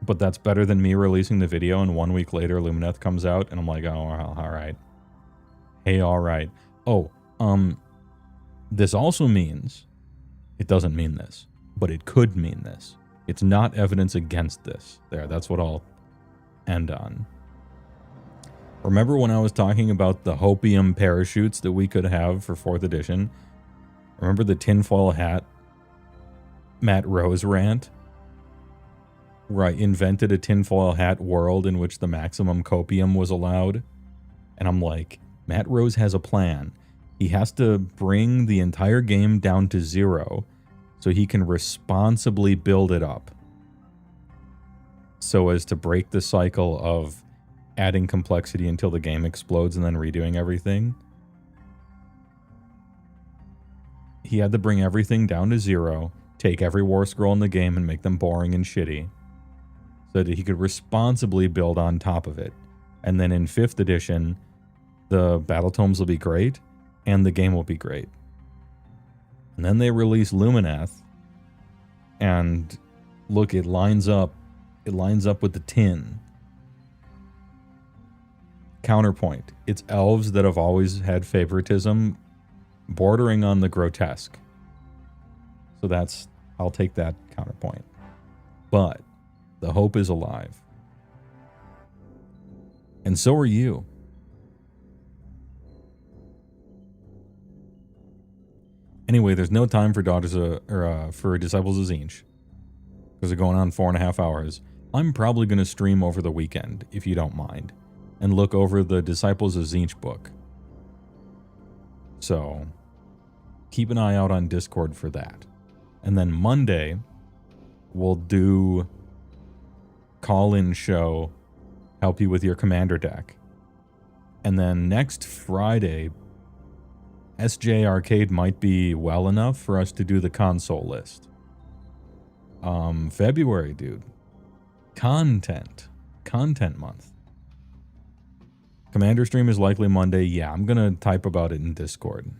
But that's better than me releasing the video, and 1 week later Lumineth comes out, and I'm like, oh, well, alright. Hey, alright. Oh, this also means, it doesn't mean this, but it could mean this. It's not evidence against this. There, that's what I'll end on. Remember when I was talking about the hopium parachutes that we could have for 4th edition? Remember the tinfoil hat Matt Rose rant? Where I invented a tinfoil hat world in which the maximum copium was allowed? And I'm like, Matt Rose has a plan. He has to bring the entire game down to 0 so he can responsibly build it up. So as to break the cycle of adding complexity until the game explodes and then redoing everything. He had to bring everything down to 0, take every war scroll in the game and make them boring and shitty, so that he could responsibly build on top of it. And then in 5th edition, the battle tomes will be great, and the game will be great. And then they release Lumineth, and look, it lines up. It lines up with the tin. Counterpoint. It's elves that have always had favoritism bordering on the grotesque. So that's, I'll take that counterpoint. But the hope is alive. And so are you. Anyway, there's no time for for Disciples of Tzeentch, because they're going on 4.5 hours. I'm probably going to stream over the weekend, if you don't mind, and look over the Disciples of Tzeentch book. So keep an eye out on Discord for that. And then Monday, we'll do call-in show, help you with your commander deck. And then next Friday, SJ Arcade might be well enough for us to do the console list. February, dude. Content month. Commander stream is likely Monday. Yeah, I'm gonna type about it in Discord.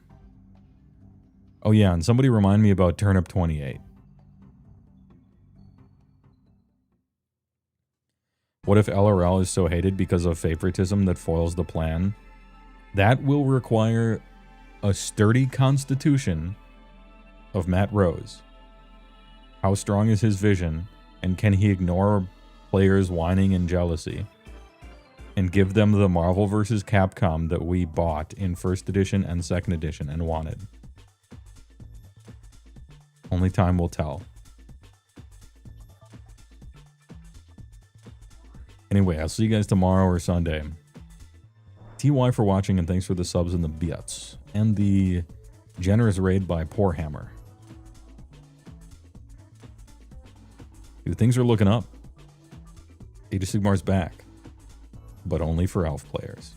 Oh yeah, and somebody remind me about Turnip 28. What if LRL is so hated because of favoritism that foils the plan? That will require a sturdy constitution of Matt Rose. How strong is his vision, and can he ignore players' whining and jealousy? and give them the Marvel vs. Capcom that we bought in first edition and second edition and wanted. Only time will tell. Anyway, I'll see you guys tomorrow or Sunday. TY for watching, and thanks for the subs and the bits. And the generous raid by Poor Hammer. Dude, things are looking up. Age of Sigmar's back. But only for elf players.